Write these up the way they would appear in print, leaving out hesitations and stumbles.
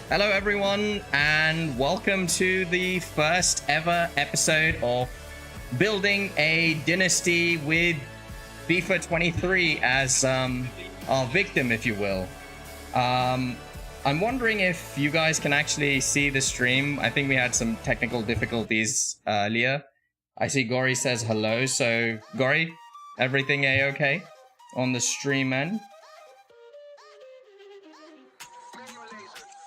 Hello, everyone, and welcome to the first ever episode of Building a Dynasty with FIFA 23 as our victim, if you will. I'm wondering if you guys can actually see the stream. I think we had some technical difficulties earlier. I see Gory says hello, so Gory, everything A-okay on the stream end?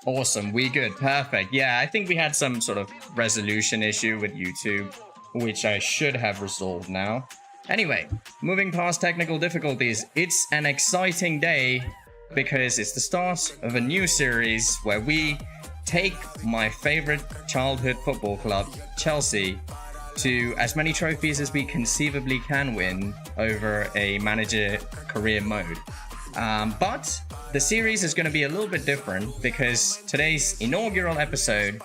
Awesome, we good, perfect. Yeah, I think we had some sort of resolution issue with YouTube, which I should have resolved now. Anyway, moving past technical difficulties, it's an exciting day because it's the start of a new series where we take my favorite childhood football club, Chelsea, to as many trophies as we conceivably can win over a manager career mode. But the series is going to be a little bit different because today's inaugural episode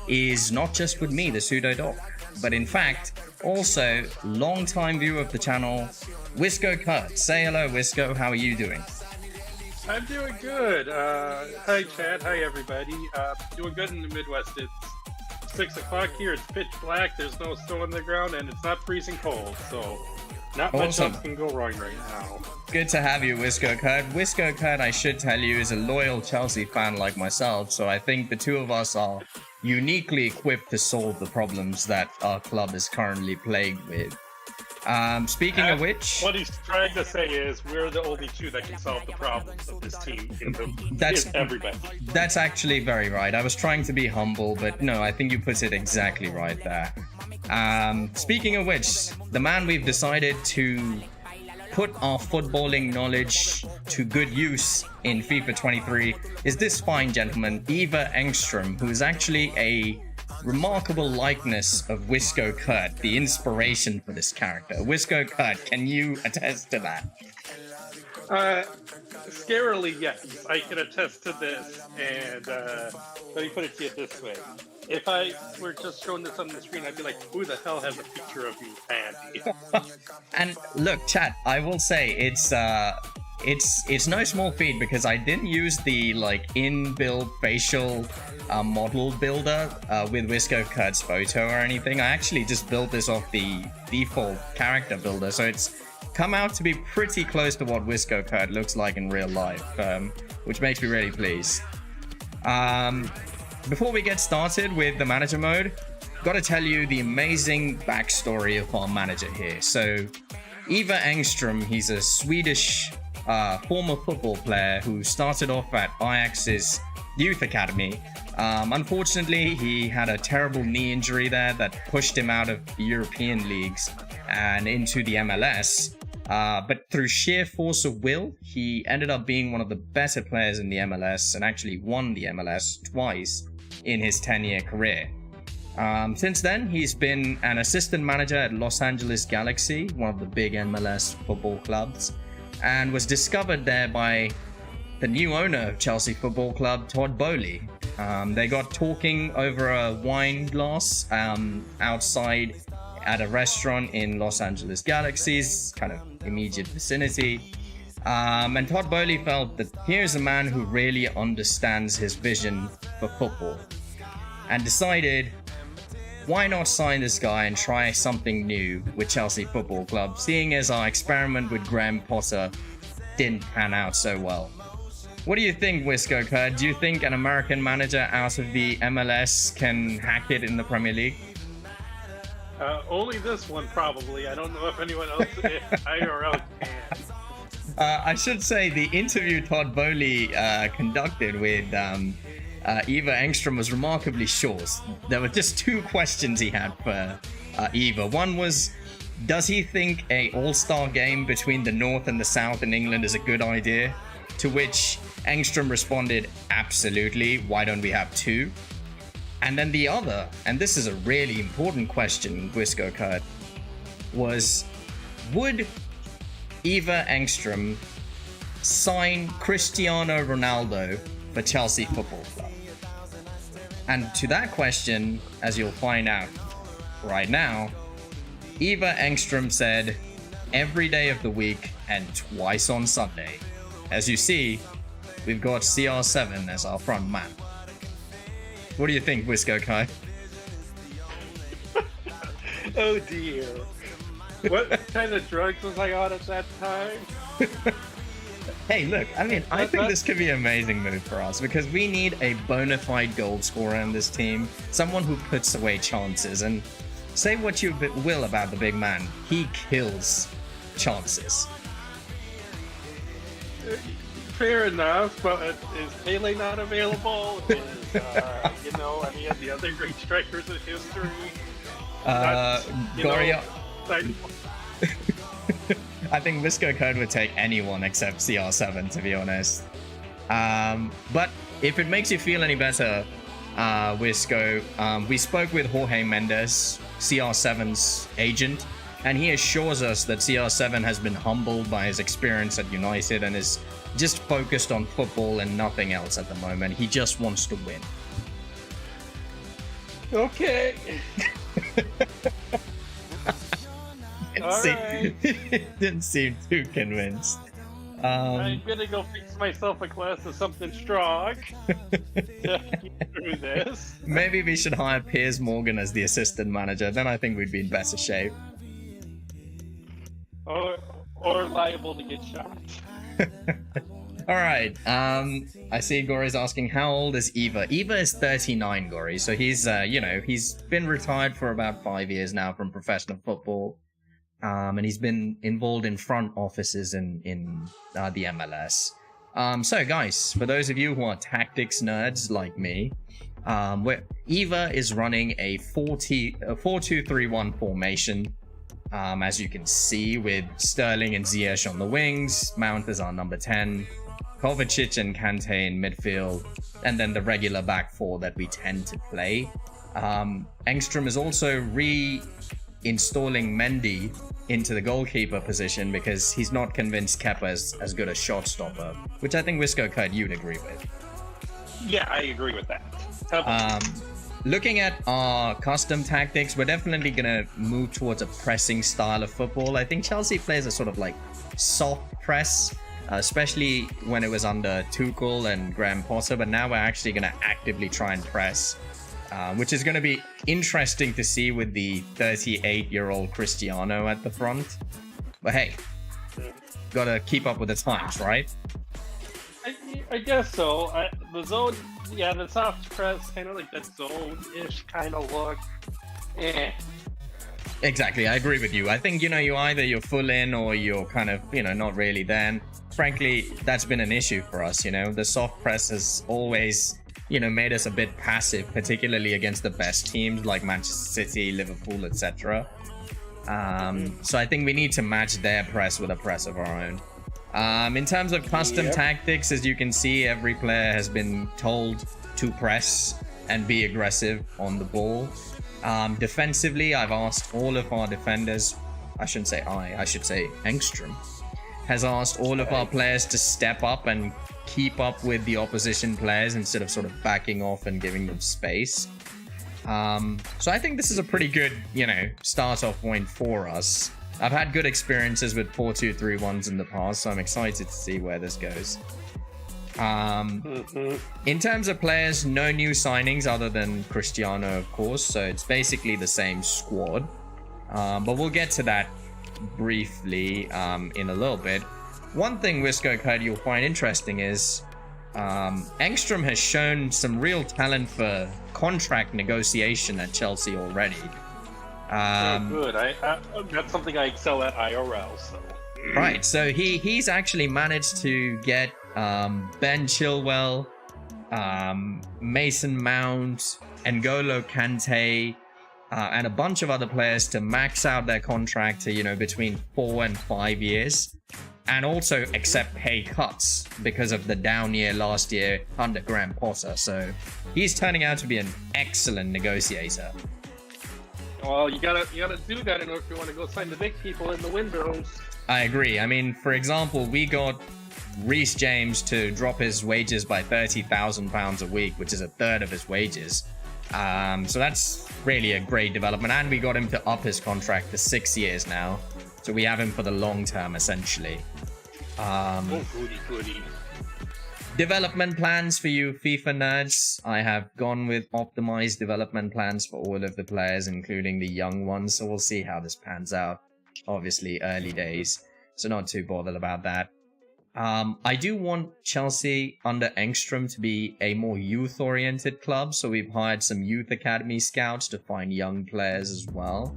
is not just with me, the pseudo doc, but in fact also long-time viewer of the channel, Wisco Kurt. Say hello, Wisco. How are you doing? I'm doing good. Hi, Chad. Hi, everybody. Doing good in the Midwest. It's 6 o'clock here. It's pitch black. There's no snow on the ground, and it's not freezing cold. So not much else can go wrong right now. Good to have you, Wisco Kurt. Wisco Kurt, I should tell you, is a loyal Chelsea fan like myself, so I think the two of us are uniquely equipped to solve the problems that our club is currently plagued with. Speaking of which... What he's trying to say is we're the only two that can solve the problems of this team. That's everybody. That's actually very right. I was trying to be humble, but no, I think you put it exactly right there. Speaking of which, the man we've decided to put our footballing knowledge to good use in FIFA 23 is this fine gentleman, Ivar Engström, who is actually a remarkable likeness of Wisco Kurt, the inspiration for this character. Wisco Kurt, can you attest to that? Scarily, yes. I can attest to this, and let me put it to you this way. If I were just showing this on the screen, I'd be like, who the hell has a picture of me handy? And look, chat, I will say it's no small feat because I didn't use the inbuilt facial model builder with Wisco Kurt's photo or anything. I actually just built this off the default character builder, so it's come out to be pretty close to what Wisco Kurt looks like in real life, which makes me really pleased. Before we get started with the manager mode, gotta tell you the amazing backstory of our manager here. So, Ivar Engström, he's a Swedish former football player who started off at Ajax's youth academy. Unfortunately, he had a terrible knee injury there that pushed him out of the European leagues and into the MLS. But through sheer force of will, he ended up being one of the better players in the MLS and actually won the MLS twice in his 10-year career. Since then, he's been an assistant manager at Los Angeles Galaxy, one of the big MLS football clubs, and was discovered there by the new owner of Chelsea Football Club, Todd Boehly. They got talking over a wine glass outside at a restaurant in Los Angeles Galaxy's kind of immediate vicinity. And Todd Boehly felt that here's a man who really understands his vision for football and decided, why not sign this guy and try something new with Chelsea Football Club, seeing as our experiment with Graham Potter didn't pan out so well. What do you think, Wisco Kurt? Do you think an American manager out of the MLS can hack it in the Premier League? Only this one, probably. I don't know if anyone else IRL can. I should say the interview Todd Boehly conducted with Ivar Engström was remarkably short. There were just two questions he had for Ivar. One was, does he think a all-star game between the North and the South in England is a good idea? To which Engström responded, absolutely, why don't we have two? And then the other, and this is a really important question, Wisco Kurt, was, would Ivar Engström sign Cristiano Ronaldo for Chelsea Football Club? And to that question, as you'll find out right now, Ivar Engström said, every day of the week and twice on Sunday. As you see, we've got CR7 as our front man. What do you think, Wisco Kai? Oh dear. What kind of drugs was I on at that time? Hey, look, I mean, I think this could be an amazing move for us because we need a bona fide goal scorer in this team, someone who puts away chances. And say what you will about the big man, he kills chances. Fair enough, but is Pele not available? Is, any of the other great strikers in history? Goria. I think Visco Code would take anyone except CR7, to be honest. But if it makes you feel any better, Wisco, we spoke with Jorge Mendes, CR7's agent, and he assures us that CR7 has been humbled by his experience at United and is just focused on football and nothing else at the moment. He just wants to win. Okay. Didn't seem too convinced. I'm gonna go fix myself a glass of something strong to get through this. Maybe we should hire Piers Morgan as the assistant manager. Then I think we'd be in better shape. Or liable to get shot. All right. I see Gory's asking, how old is Eva? Eva is 39, Gory. So he's, he's been retired for about 5 years now from professional football. And he's been involved in front offices in the MLS. So guys, for those of you who are tactics nerds like me, Eva is running a 4-2-3-1 formation. As you can see, with Sterling and Ziyech on the wings, Mount is our number 10, Kovacic and Kante in midfield, and then the regular back four that we tend to play. Engstrom is also reinstalling Mendy into the goalkeeper position because he's not convinced Kepa is as good a shot stopper, which I think Wisco Kurt you'd agree with. Yeah, I agree with that. Looking at our custom tactics, we're definitely going to move towards a pressing style of football. I think Chelsea plays a sort of like soft press, especially when it was under Tuchel and Graham Potter, but now we're actually going to actively try and press, which is going to be interesting to see with the 38-year-old Cristiano at the front. But hey, got to keep up with the times, right? I guess so. The zone, the soft press, kind of like that zone-ish kind of look. Exactly, I agree with you. I think, you're full in or you're kind of, not really then. Frankly, that's been an issue for us, The soft press has always, made us a bit passive, particularly against the best teams like Manchester City, Liverpool, etc. So I think we need to match their press with a press of our own. In terms of custom tactics, as you can see, every player has been told to press and be aggressive on the ball. Defensively, I've asked all of our defenders, I should say Engstrom, has asked all of our players to step up and keep up with the opposition players instead of sort of backing off and giving them space. So I think this is a pretty good, start-off point for us. I've had good experiences with 4-2-3-1s in the past, so I'm excited to see where this goes. In terms of players, no new signings other than Cristiano, of course, so it's basically the same squad. But we'll get to that briefly in a little bit. One thing, Wisco Code, you'll find interesting is Engstrom has shown some real talent for contract negotiation at Chelsea already. Good. That's something I excel at IRL. So. Right. So he's actually managed to get Ben Chilwell, Mason Mount, N'Golo Kante, and a bunch of other players to max out their contract to between 4 and 5 years, and also accept pay cuts because of the down year last year under Graham Potter. So he's turning out to be an excellent negotiator. Well, you gotta do that in order if you want to go sign the big people in the windows. I agree. I mean, for example, we got Reece James to drop his wages by £30,000 a week, which is a third of his wages. So that's really a great development. And we got him to up his contract to 6 years now. So we have him for the long term, essentially. Goody. Development plans for you FIFA nerds. I have gone with optimized development plans for all of the players, including the young ones. So we'll see how this pans out. Obviously, early days. So not too bothered about that. I do want Chelsea under Engstrom to be a more youth-oriented club. So we've hired some youth academy scouts to find young players as well.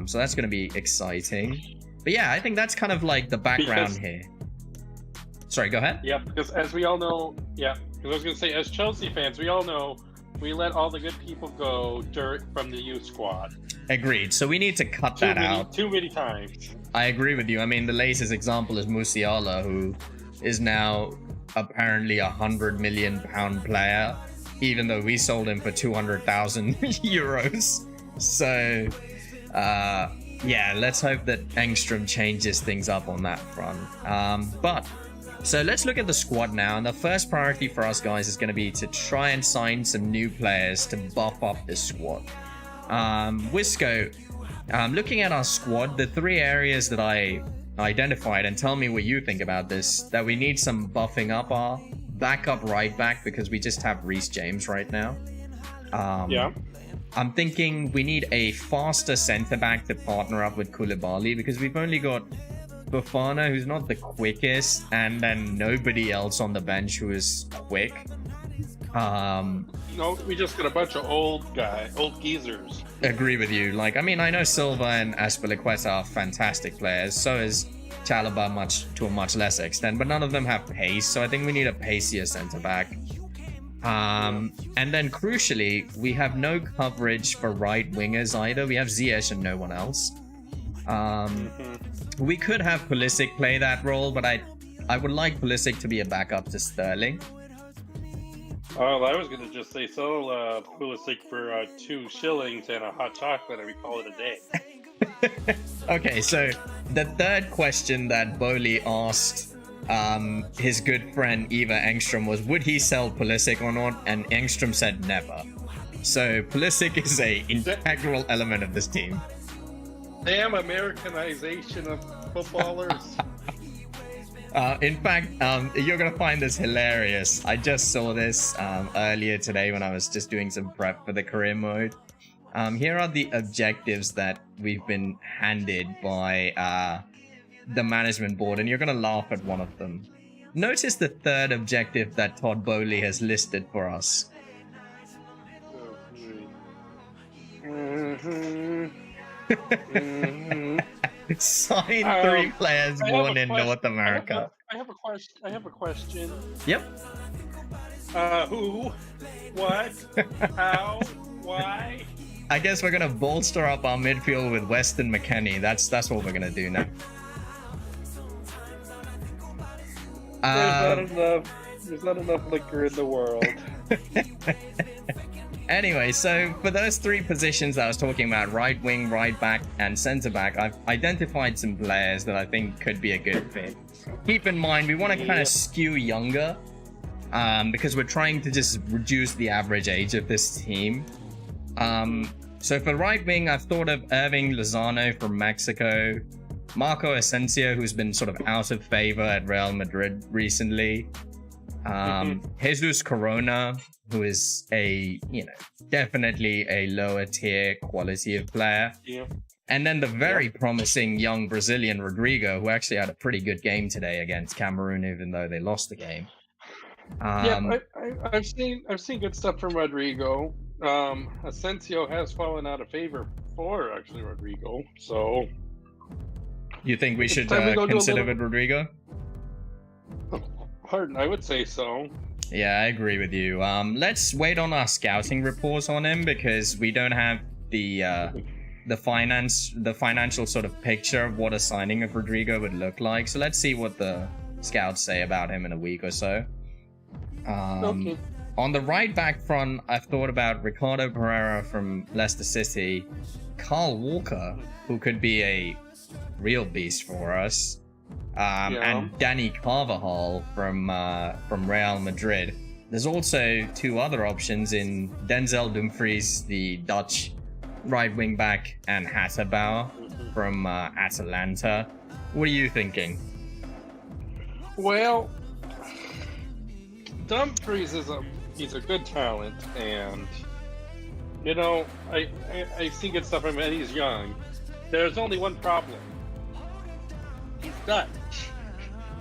So that's going to be exciting. But yeah, I think that's kind of like the background here. Sorry, go ahead. Yeah, because as we all know, because I was going to say, as Chelsea fans, we all know we let all the good people go from the youth squad. Agreed. So we need to cut that out. Too many times. I agree with you. I mean, the latest example is Musiala, who is now apparently £100 million player, even though we sold him for 200,000 euros. So, yeah, let's hope that Engstrom changes things up on that front. So let's look at the squad now, and the first priority for us guys is going to be to try and sign some new players to buff up this squad. Wisco, looking at our squad, the 3 areas that I identified, and tell me what you think about this, that we need some buffing up are backup right back, because we just have Reece James right now. I'm thinking we need a faster centre back to partner up with Koulibaly, because we've only got Bafana, who's not the quickest, and then nobody else on the bench who is quick. No, we just got a bunch of old geezers. Agree with you. Like, I mean, I know Silva and Azpilicueta are fantastic players. So is Chalobah to a much lesser extent, but none of them have pace. So I think we need a pacier centre back. And then crucially, we have no coverage for right wingers either. We have Ziyech and no one else. We could have Pulisic play that role, but I would like Pulisic to be a backup to Sterling. Oh, I was going to just say sell Pulisic for 2 shillings and a hot chocolate, and we call it a day. Okay, so the third question that Bowley asked his good friend Eva Engstrom was, would he sell Pulisic or not? And Engstrom said never. So Pulisic is a integral element of this team. Damn Americanization of footballers. In fact, you're going to find this hilarious. I just saw this earlier today when I was just doing some prep for the career mode. Here are the objectives that we've been handed by the management board, and you're going to laugh at one of them. Notice the third objective that Todd Bowley has listed for us. Sign 3 players born in North America. I have a question. Yep. Who? What? How? Why? I guess we're gonna bolster up our midfield with Weston McKennie. That's what we're gonna do now. There's not enough liquor in the world. Anyway, so for those 3 positions that I was talking about, right wing, right back, and centre back, I've identified some players that I think could be a good fit. Keep in mind, we want to kind of skew younger, because we're trying to just reduce the average age of this team. So for right wing, I've thought of Irving Lozano from Mexico, Marco Asensio, who's been sort of out of favor at Real Madrid recently, Jesus Corona, who is definitely a lower tier quality of player. Yeah. And then the very promising young Brazilian Rodrigo, who actually had a pretty good game today against Cameroon, even though they lost the game. I've seen good stuff from Rodrigo. Asensio has fallen out of favor for actually Rodrigo. So you think we should consider with Rodrigo? Pardon, I would say so. Yeah, I agree with you. Let's wait on our scouting reports on him, because we don't have the financial sort of picture of what a signing of Rodrigo would look like. So let's see what the scouts say about him in a week or so. Okay. On the right back front, I've thought about Ricardo Pereira from Leicester City, Carl Walker, who could be a real beast for us, and Danny Carvajal from Real Madrid. There's also 2 other options in Denzel Dumfries, the Dutch right wing back, and Hatterbauer from Atalanta. What are you thinking? Well, Dumfries he's a good talent, and you know I see good stuff from him, and he's young. There's only one problem. He's Dutch.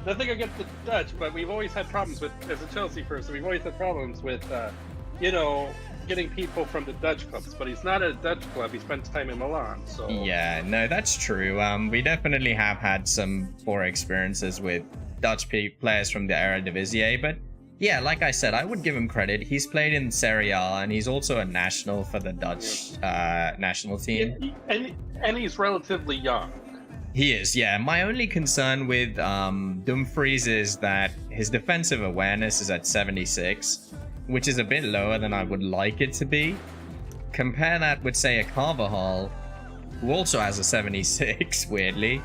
Nothing against the Dutch, but we've always had problems with, as a Chelsea person, we've always had problems with, getting people from the Dutch clubs. But he's not at a Dutch club. He spends time in Milan, so... Yeah, no, that's true. We definitely have had some poor experiences with Dutch players from the Eredivisie, but yeah, like I said, I would give him credit. He's played in Serie A, and he's also a national for the Dutch national team. And he's relatively young. He is, yeah. My only concern with Dumfries is that his defensive awareness is at 76, which is a bit lower than I would like it to be. Compare that with, say, a Carvajal, who also has a 76, weirdly.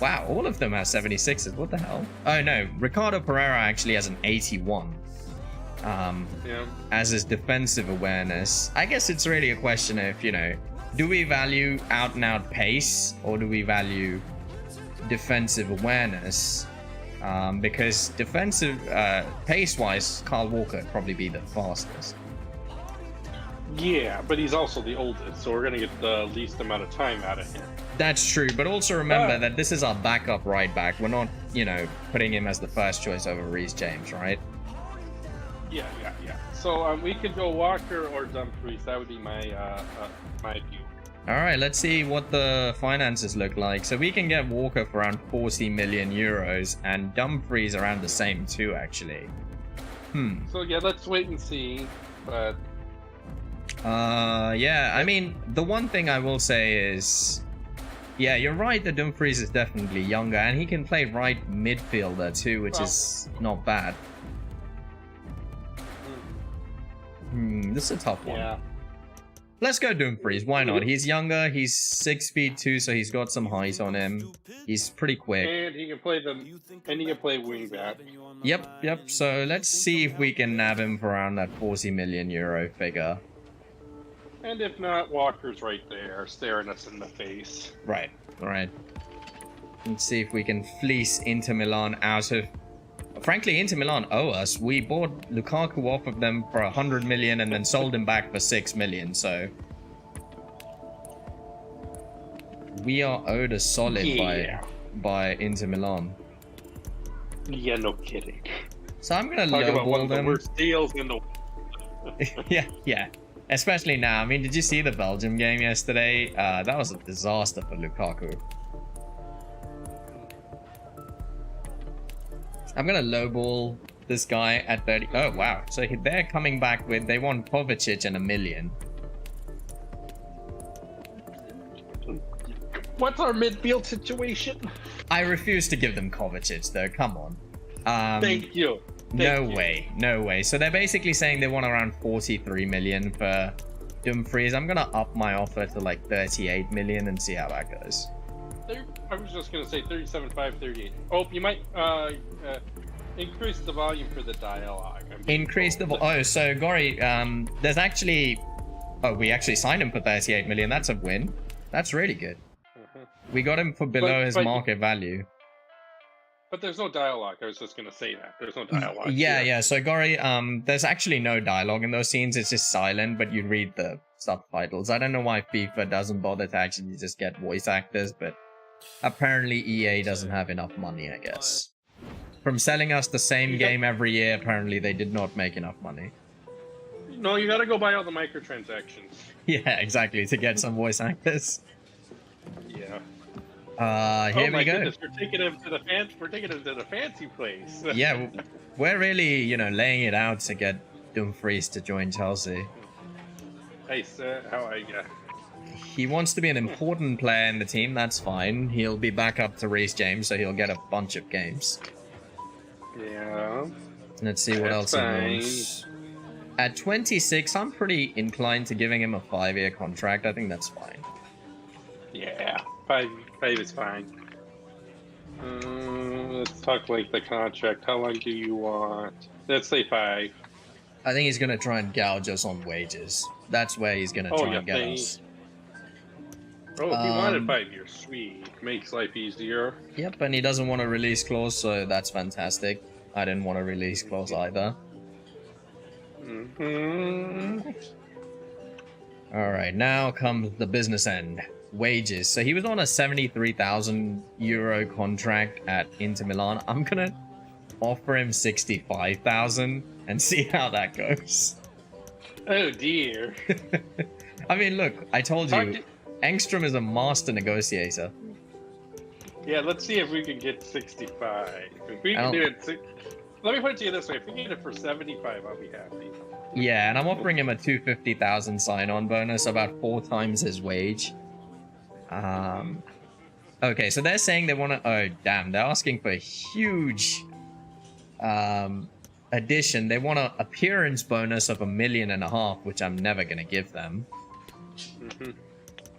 Wow, all of them have 76s. What the hell? Oh, no. Ricardo Pereira actually has an 81. As his defensive awareness. I guess it's really a question of, do we value out-and-out pace, or do we value defensive awareness? Because defensive, pace-wise, Kyle Walker would probably be the fastest. Yeah, but he's also the oldest, so we're going to get the least amount of time out of him. That's true, but also remember that this is our backup right back. We're not, putting him as the first choice over Reece James, right? Yeah. So we could go Walker or Dumfries. That would be my view. All right, let's see what the finances look like. So we can get Walker for around 40 million euros and Dumfries around the same too, actually. So yeah, let's wait and see. But yeah, I mean, the one thing I will say is, yeah, you're right that Dumfries is definitely younger, and he can play right midfielder too, which is not bad. This is a tough one. Yeah. Let's go Dumfries. Why not? He's younger. He's 6'2", so he's got some height on him. He's pretty quick. And he can play wing back. Yep. So let's see if we can nab him for around that 40 million euro figure. And if not, Walker's right there, staring us in the face. Right. All right. Let's see if we can fleece Inter Milan out of... Frankly, Inter Milan owe us. We bought Lukaku off of them for 100 million and then sold him back for 6 million, so... We are owed a solid by Inter Milan. Yeah, no kidding. So I'm gonna lowball them. The worst deals in the... yeah. Especially now. I mean, did you see the Belgium game yesterday? That was a disaster for Lukaku. I'm gonna lowball this guy at 30. Oh wow! So they're coming back with, they want Kovacic and 1 million. What's our midfield situation? I refuse to give them Kovacic though. Come on. Thank you. No way. So they're basically saying they want around 43 million for Dumfries. I'm gonna up my offer to like 38 million and see how that goes. I was just gonna say 37.5, 38. Oh, you might increase the volume for the dialogue. Increase the oh, so Gori, there's actually, we actually signed him for 38 million. That's a win. That's really good. We got him for below his market value. But there's no dialogue. I was just gonna say that there's no dialogue. Yeah. So Gori, there's actually no dialogue in those scenes. It's just silent, but you read the subtitles. I don't know why FIFA doesn't bother to actually just get voice actors, but apparently EA doesn't have enough money, I guess. From selling us the same game every year, apparently they did not make enough money. No, you gotta go buy all the microtransactions. Yeah, exactly, to get some voice actors. Yeah. Here we go. Goodness, we're taking him to the fancy place. Yeah, we're really, laying it out to get Dumfries to join Chelsea. Hey, sir, how are you? He wants to be an important player in the team, that's fine. He'll be back up to Reece James, so he'll get a bunch of games. Yeah. Let's see what else he wants. At 26, I'm pretty inclined to giving him a 5-year contract. I think that's fine. Yeah, 5 is fine. Let's talk like the contract. How long do you want? Let's say 5. I think he's going to try and gouge us on wages. That's where he's going to try and get us. Oh, if he wanted 5 years, sweet. Makes life easier. Yep, and he doesn't want a release clause, so that's fantastic. I didn't want a release clause either. Alright, now comes the business end. Wages. So he was on a 73,000 euro contract at Inter Milan. I'm gonna offer him 65,000 and see how that goes. Oh dear. I mean, look, I told you, Engstrom is a master negotiator. Yeah, let's see if we can get 65. If we can do it, let me put it to you this way: if we get it for 75, I'll be happy. Yeah, and I'm offering him a 250,000 sign-on bonus, about 4 times his wage. Okay, so they're saying they want to. Oh, damn! They're asking for a huge addition. They want an appearance bonus of $1.5 million, which I'm never gonna give them.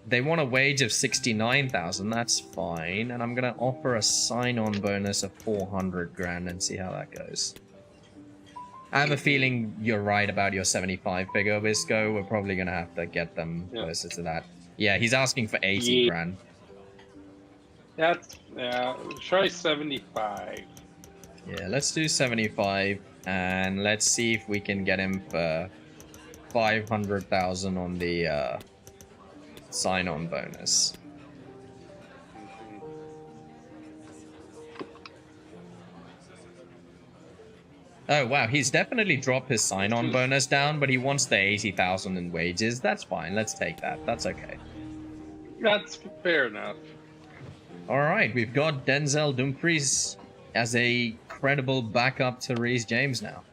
They want a wage of 69,000. That's fine, and I'm gonna offer a sign-on bonus of 400 grand and see how that goes. I have a feeling you're right about your 75 figure, Visco. We're probably gonna have to get them closer to that. Yeah, he's asking for 80 grand. That's try 75. Yeah, let's do 75, and let's see if we can get him for 500,000 on the sign-on bonus. Oh wow, he's definitely dropped his sign-on bonus down, but he wants the 80,000 in wages. That's fine. Let's take that. That's okay. That's fair enough. All right, we've got Denzel Dumfries as a credible backup to Reece James now.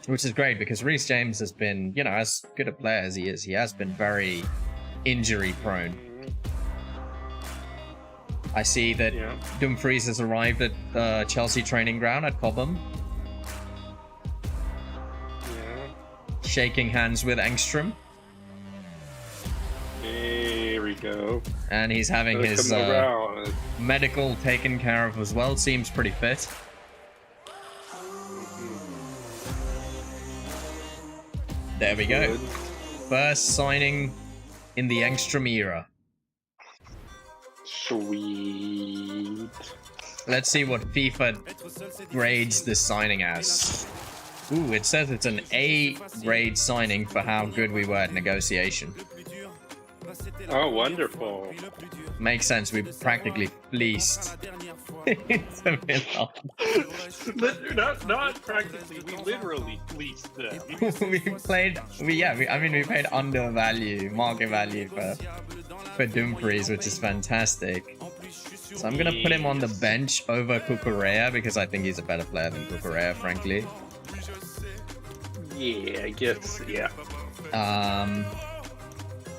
Which is great because Reece James has been, you know, as good a player as he is, he has been very injury prone. I see that Dumfries has arrived at the Chelsea training ground at Cobham. Shaking hands with Engstrom. There we go. And he's having his medical taken care of as well. Seems pretty fit. There we go. First signing in the Engstrom era. Sweet. Let's see what FIFA grades this signing as. Ooh, it says it's an A grade signing for how good we were at negotiation. Oh, wonderful. Makes sense, we practically fleeced Inter Milan. Not practically, we literally fleeced them. we paid undervalue, market value for Dumfries, which is fantastic. So I'm gonna put him on the bench over Cucurella because I think he's a better player than Cucurella, frankly. Yeah, I guess, yeah.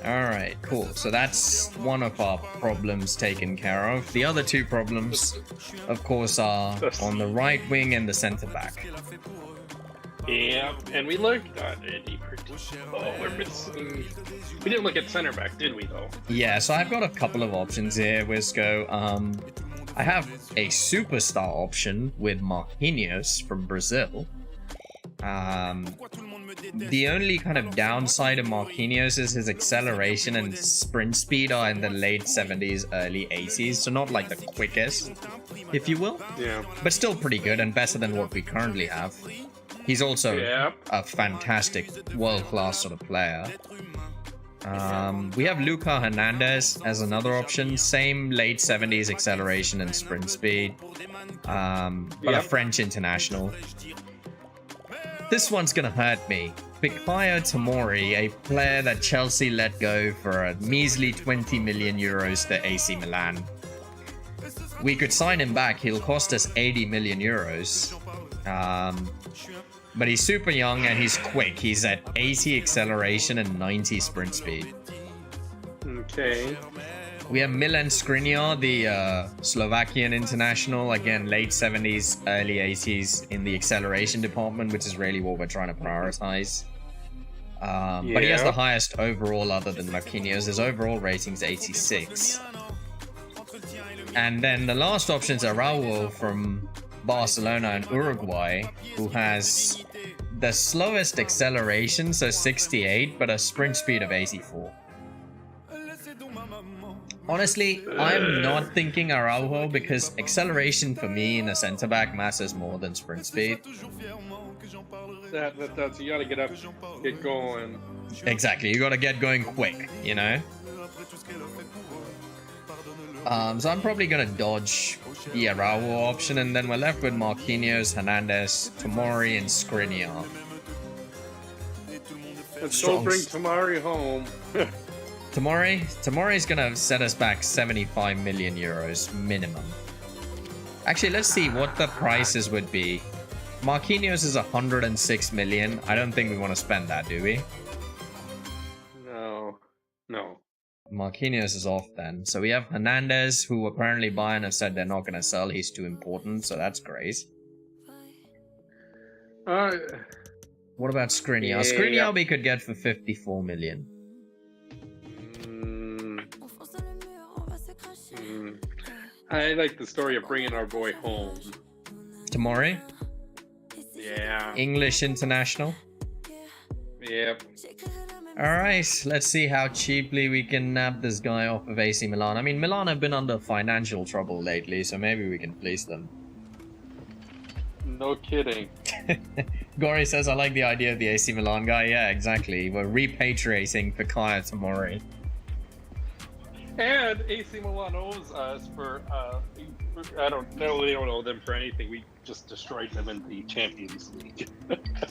Alright, cool. So that's one of our problems taken care of. The other two problems, of course, are on the right wing and the centre back. Yeah, and we looked at it. We're missing. We didn't look at centre back, did we, though? Yeah, so I've got a couple of options here, Wisco. I have a superstar option with Marquinhos from Brazil. The only kind of downside of Marquinhos is his acceleration and sprint speed are in the late 70s, early 80s, so not like the quickest, if you will. Yeah. But still pretty good and better than what we currently have. He's also a fantastic, world-class sort of player. We have Luca Hernandez as another option. Same late 70s acceleration and sprint speed, but a French international. This one's gonna hurt me. Fikayo Tomori, a player that Chelsea let go for a measly 20 million euros to AC Milan. We could sign him back, he'll cost us 80 million euros. But he's super young and he's quick. He's at 80 acceleration and 90 sprint speed. Okay. We have Milan Skriniar, the Slovakian international, again, late 70s, early 80s in the acceleration department, which is really what we're trying to prioritize. But he has the highest overall other than Marquinhos. His overall rating is 86. And then the last options are Raul from Barcelona and Uruguay, who has the slowest acceleration, so 68, but a sprint speed of 84. Honestly, I'm not thinking Araujo because acceleration for me in a centre back matters more than sprint speed. That does. You gotta get going. Exactly, you gotta get going quick, you know? So I'm probably gonna dodge the Araujo option, and then we're left with Marquinhos, Hernandez, Tomori, and Skriniar. Let's go bring Tomori home. Tomori's gonna set us back 75 million euros minimum. Actually, let's see what the prices would be. Marquinhos is 106 million. I don't think we want to spend that, do we? No. Marquinhos is off then. So we have Hernandez, who apparently Bayern have said they're not going to sell. He's too important, so that's great. What about Skriniar? Yeah. Skriniar we could get for 54 million. I like the story of bringing our boy home. Tomori? Yeah. English international? Yep. Alright, let's see how cheaply we can nab this guy off of AC Milan. I mean, Milan have been under financial trouble lately, so maybe we can fleece them. No kidding. Gory says, I like the idea of the AC Milan guy. Yeah, exactly. We're repatriating Fikayo Tomori. And AC Milan owes us for, I don't know, they don't owe them for anything. We just destroyed them in the Champions League.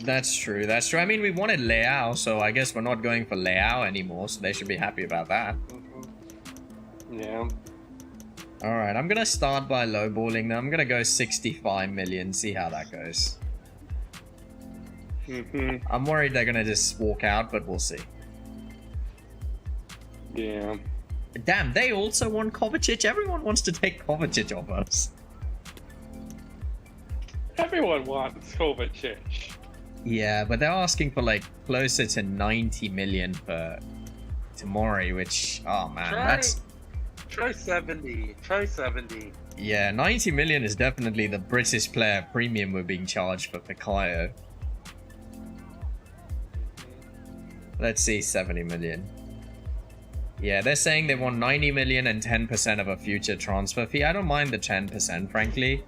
That's true, that's true. I mean, we wanted Leao, so I guess we're not going for Leao anymore, so they should be happy about that. Yeah. Alright, I'm gonna start by lowballing them. I'm gonna go 65 million, see how that goes. I'm worried they're gonna just walk out, but we'll see. Yeah. Damn, they also want Kovacic. Everyone wants to take Kovacic off us. Everyone wants Kovacic. Yeah, but they're asking for like closer to 90 million for Tomori, which, oh man, Try 70. Try 70. Yeah, 90 million is definitely the British player premium we're being charged for Fikayo. Let's see, 70 million. Yeah, they're saying they want 90 million and 10% of a future transfer fee. I don't mind the 10%, frankly.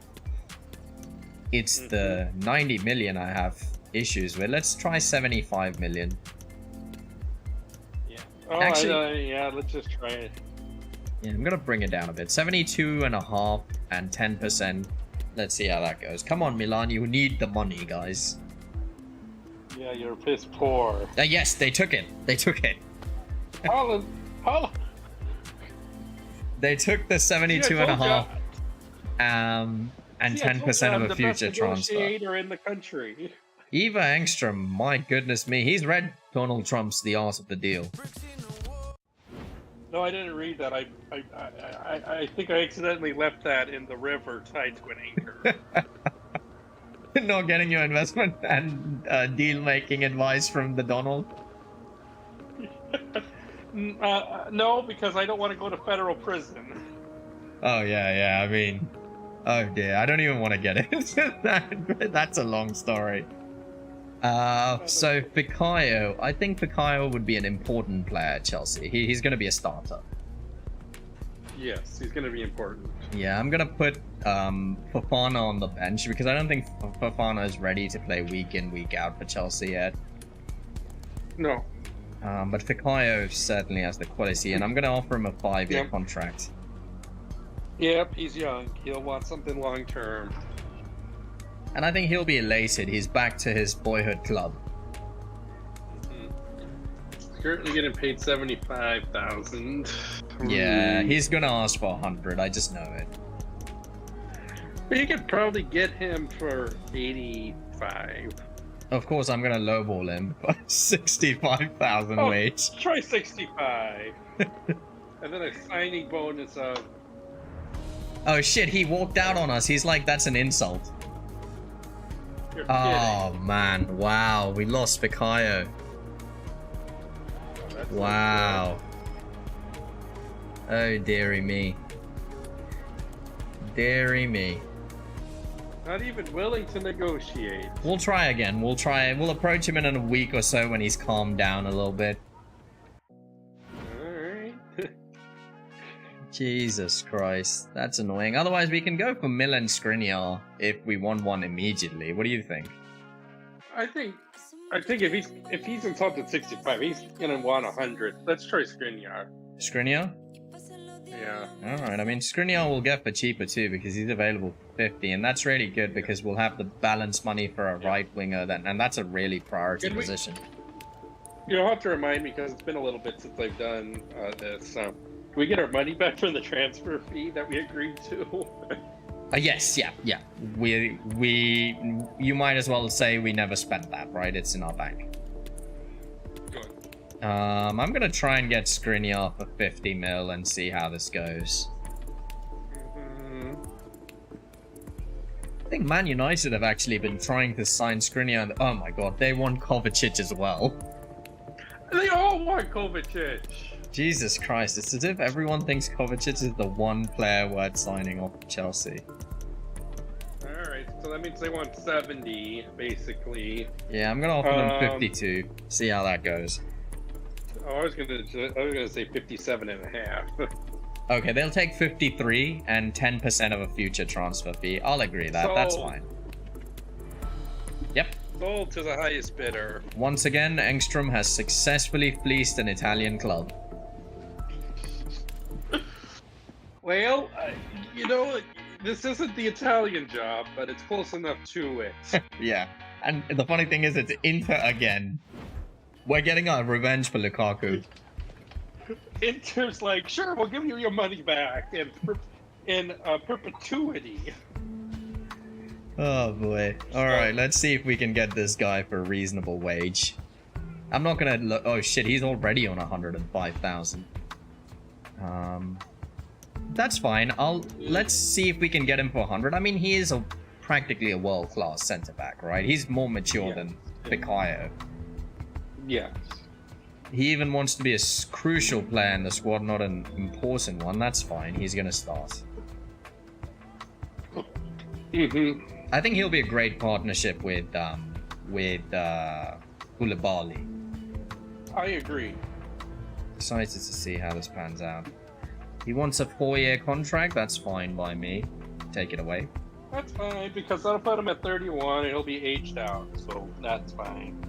It's the 90 million I have issues with. Let's try 75 million. Yeah. Oh, actually, yeah, let's just try it. Yeah, I'm gonna bring it down a bit. 72.5 and 10%. Let's see how that goes. Come on, Milan, you need the money, guys. Yeah, you're piss poor. Yes, they took it. They took it. Holland. They took the 72.5 and 10% of a future transfer. In the country. Eva Engstrom, my goodness me, he's read Donald Trump's The Art of the Deal. No, I didn't read that. I think I accidentally left that in the river tied to an anchor. Not getting your investment and deal-making advice from the Donald? No, because I don't want to go to federal prison. Oh, yeah, I mean... Oh, dear, I don't even want to get into that. That's a long story. So Fikayo, I think Fikayo would be an important player at Chelsea. He's going to be a starter. Yes, he's going to be important. Yeah, I'm going to put Fofana on the bench because I don't think Fofana is ready to play week in, week out for Chelsea yet. No. But Fikayo certainly has the quality, and I'm going to offer him a 5-year contract. Yep, he's young. He'll want something long-term. And I think he'll be elated. He's back to his boyhood club. Currently getting paid 75,000. Yeah, he's gonna ask for 100. I just know it. But you could probably get him for 85. Of course, I'm gonna lowball him for 65,000 wage. Try 65. And then a signing bonus of... Oh shit, he walked out on us. He's like, that's an insult. You're oh man, wow, we lost Fikayo. Wow. Oh dearie me. Dearie me. Not even willing to negotiate. We'll try again. We'll approach him in a week or so when he's calmed down a little bit. Alright. Jesus Christ, that's annoying. Otherwise, we can go for Milan Skriniar if we want one immediately. What do you think? I think if he's in top at 65, he's gonna want 100. Let's try Skriniar. Skriniar? Yeah. Alright, I mean, Skriniar will get for cheaper too because he's available for 50, and that's really good because we'll have the balance money for a right winger, then, and that's a really priority position. You'll have to remind me because it's been a little bit since I've done this. Can we get our money back from the transfer fee that we agreed to? Yes, yeah. You might as well say we never spent that, right? It's in our bank. Good. I'm gonna try and get Skriniar for 50 mil and see how this goes. I think Man United have actually been trying to sign Skriniar, and oh my god, they want Kovacic as well. They all want Kovacic. Jesus Christ, it's as if everyone thinks Kovacic is the one player worth signing off Chelsea. Alright, so that means they want 70, basically. Yeah, I'm gonna offer them 52. See how that goes. Oh, I was gonna say 57 and a half. Okay, they'll take 53 and 10% of a future transfer fee. I'll agree that. That's fine. Yep. Sold to the highest bidder. Once again, Engstrom has successfully fleeced an Italian club. Well, you know, this isn't the Italian job, but it's close enough to it. Yeah, and the funny thing is, it's Inter again. We're getting our revenge for Lukaku. Inter's like, sure, we'll give you your money back in perpetuity. Oh boy. Alright, let's see if we can get this guy for a reasonable wage. I'm not gonna look. Oh shit, he's already on 105,000. That's fine. Let's see if we can get him for 100. I mean, he is practically a world-class centre-back, right? He's more mature than Fikayo. Yeah. He even wants to be a crucial player in the squad, not an important one. That's fine. He's gonna start. I think he'll be a great partnership with Koulibaly. I agree. Excited to see how this pans out. He wants a 4-year contract. That's fine by me. Take it away. That's fine, because that'll put him at 31 and he'll be aged out, so that's fine.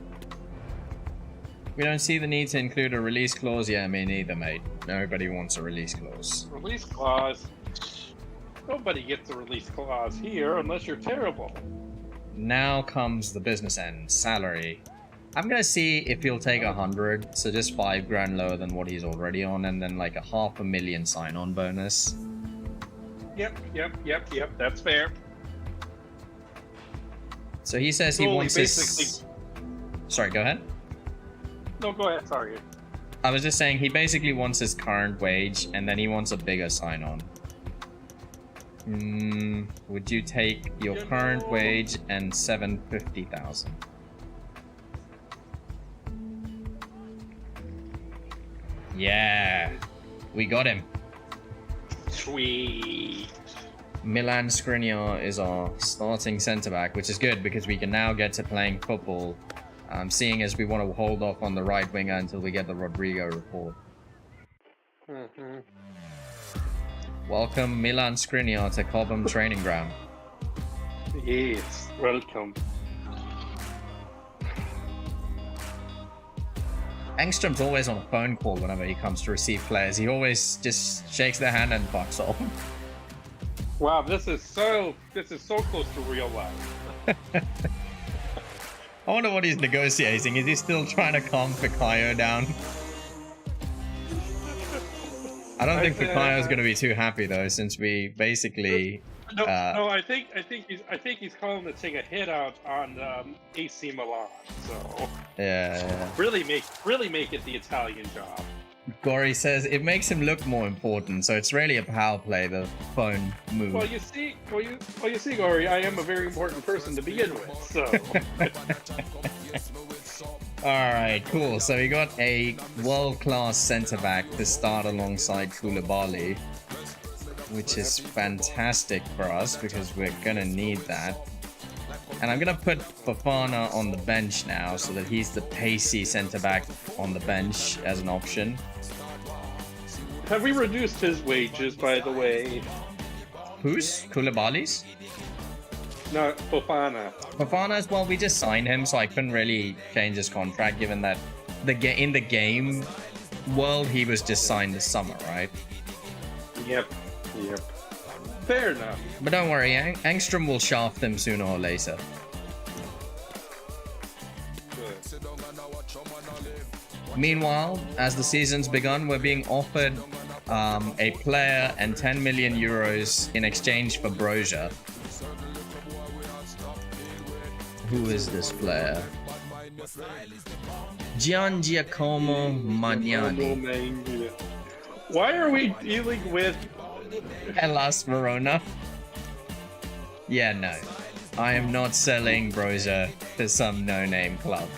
We don't see the need to include a release clause. Yeah, me neither, mate. Nobody wants a release clause. Release clause? Nobody gets a release clause here unless you're terrible. Now comes the business end. Salary. I'm gonna see if he'll take 100, so just 5 grand lower than what he's already on, and then like a $500,000 sign-on bonus. Yep, that's fair. So he says he wants his... Sorry, go ahead. No, go ahead, sorry. I was just saying he basically wants his current wage, and then he wants a bigger sign-on. Would you take your current wage and 750,000? Yeah, we got him. Sweet. Milan Skriniar is our starting centre-back, which is good because we can now get to playing football. Seeing as we want to hold off on the right winger until we get the Rodrigo report. Welcome Milan Skriniar to Cobham training ground. Yes, welcome. Engstrom's always on a phone call whenever he comes to receive players. He always just shakes their hand and fucks off. Wow, this is so close to real life. I wonder what he's negotiating. Is he still trying to calm Fikayo down? I don't think Fikayo's going to be too happy though, since we basically. No, I think he's calling to take a hit out on AC Milan. So yeah. Really make it the Italian job. Gory says it makes him look more important, so it's really a power play, the phone move. Well, you see, Gory, I am a very important person to begin with, so. Alright, cool. So we got a world-class centre-back to start alongside Koulibaly, which is fantastic for us because we're gonna need that. And I'm gonna put Fofana on the bench now so that he's the pacey centre-back on the bench as an option. Have we reduced his wages, by the way? Who's? Koulibaly's? No, Fofana. Fofana's, well, we just signed him, so I couldn't really change his contract, given that in the game world, he was just signed this summer, right? Yep. Fair enough. But don't worry, Angstrom will shaft him sooner or later. Good. Meanwhile, as the season's begun, we're being offered a player and 10 million euros in exchange for Broja. Who is this player? Giacomo Magnani. Why are we dealing with Hellas Verona? Yeah, no. I am not selling Broja to some no-name club.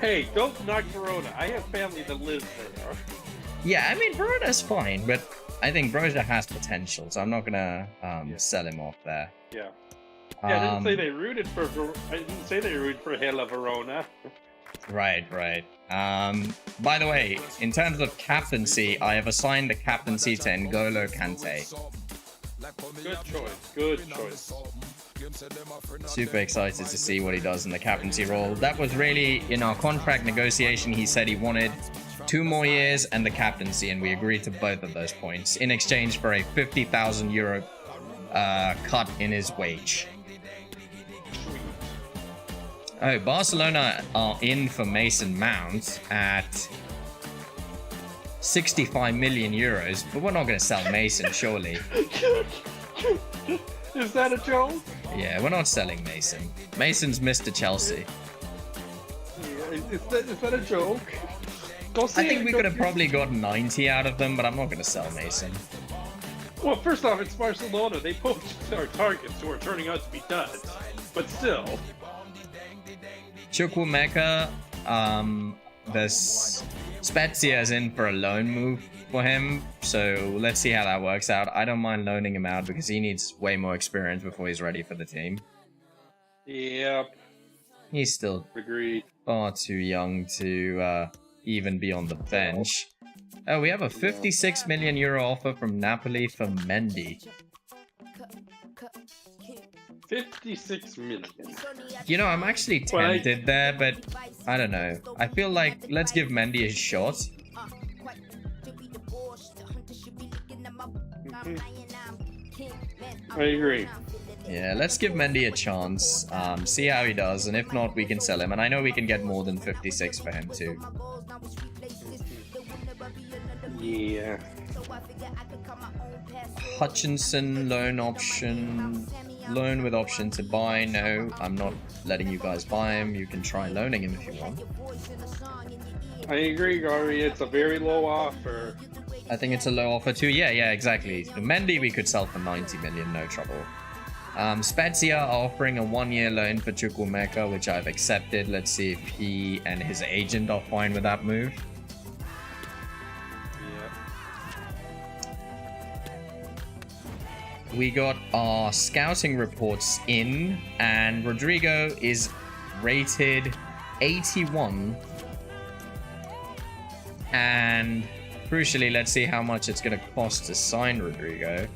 Hey, don't knock Verona. I have family that lives there. Yeah, I mean, Verona's fine, but I think Broja has potential, so I'm not gonna sell him off there. Yeah. Yeah, I didn't say they rooted for. I didn't say they rooted for Hela Verona. Right. By the way, in terms of captaincy, I have assigned the captaincy to N'Golo Kante. Good choice. Super excited to see what he does in the captaincy role. That was really, in our contract negotiation, he said he wanted 2 more years and the captaincy, and we agreed to both of those points in exchange for a 50,000 euro cut in his wage. Oh, Barcelona are in for Mason Mount at 65 million euros, but we're not going to sell Mason, surely. Is that a joke? Yeah, we're not selling Mason. Mason's Mr. Chelsea. Yeah, is that a joke? I think we could have probably got 90 out of them, but I'm not going to sell Mason. Well, first off, it's Barcelona. They poached our targets who are turning out to be duds. But still. Chukwuemeka, this Spezia is in for a loan move for him, so let's see how that works out. I don't mind loaning him out because he needs way more experience before he's ready for the team. Yep. He's still agreed. Far too young to even be on the bench. Oh, we have a 56 million euro offer from Napoli for Mendy. 56 million. You know, I'm actually tempted there, but I don't know. I feel like let's give Mendy a shot. I agree. Yeah, let's give Mendy a chance, see how he does, and if not, we can sell him. And I know we can get more than 56 for him too. Yeah. Hutchinson, loan option, loan with option to buy. No, I'm not letting you guys buy him. You can try loaning him if you want. I agree, Gary. It's a very low offer. I think it's a low offer too. Yeah, exactly. Mendy we could sell for 90 million, no trouble. Spezia are offering a 1-year loan for Chukwuemeka, which I've accepted. Let's see if he and his agent are fine with that move. We got our scouting reports in, and Rodrigo is rated 81. And crucially, let's see how much it's going to cost to sign Rodrigo.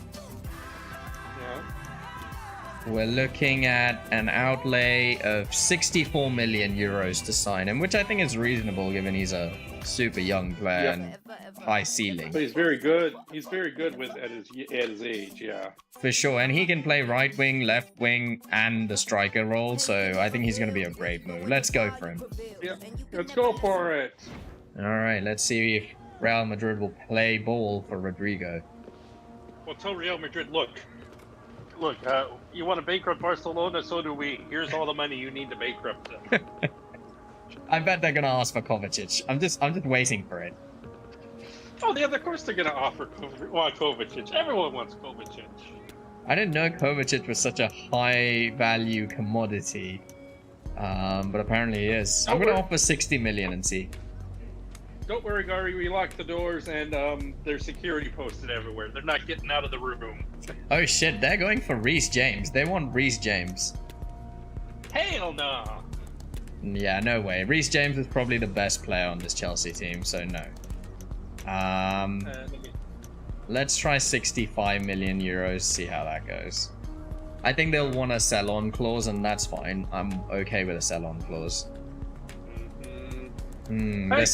We're looking at an outlay of 64 million euros to sign him, which I think is reasonable given he's a super young player and high ceiling. But he's very good. He's very good at his age, yeah. For sure, and he can play right wing, left wing, and the striker role, so I think he's going to be a great move. Let's go for him. Yeah, let's go for it. All right, let's see if Real Madrid will play ball for Rodrigo. Well, tell Real Madrid, look, you want to bankrupt Barcelona, so do we. Here's all the money you need to bankrupt them. I bet they're gonna ask for Kovacic. I'm just waiting for it. Oh, yeah, of course they're gonna offer Kovacic. Everyone wants Kovacic. I didn't know Kovacic was such a high-value commodity, but apparently he is. I'm gonna offer 60 million and see. Don't worry, Gary. We locked the doors and there's security posted everywhere. They're not getting out of the room. Oh shit, they're going for Reece James. They want Reece James. Hell no. Yeah, no way. Reece James is probably the best player on this Chelsea team, so no. Let's try 65 million euros, see how that goes. I think they'll want a sell-on clause, and that's fine. I'm okay with a sell-on clause. They're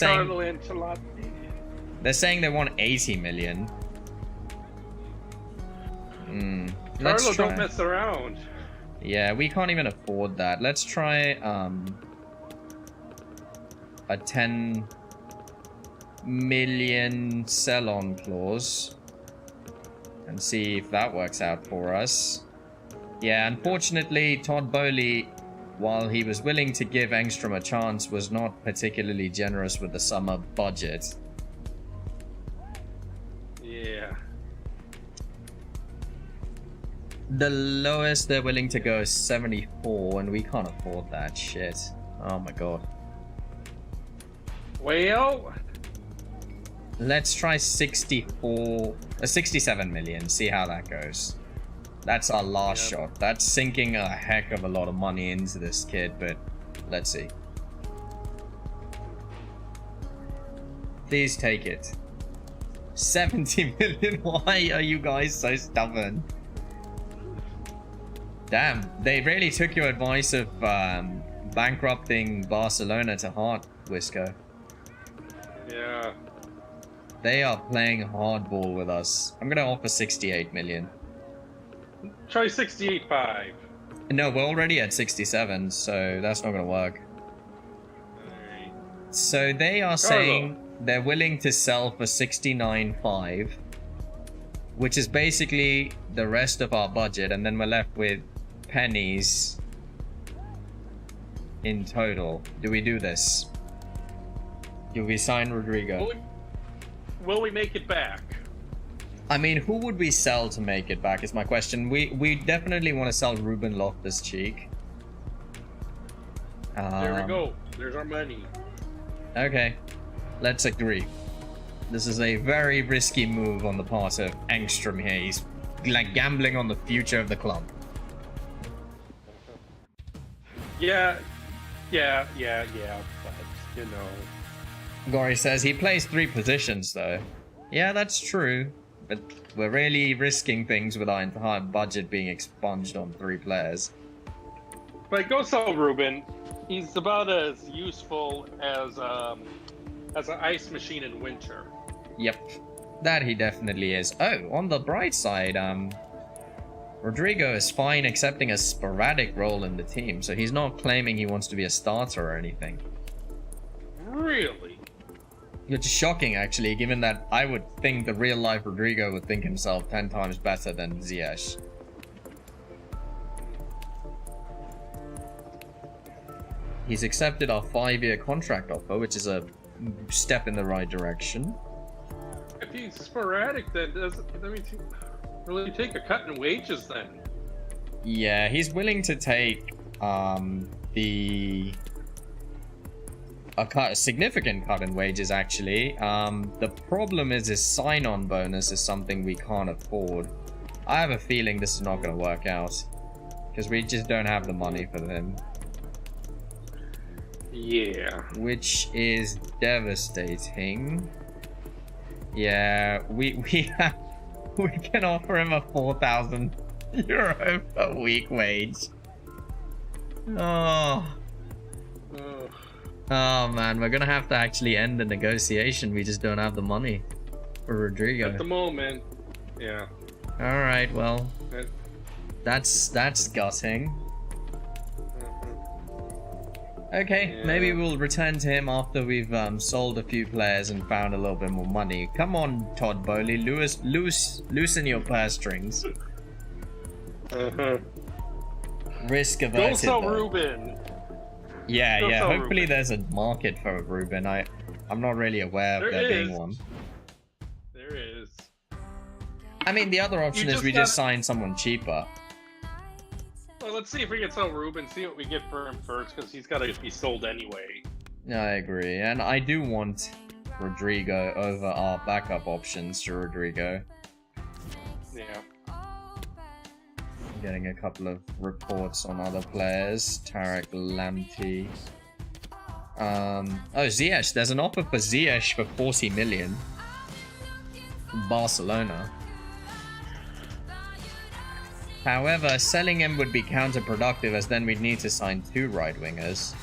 saying they want 80 million. Let's Carlo, try. don't mess around. Yeah, we can't even afford that. Let's try a 10 million sell-on clause and see if that works out for us. Yeah, unfortunately, Todd Bowley, while he was willing to give Engstrom a chance, was not particularly generous with the summer budget. Yeah. The lowest they're willing to go is 74, and we can't afford that shit. Oh my god. Well, let's try 67 million, see how that goes. That's our last shot. That's sinking a heck of a lot of money into this kid, but let's see. Please take it. 70 million? Why are you guys so stubborn? Damn, they really took your advice of bankrupting Barcelona to heart, Wisco. Yeah. They are playing hardball with us. I'm gonna offer 68 million. Try 68.5. No, we're already at 67, so that's not gonna work. Alright. So they are saying they're willing to sell for 69.5, which is basically the rest of our budget, and then we're left with pennies in total. Do we do this? Do we sign Rodrigo? Will we make it back? I mean, who would we sell to make it back is my question. We definitely want to sell Ruben Loftus-Cheek. There we go. There's our money. Okay, let's agree. This is a very risky move on the part of Engstrom here. He's like gambling on the future of the club. Yeah, but, you know. Gory says he plays 3 positions though. Yeah, that's true. But we're really risking things with our entire budget being expunged on 3 players. But go sell Ruben. He's about as useful as an ice machine in winter. Yep, that he definitely is. Oh, on the bright side, Rodrigo is fine accepting a sporadic role in the team, so he's not claiming he wants to be a starter or anything. Really? Which is shocking, actually, given that I would think the real-life Rodrigo would think himself 10 times better than Ziyech. He's accepted our 5-year contract offer, which is a step in the right direction. If he's sporadic, then that means he really take a cut in wages then. Yeah, he's willing to take a significant cut in wages, actually. The problem is his sign-on bonus is something we can't afford. I have a feeling this is not going to work out because we just don't have the money for him. Yeah. Which is devastating. Yeah, we can offer him a 4,000 euro per week wage. Oh man, we're gonna have to actually end the negotiation. We just don't have the money for Rodrigo at the moment. Yeah. All right, well, that's gutting. Okay, yeah. Maybe we'll return to him after we've sold a few players and found a little bit more money. Come on, Todd Bowley, loosen your purse strings. Risk averted. Go sell Ruben. Yeah, yeah. Hopefully Ruben. There's a market for Ruben. I'm not really aware of there being one. There is. I mean, the other option is we just sign someone cheaper. Well, let's see if we can sell Ruben, see what we get for him first, because he's got to be sold anyway. Yeah, I agree. And I do want Rodrigo over our backup options to Rodrigo. Yeah. Getting a couple of reports on other players. Tarek Lamptey. Oh, Ziyech. There's an offer for Ziyech for 40 million. Barcelona. However, selling him would be counterproductive, as then we'd need to sign 2 right wingers.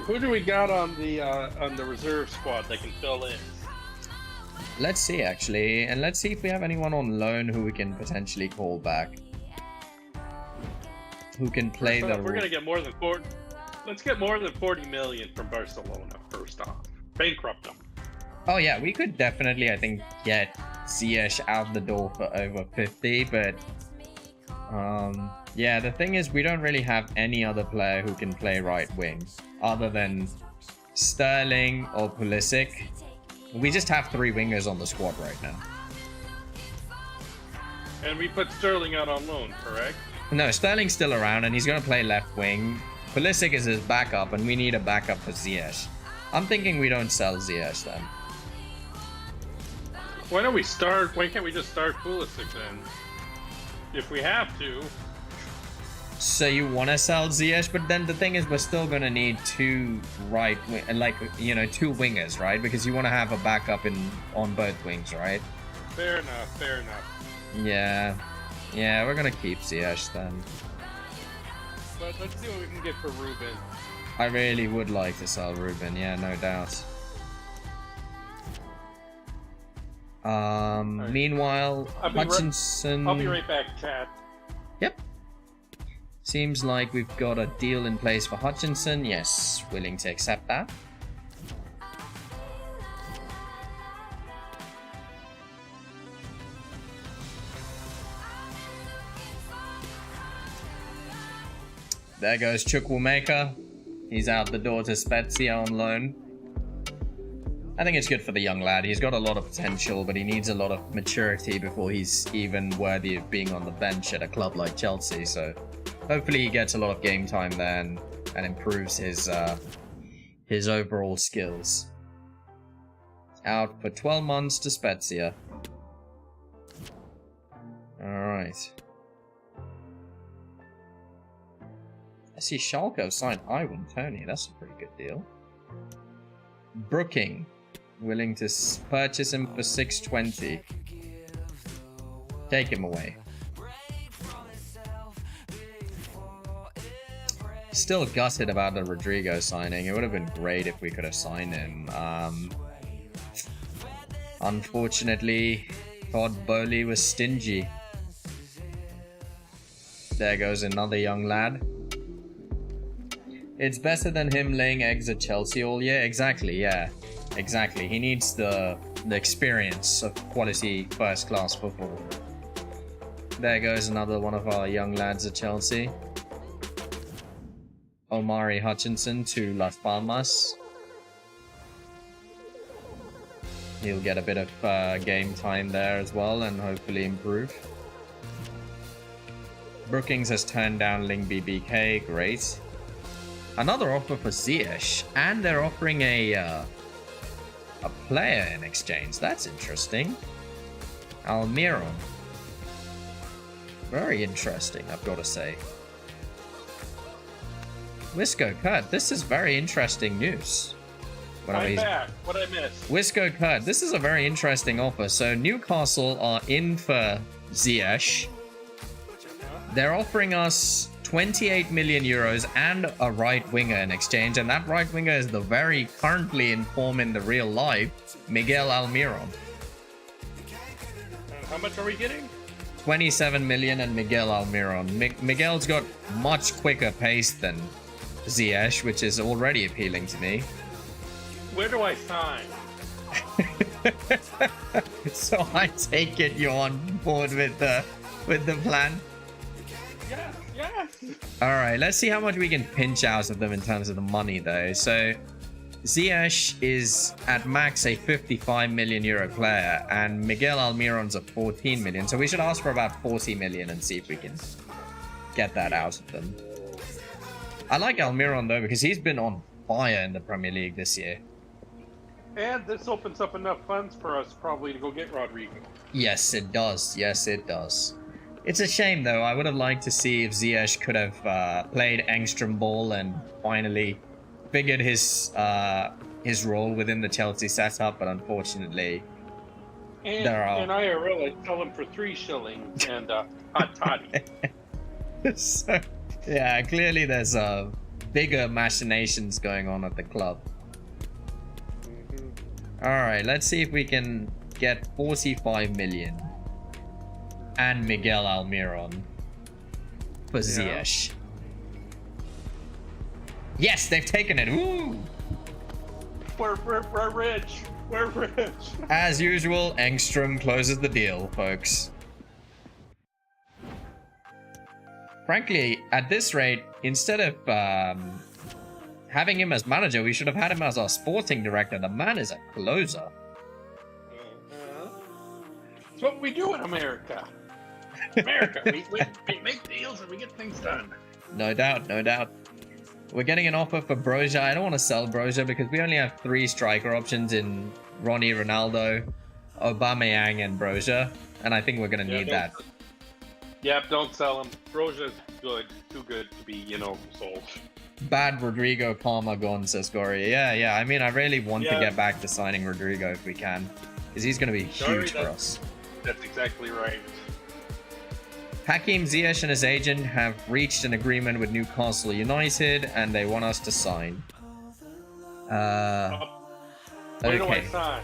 Who do we got on the reserve squad that can fill in? Let's see, actually, and let's see if we have anyone on loan who we can potentially call back. Who can play the... We're gonna get more than 40. Let's get more than 40 million from Barcelona first off. Bankrupt them. Oh yeah, we could definitely, I think, get Ziyech out the door for over 50, but yeah, the thing is we don't really have any other player who can play right wing other than Sterling or Pulisic. We just have 3 wingers on the squad right now. And we put Sterling out on loan, correct? No, Sterling's still around and he's going to play left wing. Pulisic is his backup and we need a backup for Ziyech. I'm thinking we don't sell Ziyech then. Why don't we start? Why can't we just start Pulisic then? If we have to. So you want to sell Ziyech, but then the thing is we're still going to need 2 right, like, you know, 2 wingers, right? Because you want to have a backup on both wings, right? Fair enough, fair enough. Yeah. Yeah, we're going to keep Ziyech then. But let's see what we can get for Ruben. I really would like to sell Ruben, yeah, no doubt. Right. Meanwhile, Hutchinson... I'll be right back, Chad. Yep. Seems like we've got a deal in place for Hutchinson. Yes, willing to accept that. There goes Chukwuemeka. He's out the door to Spezia on loan. I think it's good for the young lad. He's got a lot of potential, but he needs a lot of maturity before he's even worthy of being on the bench at a club like Chelsea. So hopefully he gets a lot of game time there and improves his overall skills. Out for 12 months to Spezia. Alright. I see Schalke have signed Ivan Toney. That's a pretty good deal. Brooking. Willing to purchase him for 620. Take him away. Still gutted about the Rodrigo signing. It would have been great if we could have signed him. Unfortunately, Todd Bowley was stingy. There goes another young lad. It's better than him laying eggs at Chelsea all year. Exactly, yeah. Exactly. He needs the experience of quality first-class football. There goes another one of our young lads at Chelsea. Omari Hutchinson to Las Palmas. He'll get a bit of game time there as well and hopefully improve. Brookings has turned down Lingby BK. Great. Another offer for Ziyech, and they're offering a player in exchange. That's interesting. Almiron. Very interesting, I've got to say. Wisco Kurt, this is very interesting news. I'm back. What I missed? Wisco Kurt, this is a very interesting offer. So Newcastle are in for Ziyech. They're offering us 28 million euros and a right winger in exchange, and that right winger is the very currently in form in the real life, Miguel Almiron. And how much are we getting? 27 million and Miguel Almiron. Miguel's got much quicker pace than Ziyech, which is already appealing to me. Where do I sign? So I take it you're on board with the plan. Yes, yes. All right, let's see how much we can pinch out of them in terms of the money, though. So Ziyech is at max a 55 million euro player, and Miguel Almiron's a 14 million. So we should ask for about 40 million and see if we can get that out of them. I like Almiron though because he's been on fire in the Premier League this year. And this opens up enough funds for us probably to go get Rodrigo. Yes, it does. Yes, it does. It's a shame, though. I would have liked to see if Ziyech could have played Engstrom ball and finally figured his his role within the Chelsea setup, but unfortunately, And there are. in IRL, I sell them for 3 shillings and hot toddy. So, yeah, clearly there's bigger machinations going on at the club. All right, let's see if we can get 45 million and Miguel Almiron for Ziyech. Yes, they've taken it. Ooh. We're rich. We're rich. As usual, Engstrom closes the deal, folks. Frankly, at this rate, instead of having him as manager, we should have had him as our sporting director. The man is a closer. It's what we do in America. America, we make deals and we get things done. No doubt, no doubt. We're getting an offer for Broja. I don't want to sell Broja because we only have 3 striker options in Ronnie, Ronaldo, Aubameyang, and Broja. And I think we're going to need that. Yep, don't sell him. Broja's good. Too good to be, sold. Bad Rodrigo, Palma, gone, says Gory. Yeah. I mean, I really want to get back to signing Rodrigo if we can. Because he's going to be huge for us. That's exactly right. Hakim Ziyech and his agent have reached an agreement with Newcastle United, and they want us to sign. Where do I sign?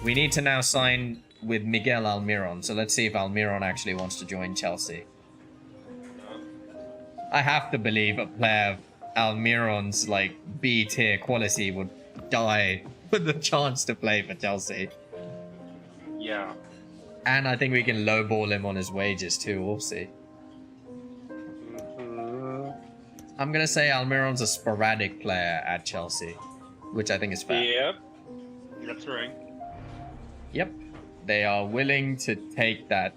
We need to now sign with Miguel Almiron, so let's see if Almiron actually wants to join Chelsea. I have to believe a player of Almiron's, B-tier quality would die with the chance to play for Chelsea. Yeah. And I think we can lowball him on his wages too, we'll see. I'm going to say Almiron's a sporadic player at Chelsea, which I think is fair. Yep, that's right. Yep, they are willing to take that.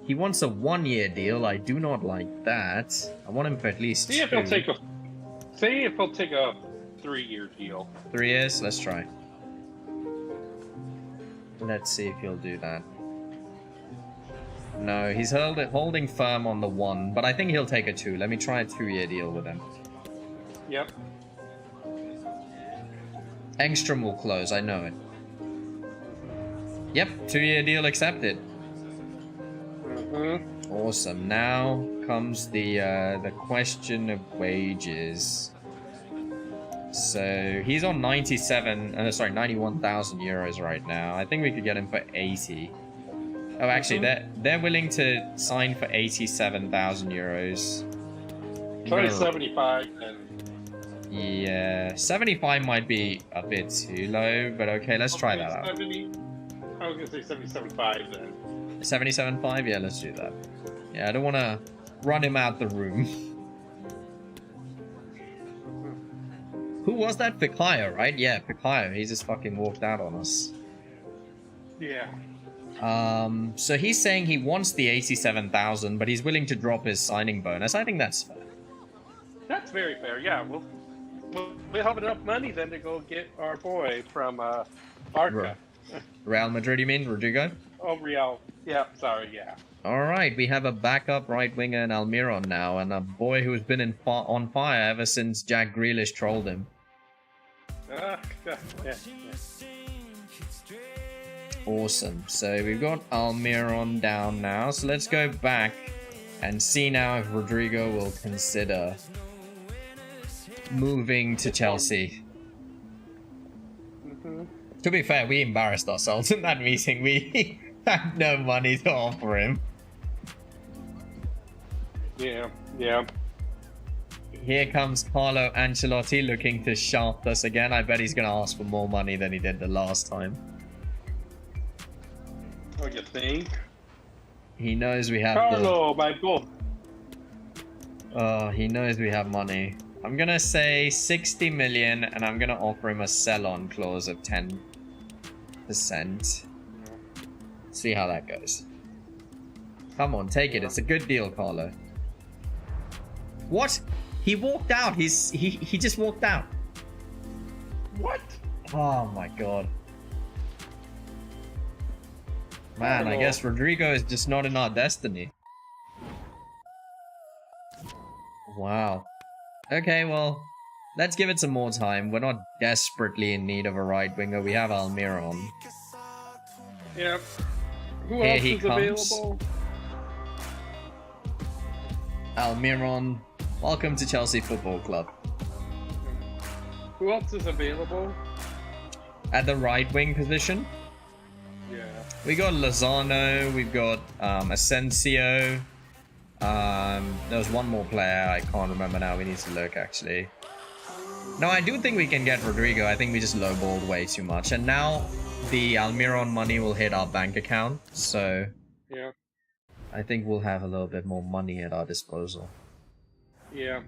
He wants a 1-year deal. I do not like that. I want him for at least 2. See if he'll take a 3-year deal. 3 years? Let's try. Let's see if he'll do that. No, he's holding firm on the 1, but I think he'll take a 2. Let me try a 2-year deal with him. Yep. Engstrom will close, I know it. Yep, 2-year deal accepted. Awesome. Now comes the question of wages. So he's on 91,000 euros right now. I think we could get him for 80. Oh, actually, they're willing to sign for 87,000 euros. Try 75 then. Yeah, 75 might be a bit too low, but okay, let's try that out. 70, I was gonna say 77.5 then. 77.5? Yeah, let's do that. Yeah, I don't want to run him out the room. Who was that? Fikayo, right? Yeah, Fikayo. He just fucking walked out on us. Yeah. So he's saying he wants the 87,000, but he's willing to drop his signing bonus. I think that's fair. That's very fair. Yeah, we'll have enough money then to go get our boy from Barca. Real Madrid, you mean, Rodrigo? Oh, Real. Yeah, sorry, yeah. All right, we have a backup right winger in Almiron now, and a boy who's been on fire ever since Jack Grealish trolled him. Yeah. Awesome. So we've got Almiron down now. So let's go back and see now if Rodrigo will consider moving to Chelsea. To be fair, we embarrassed ourselves in that meeting. We had no money to offer him. Yeah. Here comes Carlo Ancelotti looking to shaft us again. I bet he's going to ask for more money than he did the last time. What do you think? He knows we have Carlo, my boy. He knows we have money. I'm going to say 60 million, and I'm going to offer him a sell-on clause of 10%. See how that goes. Come on, take it. It's a good deal, Carlo. What? He walked out. He just walked out. What? Oh my god. Man, I guess Rodrigo is just not in our destiny. Wow. Okay, well, Let's give it some more time. We're not desperately in need of a right winger. We have Almiron. Yep. Who Here else he is comes. available? Almiron, welcome to Chelsea Football Club. Who else is available? At the right wing position, Yeah. we got Lozano, we've got Asensio. There was one more player, I can't remember now, we need to look actually. No, I do think we can get Rodrigo. I think we just lowballed way too much. And now the Almiron money will hit our bank account, so Yeah. I think we'll have a little bit more money at our disposal. Yeah.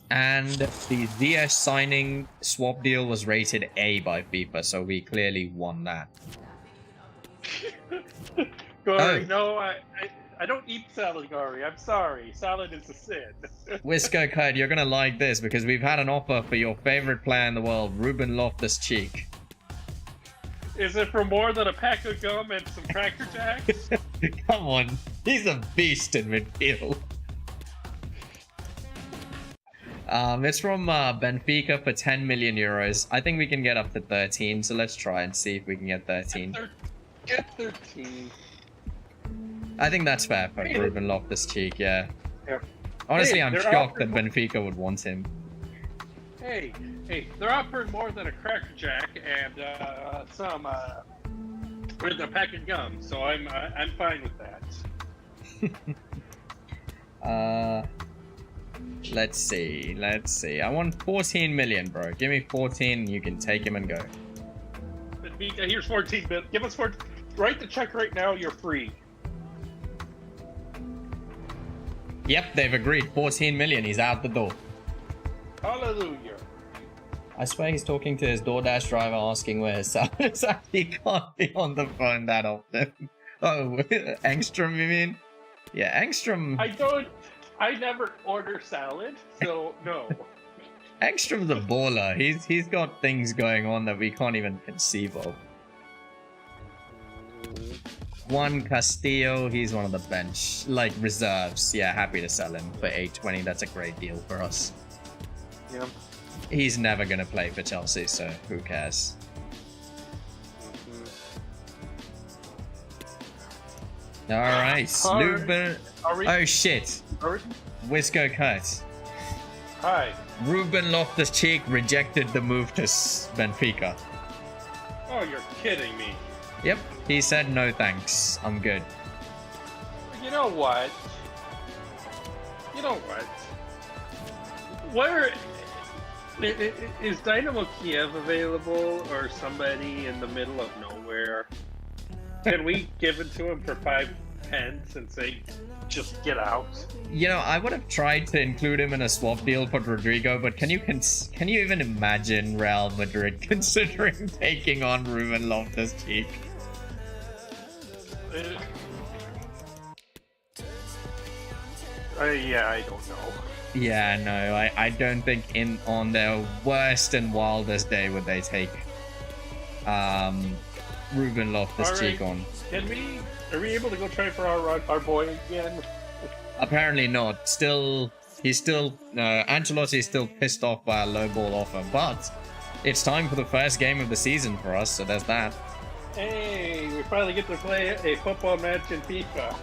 And the Ziyech signing swap deal was rated A by FIFA, so we clearly won that. Gory, no, I don't eat salad, Gory. I'm sorry. Salad is a sin. Wisco Kite, you're gonna like this because we've had an offer for your favorite player in the world, Ruben Loftus-Cheek. Is it for more than a pack of gum and some Cracker Jacks? Come on, he's a beast in midfield. It's from Benfica for 10 million euros. I think we can get up to 13, so let's try and see if we can get 13. Get 13. I think that's fair for Ruben Loftus-Cheek, yeah. Yep. Honestly, Hey, I'm they're shocked that offering- Benfica would want him. Hey, they're offering more than a Cracker Jack and some with a pack of gum, so I'm fine with that. Let's see. I want 14 million, bro. Give me 14, you can take him and go. Here's 14 bit. Give us 14. Write the check right now. You're free. Yep, they've agreed. 14 million, he's out the door. Hallelujah. I swear he's talking to his DoorDash driver asking where his salad is at. He can't be on the phone that often. Oh, Engstrom, you mean? Yeah, Engstrom. I never order salad, so no. Engstrom's a baller. He's got things going on that we can't even conceive of. Juan Castillo, he's one of the bench, like reserves. Yeah, happy to sell him for 820. That's a great deal for us. Yeah. He's never gonna play for Chelsea, so who cares? All right, Ruben. Oh shit! Wisco cut. Hi. Ruben Loftus-Cheek rejected the move to Benfica. Oh, you're kidding me. Yep, he said no thanks. I'm good. You know what? Where is Dynamo Kiev available, or somebody in the middle of nowhere? Can we give it to him for 5 pence and say, just get out? You know, I would have tried to include him in a swap deal for Rodrigo, but can you even imagine Real Madrid considering taking on Ruben Loftus-Cheek? Yeah, I don't know. Yeah, no, I don't think on their worst and wildest day would they take Ruben Loftus-Cheek on. Are we able to go try for our boy again? Apparently not. Ancelotti's still pissed off by a low ball offer, but it's time for the first game of the season for us, so there's that. Hey, we finally get to play a football match in FIFA.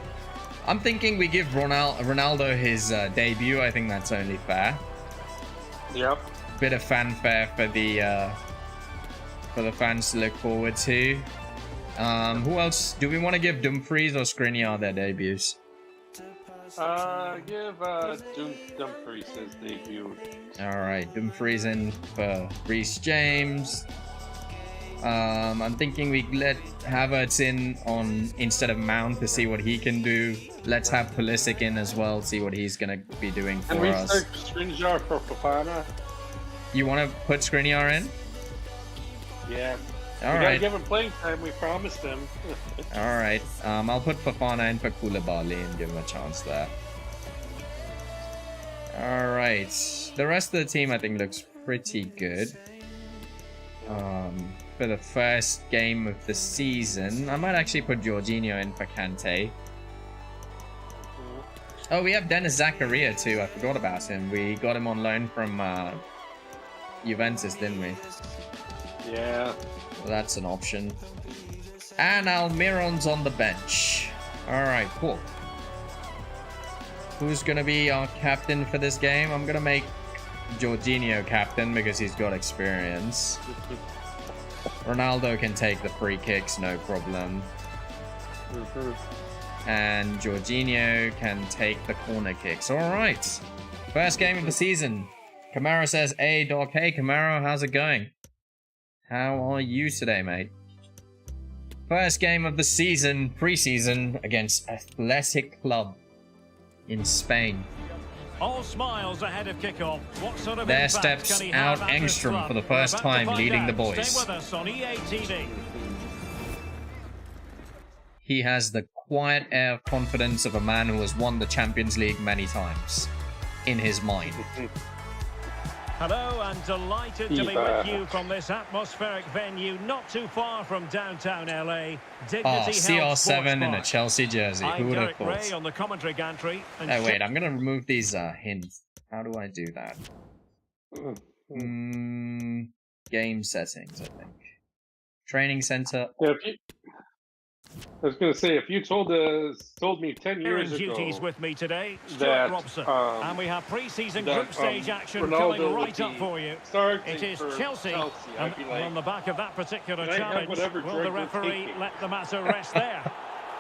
I'm thinking we give Ronaldo his debut. I think that's only fair. Yep. Bit of fanfare for the fans to look forward to. Who else? Do we want to give Dumfries or Skriniar their debuts? Give Dumfries his debut. Alright, Dumfries in for Reece James. I'm thinking we let Havertz in instead of Mount to see what he can do. Let's have Pulisic in as well, see what he's gonna be doing for us. And we start Skriniar for Fofana. You want to put Skriniar in? Yeah. All we right. gotta give him playing time. We promised him. All right. I'll put Fofana in for Koulibaly and give him a chance there. All right. The rest of the team I think looks pretty good. For the first game of the season, I might actually put Jorginho in for Kante. Oh, we have Dennis Zakaria too. I forgot about him. We got him on loan from Juventus, didn't we? Yeah. So that's an option. And Almiron's on the bench. Alright, cool. Who's going to be our captain for this game? I'm going to make Jorginho captain because he's got experience. Ronaldo can take the free kicks, no problem. And Jorginho can take the corner kicks. Alright. First game of the season. Camaro says, hey, Doc. Hey, Camaro, how's it going? How are you today, mate? First game of the season, pre-season, against Athletic Club in Spain. All smiles ahead of kickoff. What sort of there impact steps can he out have at this Engstrom club? for the first time, leading the boys. Stay with us on EA TV. He has the quiet air of confidence of a man who has won the Champions League many times in his mind. Hello, and delighted to be with you from this atmospheric venue not too far from downtown LA. CR7 in a Chelsea jersey. Who would have thought? Ray on the commentary gantry. Oh wait, I'm gonna remove these hints. How do I do that? Game settings, I think. Training center. Yeah, I was going to say, if you told me 10 years ago duties with me today, that Robson, and we have pre-season group stage action Ronaldo coming right up for you. It is Chelsea, and like, on the back of that particular challenge, will the referee let the matter rest there?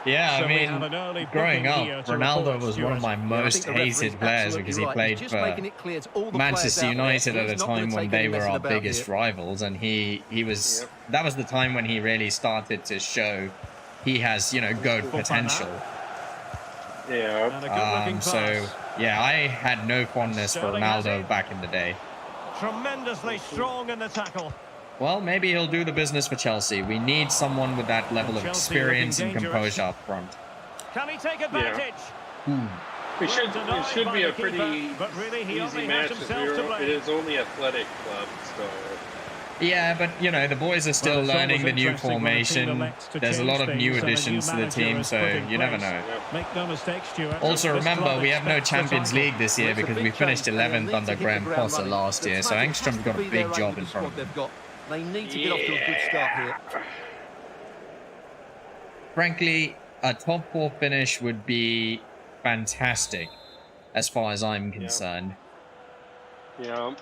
Yeah, So I mean, growing up, Ronaldo was one of my most hated players because he played for Manchester United at a time when they were our biggest rivals, and he was that was the time when he really started to show he has, you know, GOAT potential. Yeah. So, yeah, I had no fondness for Ronaldo back in the day. Tremendously strong in the tackle. Well, maybe he'll do the business for Chelsea. We need someone with that level of experience and composure up front. Can he take advantage? It should be a pretty easy match. It is only Athletic Club, so... Yeah, but, you know, the boys are still learning the new formation. There's a lot of new additions to the team, so you never know. Make no mistake, Stuart. Also, remember, we have no Champions League this year because we finished 11th under Graham Potter last year, so Engstrom's got a big job in front of him. They need to get off to a good start here. Frankly, a top 4 finish would be fantastic, as far as I'm concerned. Yeah.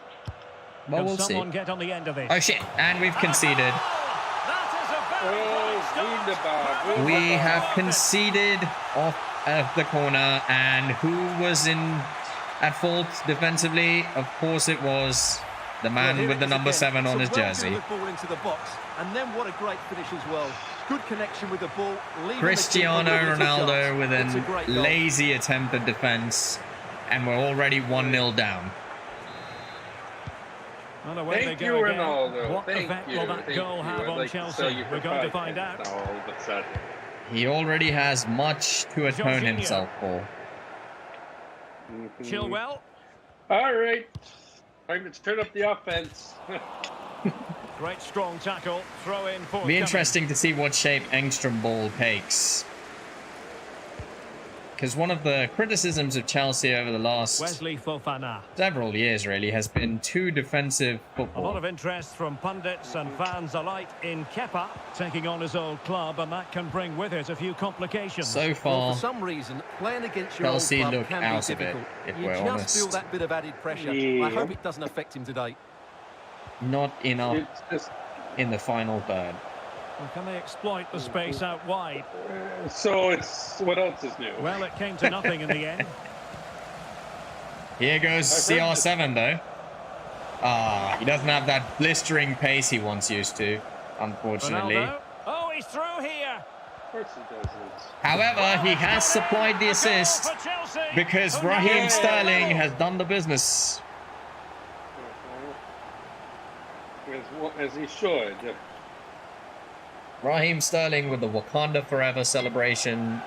Well, we'll see. Get on the end of this? Oh shit! And we've conceded. We have conceded off of the corner, and who was at fault defensively? Of course, it was the man with the number 7 on his jersey. And then what a great finish as well. Good connection with the ball. Cristiano Ronaldo with a lazy attempt at defense, and we're already 1-0 down. Thank you, Ronaldo. What effect will that goal have on Chelsea? We're going to find out. He already has much to atone himself for. Chilwell. All right. Time to turn up the offense. Great strong tackle. Throw in for. Be interesting to see what shape Engstrom ball takes. Because one of the criticisms of Chelsea over the last several years, really, has been too defensive football. A lot of interest from pundits and fans alike in Kepa taking on his old club, and that can bring with it a few complications. So far, for some reason, playing against your Chelsea old club look can out be of it, difficult. if You we're just honest. feel that bit of added pressure. Yeah. I hope it doesn't affect him today. Not enough in the final third. Well, can they exploit the space out wide? So it's what else is new? Well, it came to nothing in the end. Here goes CR7 though. He doesn't have that blistering pace he once used to, unfortunately. Ronaldo. Oh, he's through here. Of course he doesn't. However, he has supplied the assist because Raheem Sterling has done the business. As he should. Raheem Sterling with the Wakanda Forever celebration.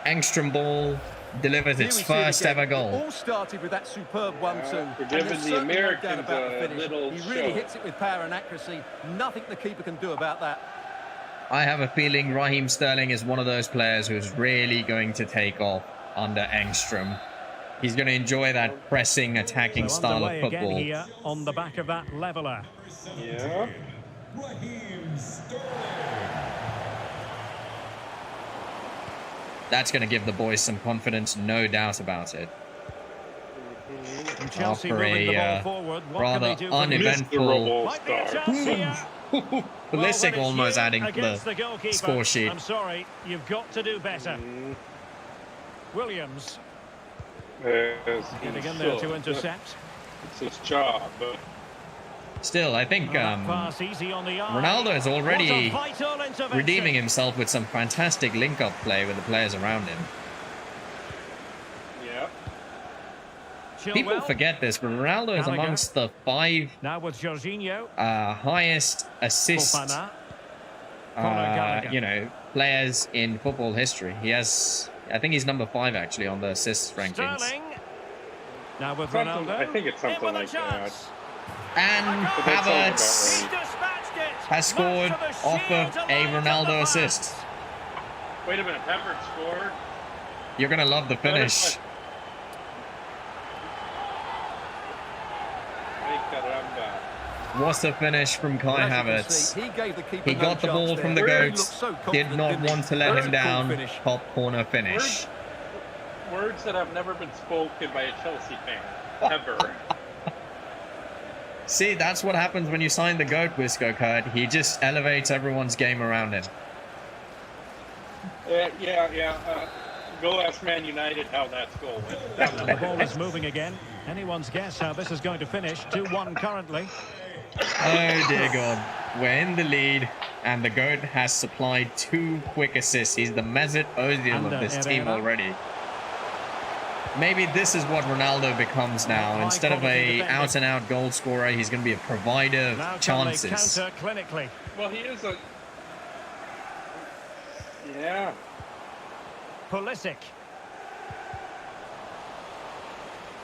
Engstrom ball delivers its first ever goal. It all started with that superb 1-2. We're giving the Americans a little He really hits it with power and accuracy. Nothing the keeper can do about that. I have a feeling Raheem Sterling is one of those players who's really going to take off under Engstrom. He's going to enjoy that pressing, attacking So style of underway again football. here on the back of that leveller. Yeah. That's going to give the boys some confidence, no doubt about it. And Chelsea After moving the a ball forward. What rather can they do from uneventful Miserable Might be a start. chance here. Well, Pulisic then it's almost you adding to against the goalkeeper. score sheet. I'm sorry, you've got to do better. Williams Yes, getting in he's there to still- intercept. It's his job, but Still, I think That pass easy on the eye. Ronaldo is already What a vital intervention. redeeming himself with some fantastic link-up play with the players around him. yeah. People Chilwell. forget this, but Ronaldo is Gallagher. amongst the 5 Now with Jorginho. highest assist, Fofana. Conor Gallagher. you know, players in football history. He has, I think he's number 5 actually on the assists rankings. Sterling. Now with Something- Ronaldo. I think it's something In with a like that. chance. And But that sounds Havertz about He's dispatched it. has scored Most of the off shield of to a line from the Ronaldo back. assist. Wait a minute, Pepper scored. You're going to love the finish. Ay, caramba. What a finish from Kai Well, as you can Havertz. see, he gave the keeper He no got the chance ball there. from the He goats, looked so did confident, not didn't he? want to let That's him a cool down. finish. Top corner finish. Words that have never been spoken by a Chelsea fan. Ever. See, that's what happens when you sign the GOAT, Wisco Kurt. He just elevates everyone's game around him. Yeah. Go ask Man United how that's going. And the ball is moving again. Anyone's guess how this is going to finish. 2-1 currently. Oh dear God. We're in the lead, and the GOAT has supplied 2 quick assists. He's the Mesut Ozil And, of this team Herrera. already. Maybe this is what Ronaldo becomes now. Instead of a out-and-out goal scorer, he's going to be a provider Now of can they chances. counter clinically. Well, he is a... Yeah. Pulisic.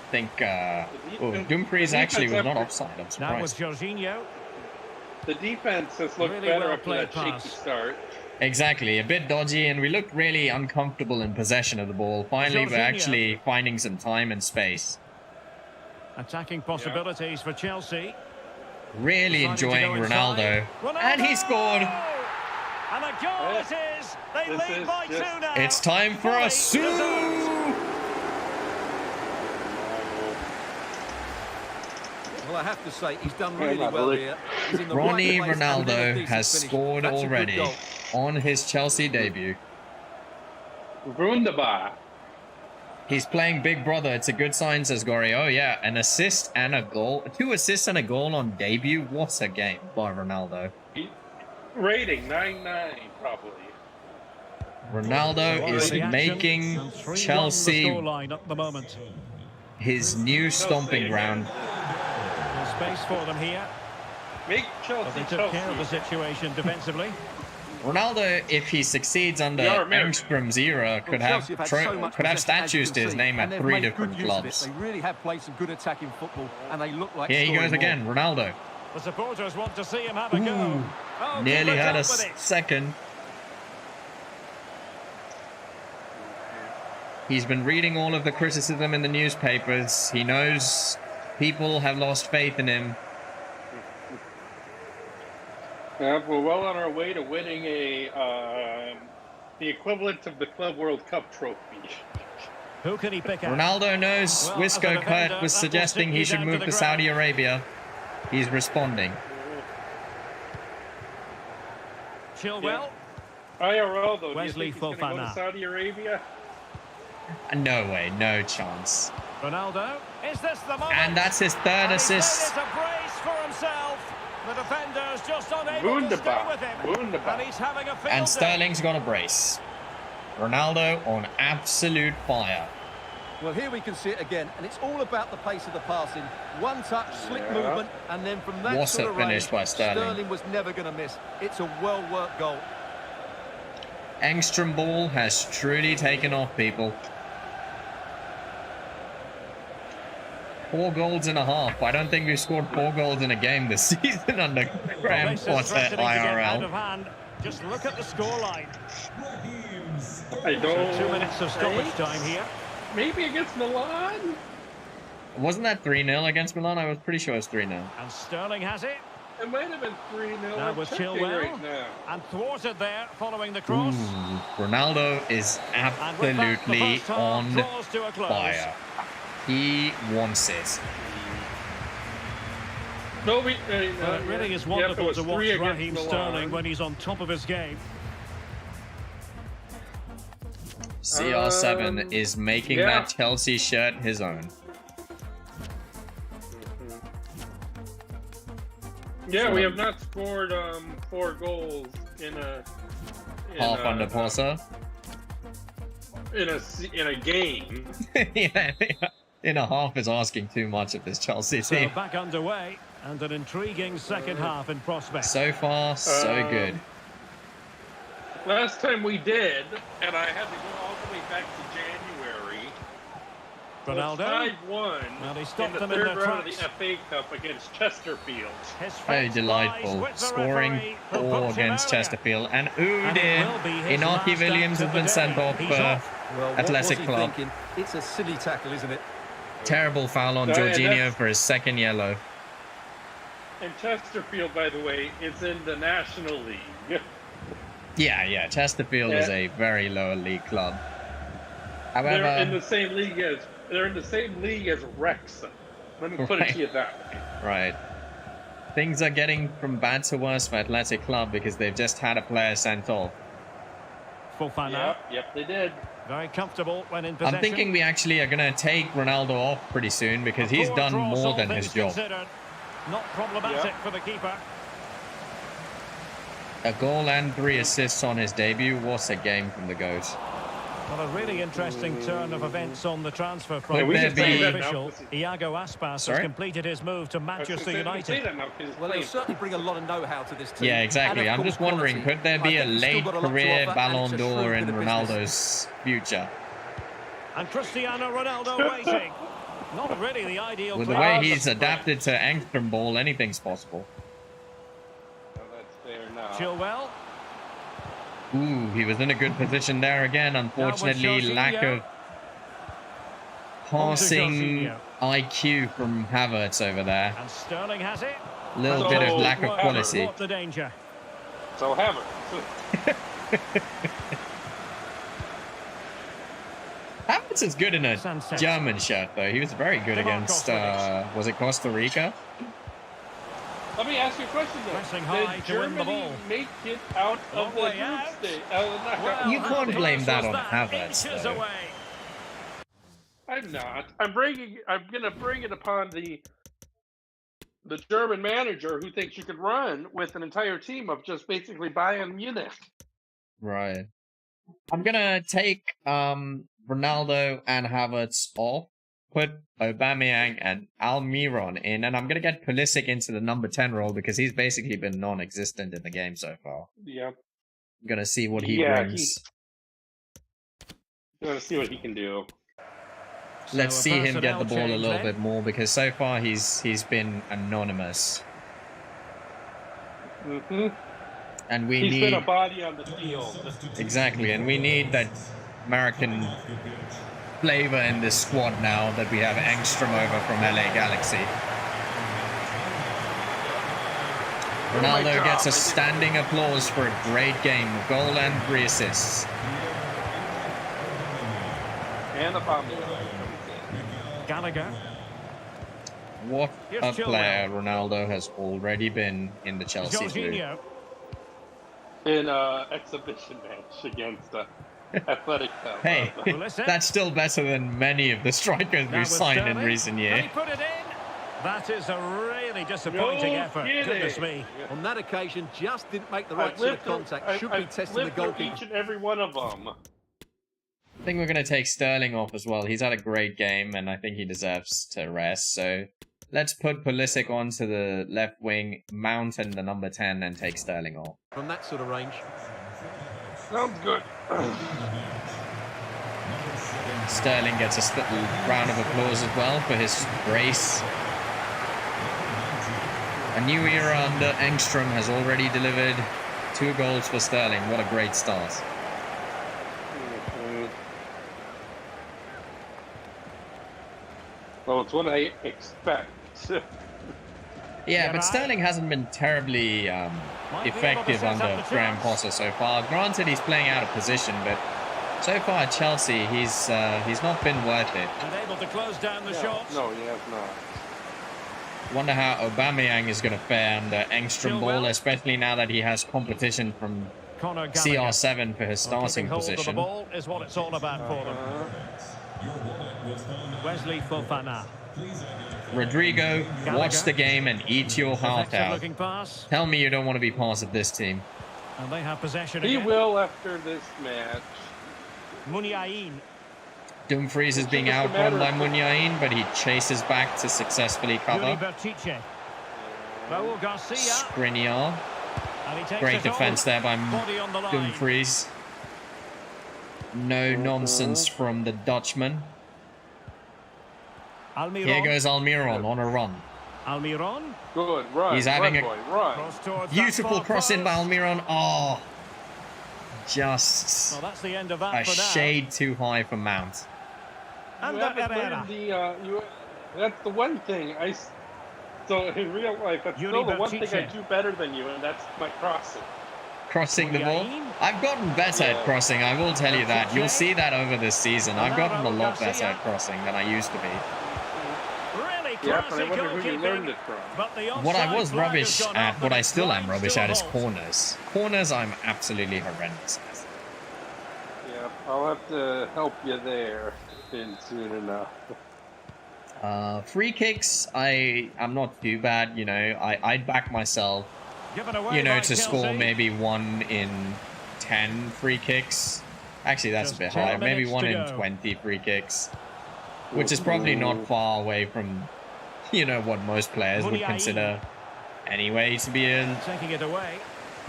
I think Dumfries actually was not offside. I'm Now with surprised. Jorginho. The defense has looked Really better well after that played shaky pass. start. Exactly, a bit dodgy, and we looked really uncomfortable in possession of the ball. Finally, we're Jorginho. actually finding some time and space. Attacking possibilities for Chelsea. Really Deciding to enjoying go Ronaldo. inside. And he scored. And a goal it is. They This lead is by just- 2 now. It's time for Fully a Sue! deserved. Well, I have to say, he's done really Yeah, well Rick. here. He's in the Ronnie right place and then a Ronaldo decent has finish. scored That's a good already goal. on his Chelsea debut. Wunderbar. He's playing Big Brother. It's a good sign, says Gory. Oh yeah, an assist and a goal. 2 assists and a goal on debut. What a game by Ronaldo. Rating 9.9 probably. Ronaldo So is on the action, making and 3-1 the Chelsea scoreline at the moment. his new stomping ground. There's space for them here. Make But Chelsea they took care of the Chelsea. situation defensively. Ronaldo, if he succeeds under Yeah, American. Engstrom's era, could Well, have Chelsea have had so much could have possession, as statues you to can his see, name and at they've 3 made different good use of it. clubs. They really have played some good attacking football, and they look like Here he scoring goes again, more. Ronaldo. The supporters want to see him have a go. Oh, Nearly keeper had a dealt with it. second. He's been reading all of the criticism in the newspapers. He knows people have lost faith in him. We're well on our way to winning the equivalent of the Club World Cup trophy. Who can he pick out? Ronaldo knows Well, as a Wisco defender, Kurt was that will suggesting stick he you should down to move the to Saudi ground. Arabia. He's responding. Chilwell. IRL though, Wesley do you think he's going to go Fofana. to Saudi Arabia? No way, no chance. Ronaldo. Is this the moment? And that's his third And he's made assist. it a brace for himself. The defender's just unable to stay Wunderbar. with him. Wunderbar. And he's having a field And day. Sterling's got a brace. Ronaldo on absolute fire. Well, here we can see it again, and it's all about the pace of the passing. One touch, slick movement, and then from that What sort a of finish range, by Sterling. Sterling was never going to miss. It's a well-worked goal. Engstrom ball has truly taken off, people. 4 goals and a half. I don't think we've scored 4 goals in a game this season under Graham This is Potter threatening to get out of IRL. hand. Just look at the scoreline. I don't. 2 minutes of stoppage time here. maybe against Milan. Wasn't that 3-0 against Milan? I was pretty sure it was 3-0. And Sterling has it. It might have been 3-0. Now I'm with checking Chilwell. right now. And thwarted there following the cross. Ronaldo is And with that, the absolutely first half on draws to a close. fire. He wants it. No, Well, it really is wonderful to watch Raheem Sterling when he's on top of his game. CR7 is making that Chelsea shirt his own. Yeah, we have not scored 4 goals in Half under Porsa. in a game. Yeah, in a half is asking too much of this Chelsea So team. back underway and an intriguing second half in prospect. So far, so good. Last time we did, and I had to go all the way back to January. Ronaldo. 5-1 Well, he in stopped the them in third their round of tracks. the FA Cup against Chesterfield. His Very face delightful. lies with the Scoring referee who 4 booked him against earlier. Chesterfield. And And it will be his Inaki last Williams has act been of the sent day. off He's for off. Well, Athletic what was he Club. thinking? It's a silly tackle, isn't it? Terrible foul on Yeah, Jorginho that's- for his second yellow. And Chesterfield, by the way, is in the National League. Yeah. Chesterfield is Yeah. a very lower league club. They're in However, the same league as Wrexham. Let me put it to you that way. right. Things are getting from bad to worse for Athletic Club because they've just had a player sent off. Fofana. Yep, they did. Very comfortable when in possession. I'm thinking we actually are going to take Ronaldo off pretty soon because he's Poor done cross, more all than things his job. considered. Not problematic Yep. for the keeper. A goal and 3 assists on his debut. What a game from the GOAT. Well, a really interesting turn of events on the transfer front. Could we there can say be... that now. Official Iago Aspas Sorry? has completed his move to Manchester United. Well, he'll certainly bring a lot of know-how to this team. Yeah, exactly. And, of I'm course, just wondering, quality. could there be I a think he's still late got a lot to career offer, and Ballon it's a d'Or shrewd in bit of business. Ronaldo's future? And Cristiano Ronaldo waiting. Not really the ideal With the player. way he's adapted to Angstrom ball, anything's possible. That's fair now. Chilwell. Ooh, he was in a good position there again. Unfortunately, Jorginho. lack of passing Jorginho. IQ from Havertz over there. And Sterling has it. Little bit of So, lack of what- quality. What the danger? So Havertz. Havertz is good in a Sunset. German shirt, though. He was very good against, was it Costa Rica? Let me ask you a question though. Pressing high Did to win the Germany ball. make it out Long of the way group out. stage? Well, You how can't blame close that was on Havertz, Inches though. away. I'm not. I'm gonna bring it upon the German manager who thinks you could run with an entire team of just basically Bayern Munich. Right. I'm gonna take Ronaldo and Havertz off, put Aubameyang and Almiron in, and I'm gonna get Pulisic into the number 10 role because he's basically been non-existent in the game so far. Yeah. I'm gonna see what he Yeah, brings. Gonna see what he can do. Let's So a see him get the personnel ball a change little then. bit more because so far he's been anonymous, Mm-hmm. and we He's need been a body on the field. exactly, and we need that American flavor in this squad now that we have Engstrom over from LA Galaxy. Ronaldo gets a standing applause for a great game, goal and 3 assists. And a bomb. Gallagher. What Here's a Chilwell. player Ronaldo has already been in the Chelsea blue. Jorginho. In an exhibition match against Athletic Club. Hey, Pulisic. that's still better than many of the strikers Now we've with signed in Sterling. recent Can years. he put it in? That is a really disappointing No effort. kidding. Goodness me. On that occasion, just didn't make the right I've sort lived of contact. through- Should I've be testing the lived through goalkeeper. each and every one of them. I think we're going to take Sterling off as well. He's had a great game, and I think he deserves to rest. So let's put Pulisic onto the left wing, Mount in the number 10, and take Sterling off. From that sort of range. Sounds good. Sterling gets a round of applause as well for his brace. A new era under Engstrom has already delivered 2 goals for Sterling. What a great start. Well, it's what I expect. Yeah, but Sterling hasn't been terribly effective under Graham Potter so far. Granted, he's playing out of position, but so far at Chelsea, he's not been worth it. And able to close down the shots. No, he has not. Wonder how Aubameyang is going to fare under Engstrom ball, especially now that he has competition from CR7 for his starting position. The ball is what it's all about for them. Wesley Fofana. Rodrigo, watch the game and eat your heart out. Pass. Tell me you don't want to be part of this team. And they have possession He again. will after this match. Muniain. Dumfries is being outrun by Muniain, but he chases back to successfly cover. Raul Garcia. Skriniar. And he takes Great it defense on. there by Body on the line. Dumfries. No nonsense from the Dutchman. Almiron. Here goes Almiron on a run. Almiron. Good, run. He's having run, a boy, run. Cross towards beautiful that cross in by Almiron. Oh, just Well, that's the end of that a for now. shade too high for Mount. And You haven't Herrera. learned that's the one thing so in real life, that's Yuri still the one thing I Bertice. do better than you, and that's my crossing. Crossing the ball. Muniain. I've gotten better at crossing, I will tell you that. You'll see that over this season. I've gotten a lot better at crossing than I used to be. Really Yeah, but I classy wonder who you learned goalkeeping. it from. But the What I offside was flag rubbish has gone at, up, what but I it's still am line rubbish still at, is holds. corners. Corners, I'm absolutely horrendous at. Yeah, I'll have to help you there soon enough. Free kicks, I'm not too bad, you know. I'd back myself, Given away you know, by to Chelsea. score maybe 1 in 10 free kicks. Actually, that's Just a bit 10 high. Maybe minutes 1 to in go. 20 free kicks, which is probably not far away from, you know, what most players would Muniain. consider anyway to be a Taking it away.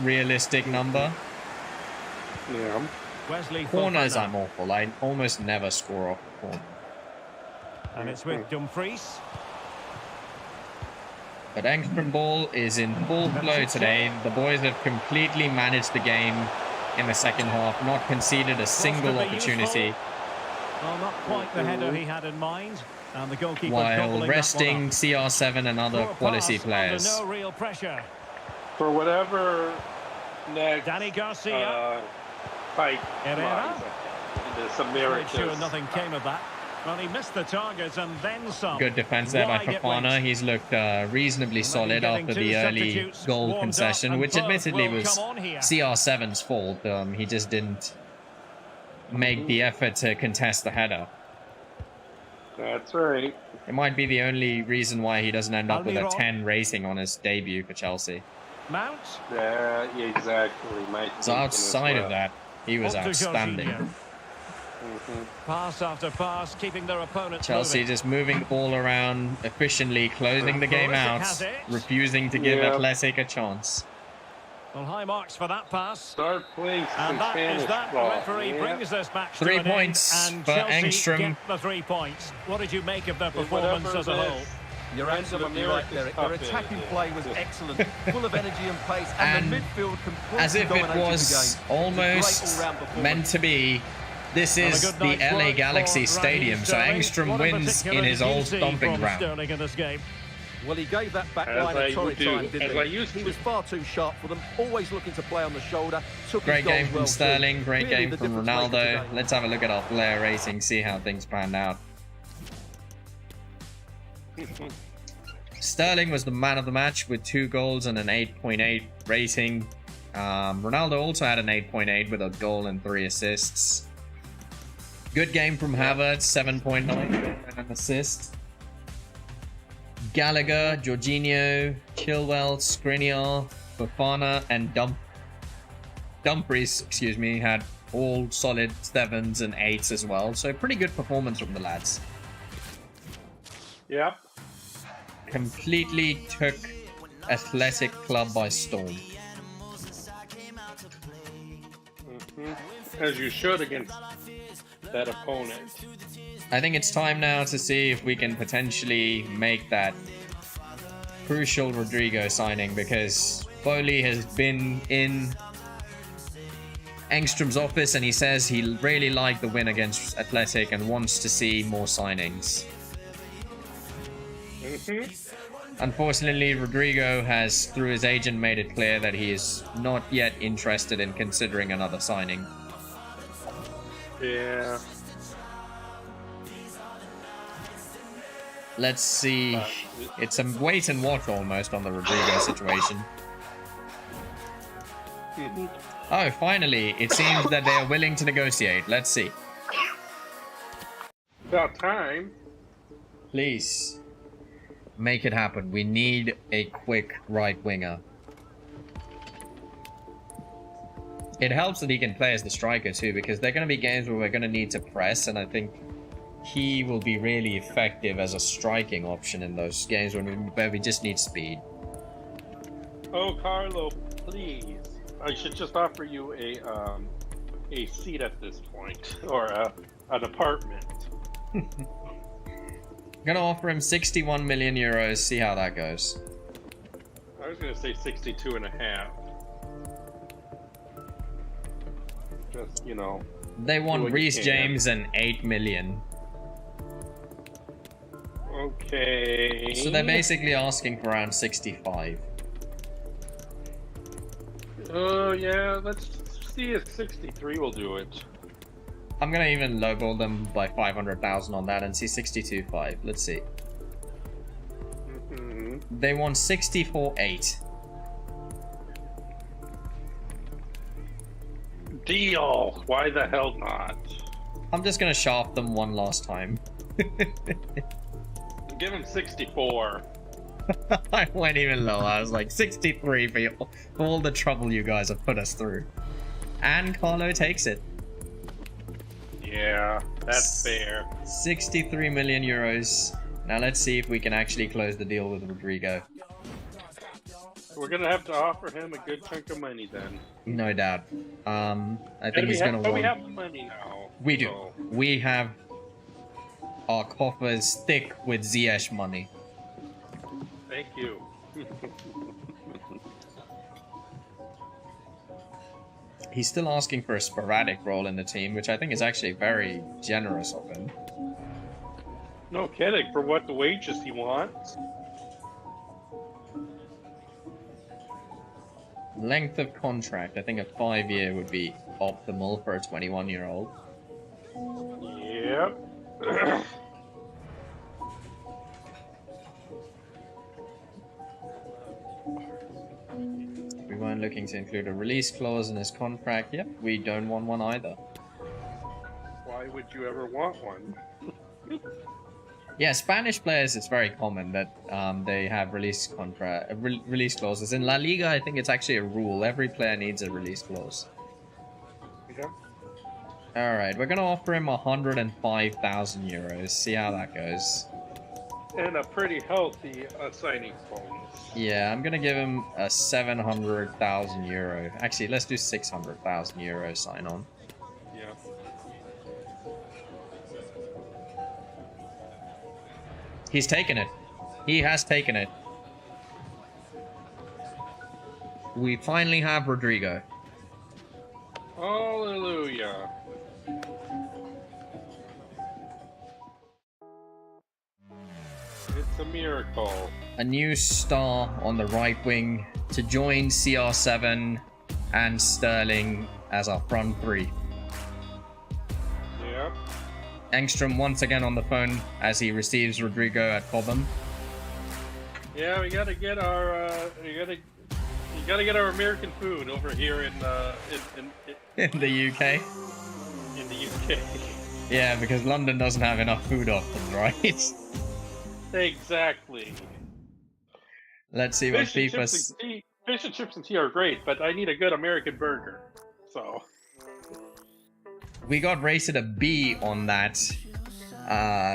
realistic number. Yeah. Wesley Corners, Fofana. I'm awful. I almost never score off the corner. And it's with Dumfries. But Engstrom ball is in full flow today. The boys have completely managed the game in the second half, not conceded a single be opportunity, useful. Well, not quite the header he had in mind. And the goalkeeper while gobbling that resting one up. CR7 and other Poor quality pass players. Under no real pressure. For whatever next Danny Garcia. fight Herrera. there's some Made merit sure to nothing came of that. Well, he missed the target and then some. Good defense there by Wide it Fofana. went. He's looked reasonably solid getting after two the early substitutes goal warmed up, concession, and which both admittedly will was come on here. CR7's fault. He just didn't make the effort to contest the header. That's right. It might be the only reason why he doesn't end up with a Almiron. 10 rating on his debut for Chelsea. Mount. Yeah, exactly. My So thinking outside as of well. that, he was Up to outstanding. Jorginho. Pass after pass, keeping their opponents Chelsea moving. just moving the ball around efficiently, closing the game Horrific out, has it. refusing to give Yeah. Athletic a chance. Well, high marks for that pass. Start playing some And that Spanish is that. The ball. referee Yeah. brings this match 3 to an points end, and for Chelsea Engstrom. get the 3 points. What did you make of their And performance whatever as a this whole? You're End of absolutely right, America's Derek. Cup Their is, attacking yeah. play was excellent, full of energy and pace, And and the midfield completely As if it dominated was the game. It was a almost great all-round performance. meant to be, this Well, a is good the night's LA work Galaxy for Stadium, Raheem so Sterling. Engstrom What in wins particular in his did you old see stomping from ground. Sterling in this game? Well, he gave that back As line I a torrid do, time, as didn't I he? used He to. was far too sharp for them, always looking to play on the shoulder. Took his Great game goals from well Sterling, too. great Really game the from difference maker Ronaldo. today. Let's have a look at our player rating, see how things panned out. Sterling was the man of the match with 2 goals and an 8.8 rating. Ronaldo also had an 8.8 with a goal and 3 assists. Good game from Havertz, 7.9 and an assist. Gallagher, Jorginho, Chilwell, Skriniar, Fofana, and Dumfries, had all solid 7s and 8s as well. So pretty good performance from the lads. Yep. Completely took Athletic Club by storm. As you should against that opponent. I think it's time now to see if we can potentially make that crucial Rodrigo signing, because Foley has been in Engstrom's office and he says he really liked the win against Athletic and wants to see more signings. Unfortunately, Rodrigo has, through his agent, made it clear that he is not yet interested in considering another signing. Yeah. Let's see. It's a wait and watch almost on the Rodrigo situation. Oh, finally, it seems that they are willing to negotiate. Let's see. About time. Please. Make it happen. We need a quick right winger. It helps that he can play as the striker too, because there are going to be games where we're going to need to press, and I think he will be really effective as a striking option in those games where we just need speed. Oh, Carlo, please. I should just offer you a seat at this point, or an apartment. I'm gonna offer him 61 million euros, see how that goes. I was gonna say 62 and a half. Just, you know. They want what you Reece can. James and 8 million. Okay. So they're basically asking for around 65. Oh, yeah, let's see if 63 will do it. I'm gonna even lowball them by 500,000 on that and see 62.5. Let's see. They want 64.8. Deal! Why the hell not? I'm just gonna shaft them one last time. Give him 64. I went even lower. I was like 63 for all the trouble you guys have put us through. And Carlo takes it. Yeah, that's fair. 63 million euros. Now let's see if we can actually close the deal with Rodrigo. We're gonna have to offer him a good chunk of money then. No doubt. I think he's gonna But we want... have the money now. We do. So. We have our coffers thick with Ziyech money. Thank you. He's still asking for a sporadic role in the team, which I think is actually very generous of him. No kidding, for what the wages he wants. Length of contract, I think a 5-year would be optimal for a 21-year-old. Yep. We weren't looking to include a release clause in his contract. Yep, we don't want one either. Why would you ever want one? Yeah, Spanish players, it's very common that they have release clauses. In La Liga, I think it's actually a rule. Every player needs a release clause. Yeah. Alright, we're going to offer him 105,000 euros. See how that goes. And a pretty healthy signing bonus. Yeah, I'm going to give him a 700,000 euro. Actually, let's do 600,000 euro sign on. Yeah. He's taken it. He has taken it. We finally have Rodrigo. Hallelujah. It's a miracle. A new star on the right wing to join CR7 and Sterling as our front three. Yep. Engstrom once again on the phone as he receives Rodrigo at Cobham. Yeah, we gotta get our you gotta get our American food over here in In the UK. in the UK. Yeah, because London doesn't have enough food options, right? Exactly. Let's see what Fish and, FIFA... fish and chips and tea are great, but I need a good American burger. So We got rated a B on that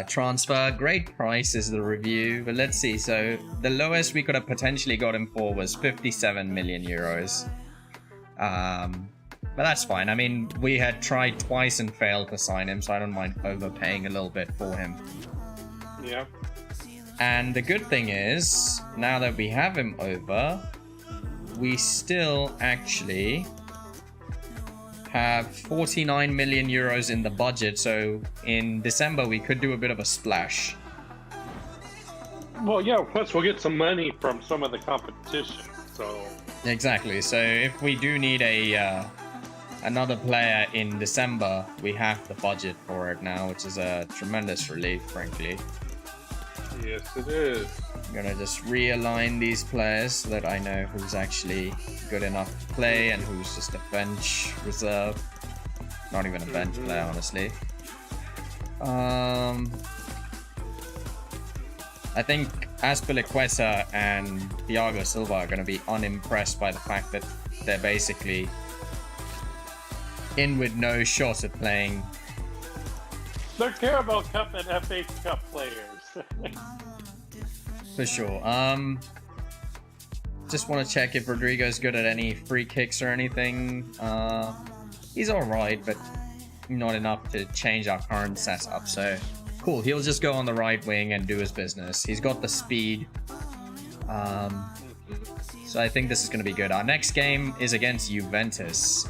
transfer. Great price is the review, but let's see. So the lowest we could have potentially got him for was 57 million euros. But that's fine. I mean, we had tried twice and failed to sign him, so I don't mind overpaying a little bit for him. yeah. And the good thing is, now that we have him over, we still actually have 49 million euros in the budget. So in December, we could do a bit of a splash. Well, yeah. Plus, we'll get some money from some of the competition. So Exactly. So if we do need a another player in December, we have the budget for it now, which is a tremendous relief, frankly. yes, it is. I'm gonna just realign these players so that I know who's actually good enough to play and who's just a bench reserve. Not even a bench player, honestly. I think Azpilicueta and Thiago Silva are going to be unimpressed by the fact that they're basically in with no shot at playing. They're Carabao Cup and FA Cup players. For sure. Just want to check if Rodrigo's good at any free kicks or anything. He's alright, but not enough to change our current setup, so cool. He'll just go on the right wing and do his business. He's got the speed. So I think this is going to be good. Our next game is against Juventus,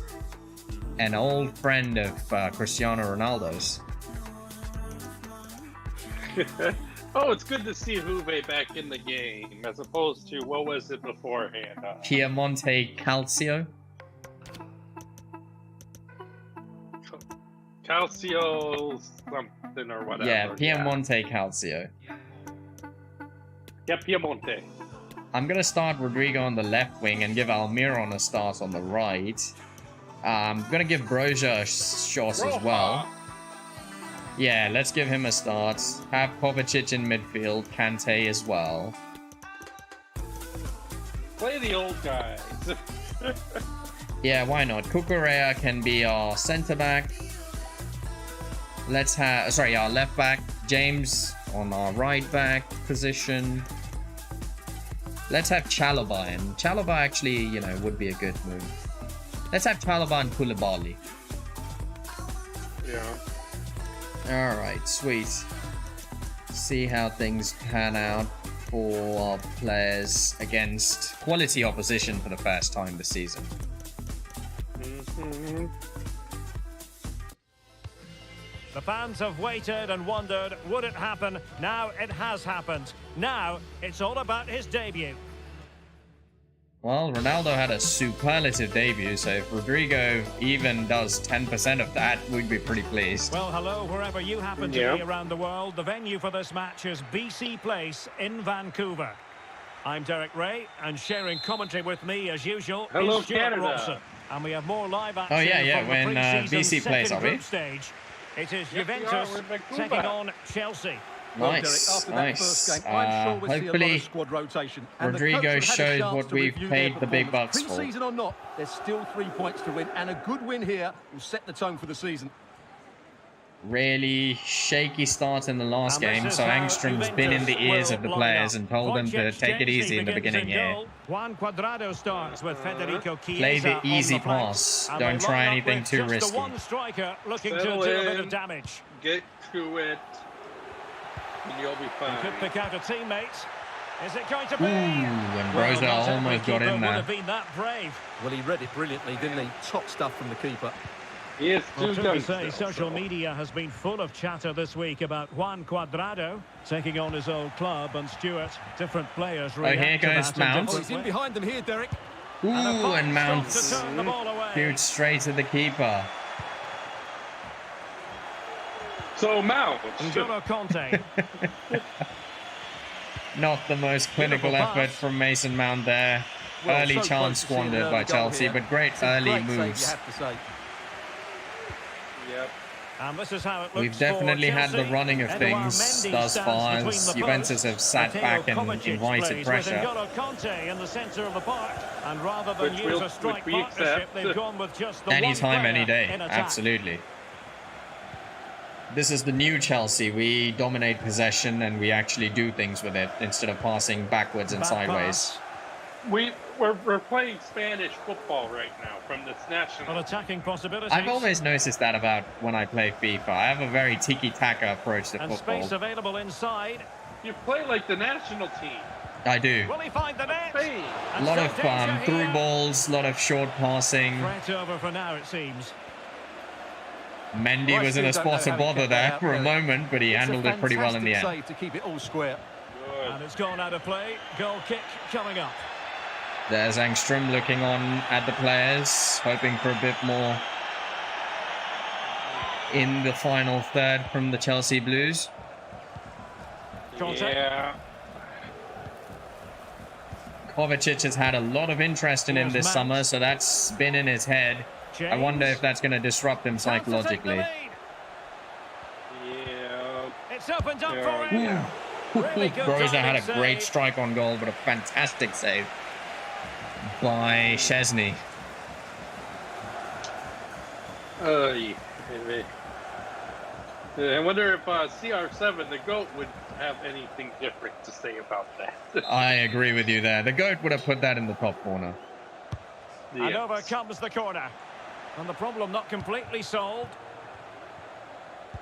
an old friend of Cristiano Ronaldo's. Oh, it's good to see Juve back in the game, as opposed to, what was it beforehand? Piemonte Calcio. Calcio something or whatever. Yeah, Piemonte Calcio. Yeah, Piemonte. I'm going to start Rodrigo on the left wing and give Almiron a start on the right. I'm going to give Broja a shot as well. Yeah, let's give him a start. Have Kovacic in midfield, Kante as well. Play the old guys. Yeah, why not? Cucurella can be our centre-back. Let's have... Sorry, our left-back. James on our right-back position. Let's have Chalobah in. Chalobah actually, you know, would be a good move. Let's have Chalobah and Koulibaly. Yeah. Alright, sweet. See how things pan out for our players against quality opposition for the first time this season. The fans have waited and wondered, would it happen? Now it has happened. Now it's all about his debut. Well, Ronaldo had a superlative debut, so if Rodrigo even does 10% of that, we'd be pretty pleased. Well, hello, wherever you happen to be around the world. The venue for this match is BC Place in Vancouver. I'm Derek Ray, and sharing commentary with me, as usual, hello, is Stuart Canada. Robson. And we have more live action yeah, from when the pre-season BC Place, second are we? group stage. It is Yes, we are. Juventus We're in Vancouver. taking on Chelsea. Well, Derek, Nice, after that first nice. game, I'm sure we'll see a lot Hopefully, of squad rotation. And the Rodrigo coach will have a showed chance what to we've review paid their the big performance. bucks for. Pre-season or not, there's still 3 points to win, and a good win here will set the tone for the season. Really shaky start in the last And game, this is so how Angstrom's been in the Juventus ears will of the line players up. and told them to Wojciech take it Szczęsny easy in the begins beginning here. goal. Juan Cuadrado starts with Federico Chiesa Play the on easy the flanks. pass. And Don't they try line up anything with too just risky. the one striker looking Settle to do a bit in. of damage. Get to it, and you'll be fine. Could pick out a teammate. Is it going to be? Ooh, and Well, Broja not every almost got keeper in would there. have been that brave. Well, he read it brilliantly, didn't he? Top stuff from the keeper. He is Well, too true young to say, still, social so. media has been full of chatter this week about Juan Cuadrado taking on his old club, and Stuart, different players react here to goes that in Mount. Oh, different he's in ways. behind them here, Derek. Ooh, And a fine and Mount stop to turn the ball away. shoots straight to the keeper. So Mount. N'Golo Conte. Not the most clinical Beautiful effort pass. from Mason Mount there. Well, Early so chance close to seeing squandered an by early goal Chelsea, here. but great It's a early great save, moves. you have to say. Yep. And this is how it looks We've definitely for had the Chelsea. running of Edouard things Mendy thus stands far between as the Juventus posts. have sat Mateo back and Kovacic invited plays pressure. With N'Golo Conte in the centre of the park, and rather than Which use we'll- a strike which we partnership, accept. they've gone with just the Anytime, one any player day. in attack. Absolutely. This is the new Chelsea. We dominate possession and we actually do things with it instead of passing backwards and Back sideways. pass. We're playing Spanish football right now from this national. Well, attacking possibilities. I've always noticed that about when I play FIFA. I have a very tiki-taka approach to and football. space available inside. You play like the national team. I do. Will he find the net? Spain. A And lot some of danger through here. balls, a lot of short passing. Threat over for now, it seems. Mendy Well, I was in a still don't know spot of how he bother kept that there out, for a Derek. moment, but he It's a handled it pretty well in the fantastic end. save to keep it all square. And it's gone out of play. Goal kick coming up. There's Engstrom looking on at the players, hoping for a bit more in the final third from the Chelsea Blues. Yeah. Kovacic has had a lot of interest in him this summer, so that's been in his head. I wonder if that's going to disrupt him psychologically. Yeah. It's opened up for him. Yeah. Really good Broza had a diving great save. strike on goal, but a fantastic save by Szczesny. I wonder if CR7, the GOAT, would have anything different to say about that. I agree with you there. The GOAT would have put that in the top corner. And over comes the corner. And the problem not completely solved.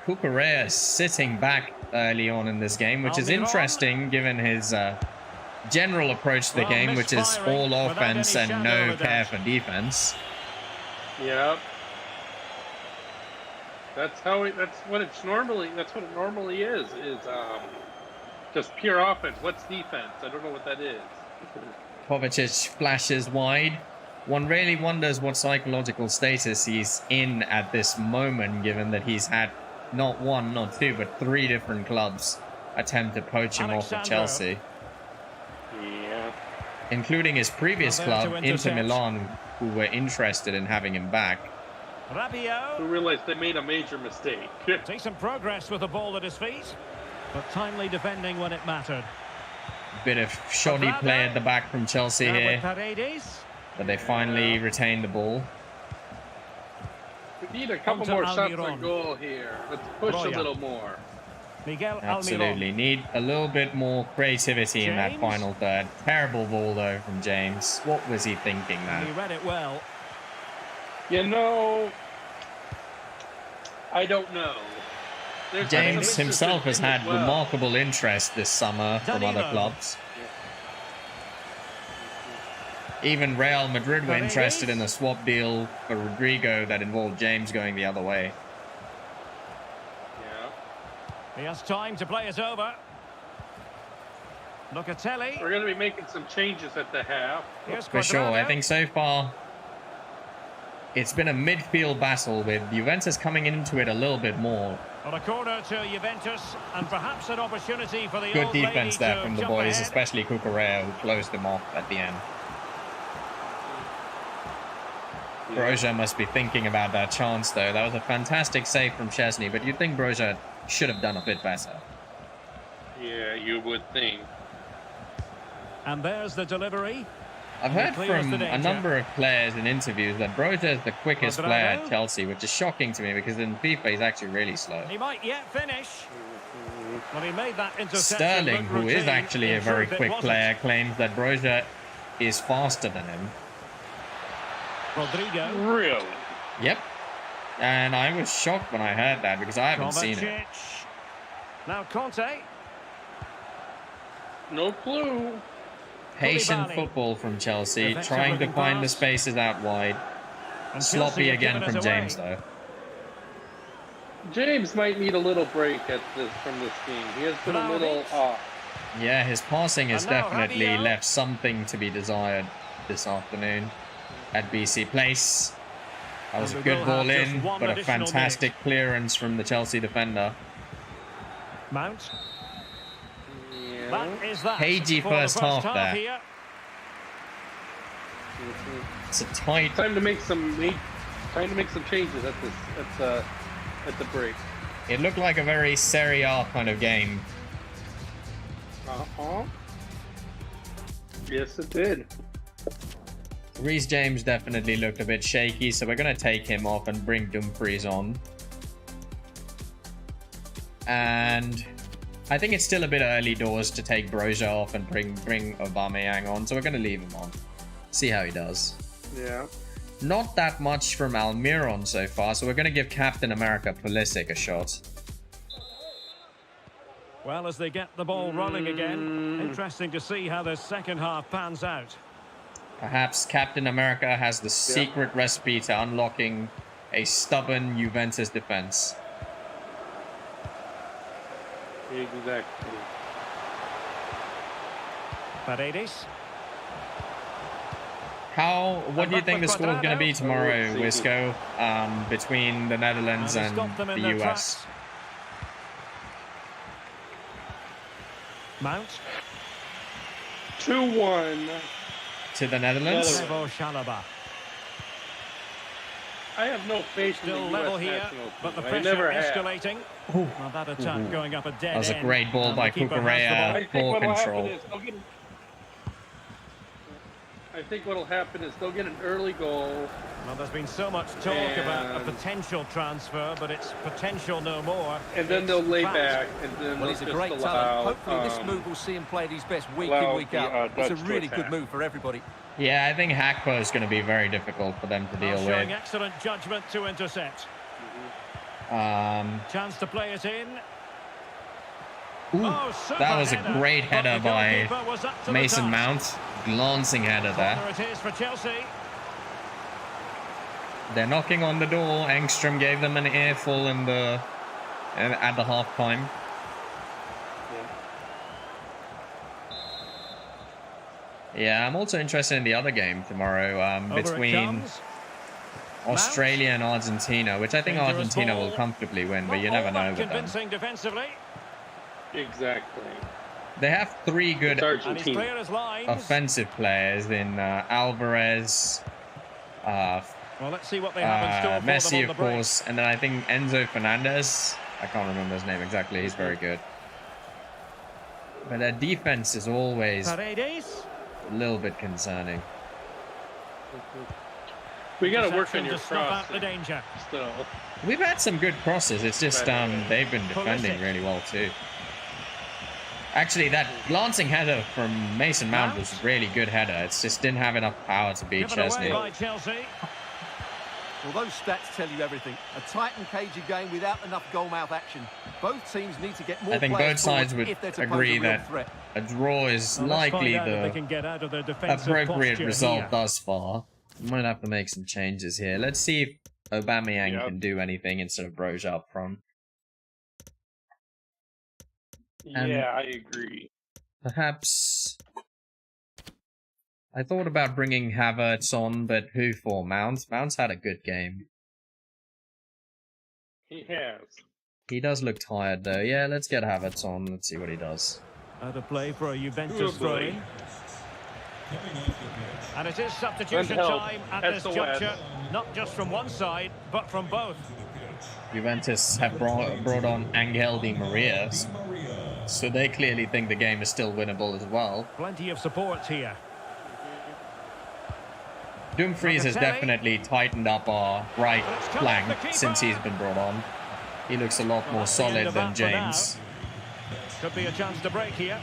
Cucurella sitting back early on in this game, which is interesting given his general approach to the game, which is all offense and no care for defense. Yep. That's what it normally is just pure offense. What's defense? I don't know what that is. Kovacic flashes wide. One really wonders what psychological status he's in at this moment, given that he's had not one, not two, but 3 different clubs attempt to poach him off of Chelsea. Yeah. Including his previous club, Inter Milan, who were interested in having him back. Rabiot. Who realized they made a major mistake. Decent progress with the ball at his feet, but timely defending when it mattered. Bit of shoddy play at the back from Chelsea here, but they finally retained the ball. We need a couple more shots on goal here. Let's push a little more. Miguel Absolutely. Need a little bit more creativity in that final third. Terrible ball, though, from James. What was he thinking there? He read it well. You know, I don't know. James himself has had remarkable interest this summer from other clubs. Even Real Madrid were interested in a swap deal for Rodrigo that involved James going the other way. Yeah. He has time to play it over. Locatelli. We're going to be making some changes at the half. For sure. I think so far it's been a midfield battle with Juventus coming into it a little bit more. On a corner to Juventus, and perhaps an opportunity for the Good old defense lady there from the jump boys, ahead. especially Cucurella, who closed them off at the end. Broza must be thinking about that chance, though. That was a fantastic save from Szczesny, but you'd think Broza should have done a bit better. Yeah, you would think. And there's the delivery. I've heard from a number of players in interviews that Broza is the quickest player at Chelsea, which is shocking to me because in FIFA he's actually really slow. He might yet finish. But he made that interception. Sterling, who is actually a very quick player, claims that Broza is faster than him. Rodrigo. Really? Yep. And I was shocked when I heard that because I haven't seen it. Now Conte. No clue. Patient football from Chelsea, trying to find the spaces out wide. Sloppy again from James, though. James might need a little break from this game. He has been a little off. Yeah, his passing has definitely left something to be desired this afternoon at BC Place. That was a good ball in, but a fantastic clearance from the Chelsea defender. Mount. Yeah. Cagey first half there. Here. It's a tight. Time to make some changes at the break. It looked like a very Serie A kind of game. Yes, it did. Reece James definitely looked a bit shaky, so we're going to take him off and bring Dumfries on. And I think it's still a bit early doors to take Broza off and bring Aubameyang on, so we're going to leave him on. See how he does. Yeah. Not that much from Almiron so far, so we're going to give Captain America Pulisic a shot. Well, as they get the ball rolling again, interesting to see how the second half pans out. Perhaps Captain America has the secret recipe to unlocking a stubborn Juventus defense. Exactly. Paredes. What do you think the score is going to be tomorrow, Wisco, between the Netherlands and the US? Mount. 2-1. To the Netherlands? I have no faith in the Still US level here, national but the team. I pressure never have. escalating. Well, that attack going up a dead That was a end, great ball and by the keeper has the Cucurella. ball. I think Ball what'll control. happen is I think what'll happen is they'll get an early goal. Well, there's been so much talk about a potential transfer, but it's potential no more. And then It's they'll lay fact. back, and then Well, they'll he's a just great allow, talent. Hopefully this move will see him play at his best week in, week out. It's a Dutch to really good attack. move for everybody. Yeah, I think Hakpo is going to be very difficult for them to deal Showing with. excellent judgment to intercept. Ooh, Chance to play it in. that was a great header by Mason Mount. Mount. Glancing header there. Corner it is for Chelsea. They're knocking on the door. Engstrom gave them an earful at the half time. Yeah, I'm also interested in the other game tomorrow Over it between comes. Australia and Argentina, which I think Dangerous Argentina will ball. comfortably win, but Not you never all that know with them. convincing defensively. Exactly. They have three good It's And he's Argentina. clear as lines. offensive players in Alvarez, Well, let's see what they have in store for Messi, them on the of break. course, and then I think Enzo Fernandez. I can't remember his name exactly. He's very good. But their defense is always Paredes. a little bit concerning. We got to work Reception on your to snuff out the crossing danger. still. We've had some good crosses. It's just they've been defending Pulisic. really well too. Actually, that glancing header from Mason Mount was a really good header. It just didn't have enough power to beat Given away Chesney. by Chelsea. Well, those stats tell you everything. A tight and cagey game without enough goal-mouth action. Both teams need to get more I think players both sides forward would if they're to pose agree a real that threat. a draw is Well, let's likely find out if they the can get out of their defensive appropriate posture result here. thus far. Might have to make some changes here. Let's see if Aubameyang can do anything instead of Broja up front. Yeah, I agree. Perhaps I thought about bringing Havertz on, but who for? Mount? Mount's had a good game. He has. He does look tired though. Yeah, let's get Havertz on. Let's see what he does. Out of play for a Juventus Good boy. throw-in. And it is substitution Good help. time at That's this the West. juncture. Not just from one side, but from both. Juventus have brought on Angel Di Maria, so they clearly think the game is still winnable as well. Plenty of support here. Dumfries has Locatelli. definitely tightened up our right But it's come off flank the keeper. since he's been brought on. He looks a lot Well, more that's the end solid of than that for now. James. Could be a chance to break here.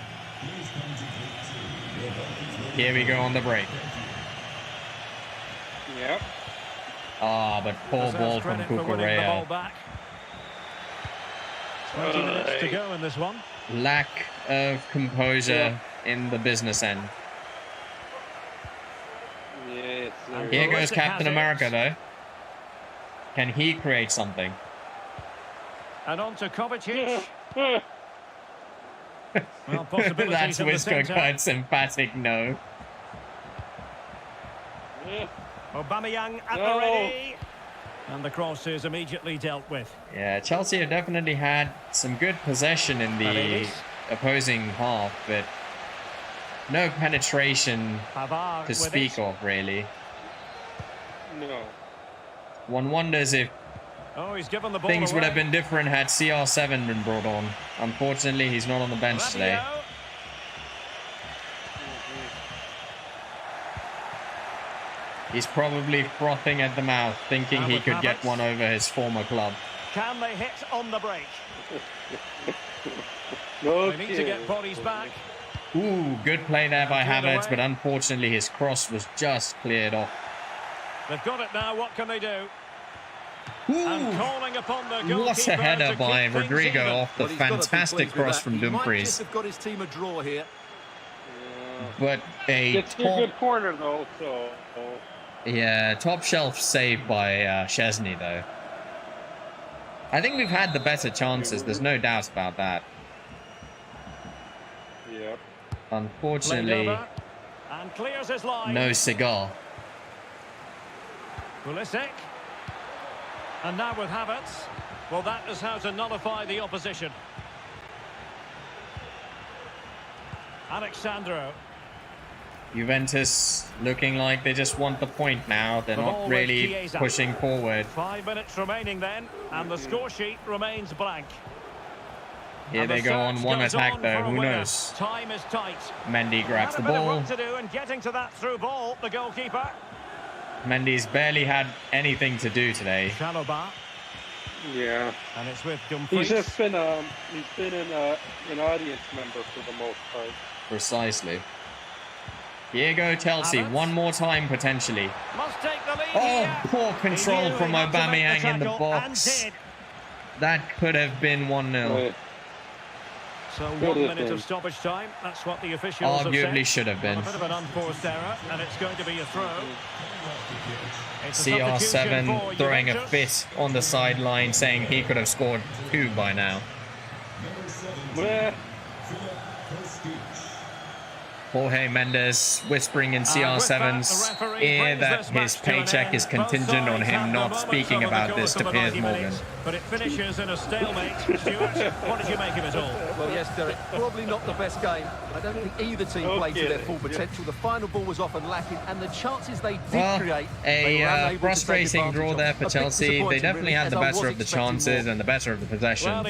Here we go on the break. Yep. Ah, but poor Deserves ball from credit for winning the ball Cucurella. back. 20 minutes to go in this one. Lack of composure in the business end. Yes, And Here goes Pulisic Captain has it. America though. Can he create something? And on to Kovacic. Well, possibilities That's in the Wisco centre. Kurt's emphatic no. Aubameyang at No. the ready. And the cross is immediately dealt with. Yeah, Chelsea have definitely had some good possession in the Paredes. opposing half, but no penetration Pavard to with speak it. of, really. No. One wonders if Oh, he's given the ball things would away. have been different had CR7 been brought on. Unfortunately, he's not on the bench today. Rabiot. He's probably frothing at the mouth, thinking Now he with could get Havertz. one over his former club. Can they hit on the break? No. They need to get bodies back. Ooh, good play there by Cleared Havertz, away. but unfortunately his cross was just cleared off. They've got it now. What can they do? And Ooh, calling upon the goalkeeper what a header to by keep things Rodrigo even. off the Well, he's gotta be fantastic pleased with cross that. from He might just Dumfries. have got his team a draw here. But a It's a top, good corner though, so. yeah, top shelf save by Chesney though. I think we've had the better chances. There's no doubt about that. Yep. Unfortunately, and clears his line. no cigar. Pulisic. And now with Havertz. Well, that is how to nullify the opposition. Alexandro. Juventus looking like they just want the point now. They're not really pushing forward. 5 minutes remaining then, and the score sheet remains blank. Here they go on one attack though. Who knows? Time is tight. Mendy grabs the ball. To do and getting to that through ball, the goalkeeper. Mendy's barely had anything to do today. Chalobah. Yeah. And it's with Dumfries. He's just been an audience member for the most part. Precisely. Diego Chelsea, one more time potentially. Must take the lead Oh, poor control from Aubameyang in the box. That could have been 1-0. So 1 minute of stoppage time. That's what the officials arguably should have been. A bit of an unforced error, and it's going to be a throw. CR7 throwing a fit on the sideline, saying he could have scored 2 by now. Jorge Mendes whispering in CR7's ear that his paycheck is contingent on him not speaking about this to Piers Morgan. But it finishes in a stalemate. Stuart, what did you make of it all? Well, yes, Derek, probably not the best game. I don't think either team played to their full potential. The final ball was often lacking, and the chances they did create... a frustrating draw there for Chelsea. They definitely had the better of the chances and the better of the possession.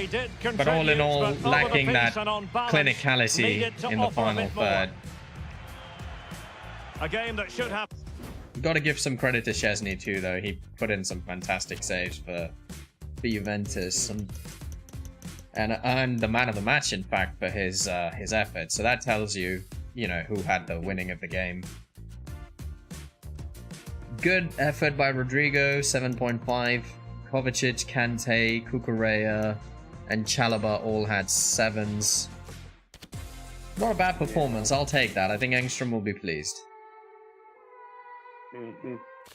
But all in all, lacking that clinicality in the final third. A game that should have... Got to give some credit to Szczesny too, though. He put in some fantastic saves for Juventus and earned the man of the match, in fact, for his effort. So that tells you, who had the winning of the game. Good effort by Rodrigo, 7.5. Kovacic, Kante, Cucurella, and Chalobah all had 7s. Not a bad performance. I'll take that. I think Engstrom will be pleased.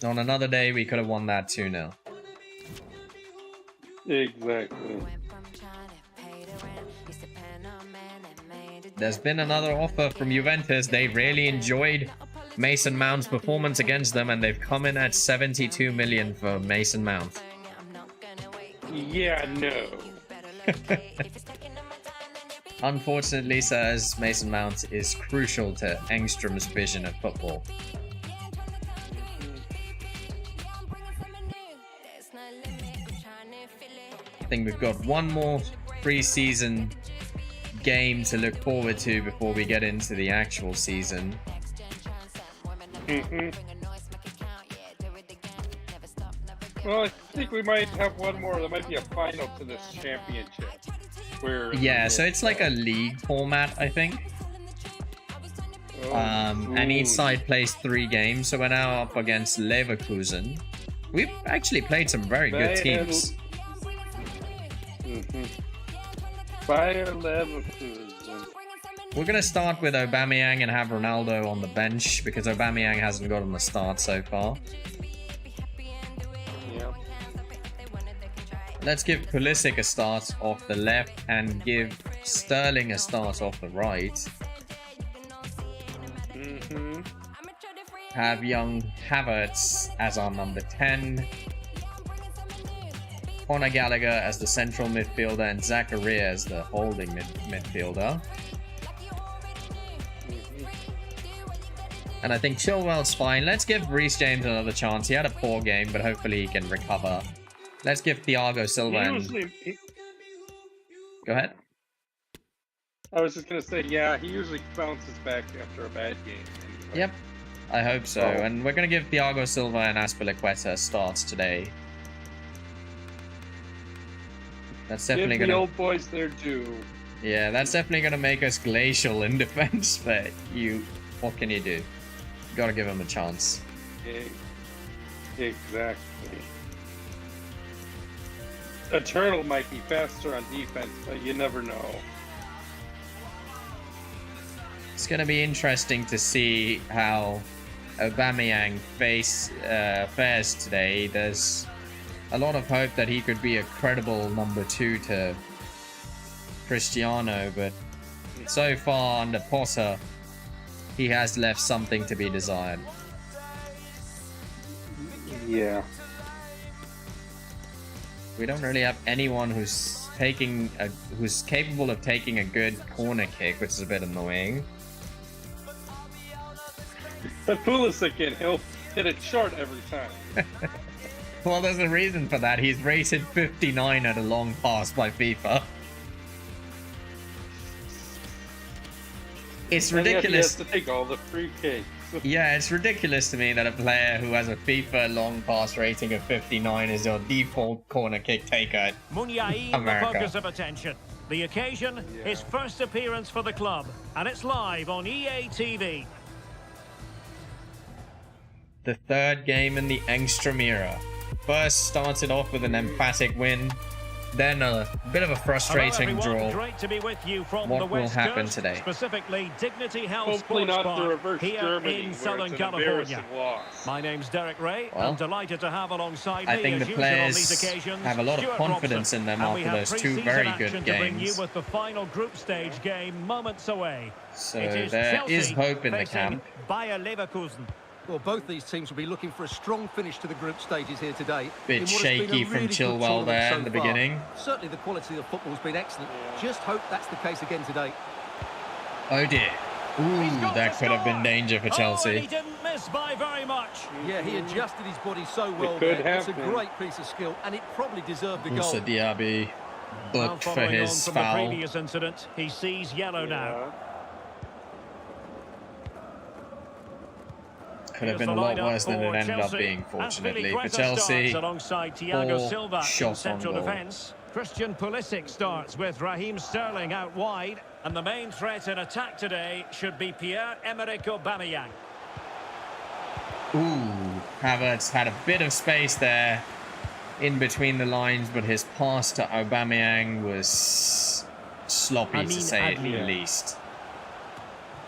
On another day, we could have won that 2-0. Exactly. There's been another offer from Juventus. They really enjoyed Mason Mount's performance against them, and they've come in at 72 million for Mason Mount. Yeah, no. Unfortunately, says Mason Mount is crucial to Engstrom's vision of football. I think we've got one more pre-season game to look forward to before we get into the actual season. Well, I think we might have one more. There might be a final to this championship. So it's like a league format, I think. And each side plays 3 games, so we're now up against Leverkusen. We've actually played some very good teams. Bayer Leverkusen. We're going to start with Aubameyang and have Ronaldo on the bench, because Aubameyang hasn't gotten the start so far. Yep. Let's give Pulisic a start off the left and give Sterling a start off the right. Have young Havertz as our number 10. Conor Gallagher as the central midfielder and Zakaria as the holding midfielder. And I think Chilwell's fine. Let's give Reece James another chance. He had a poor game, but hopefully he can recover. Let's give Thiago Silva Go ahead. I was just going to say, yeah, he usually bounces back after a bad game. Anyway. Yep, I hope so. And we're going to give Thiago Silva and Azpilicueta starts today. That's definitely give going to... the old boys their due. Yeah, that's definitely going to make us glacial in defense, but what can you do? Gotta give him a chance. Exactly. Eternal might be faster on defense, but you never know. It's going to be interesting to see how Aubameyang fares today. There's a lot of hope that he could be a credible number 2 to Cristiano, but so far under Potter, he has left something to be desired. Yeah. We don't really have anyone who's capable of taking a good corner kick, which is a bit annoying. But Pulisic can help hit it short every time. Well, there's a reason for that. He's rated 59 at a long pass by FIFA. It's ridiculous. He has to take all the free kicks. Yeah, it's ridiculous to me that a player who has a FIFA long pass rating of 59 is your default corner kick taker. Munyai, the focus of attention. The occasion, his first appearance for the club, and it's live on EA TV. The third game in the Engstrom era. First started off with an emphatic win, then a bit of a frustrating draw. Great to be with you from What the will West happen Coast, today? Specifically, Dignity Health Hopefully Sports not the Bar reverse here Germany, in where Southern it's an California. loss. My name's Derek Ray. Well, I'm delighted to have alongside me, I think as the usual on players these occasions, have a lot of Stuart confidence Robson. in them And we after have those two pre-season very action good to bring you games. with the final group stage game moments away. So It is there Chelsea is hope in the facing camp. Bayer Leverkusen. Well, both these teams will be looking for a strong finish to the group stages here today. Bit in what has been a shaky from really good Chilwell tournament there so in the far. beginning. Certainly the quality of the football has been excellent. Just hope that's the case again today. Oh dear. Ooh, He's got that to could have been score. danger for Oh, and Chelsea. he didn't miss by very much. Yeah, he adjusted his body so well could there. It's a happen. great piece of skill, and it probably deserved the goal. Also Diaby Now booked for following his on from foul. the previous incident, he sees yellow now. Could have Here's been a the lot lineup worse than it for ended up Chelsea. being, fortunately. For Azpilicueta Chelsea, starts alongside Thiago 4 Silva in shots on central goal. defence. Christian Pulisic starts with Raheem Sterling out wide, and the main threat in attack today should be Pierre-Emerick Aubameyang. Ooh, Havertz had a bit of space there in between the lines, but his pass to Aubameyang was sloppy, to say it the least.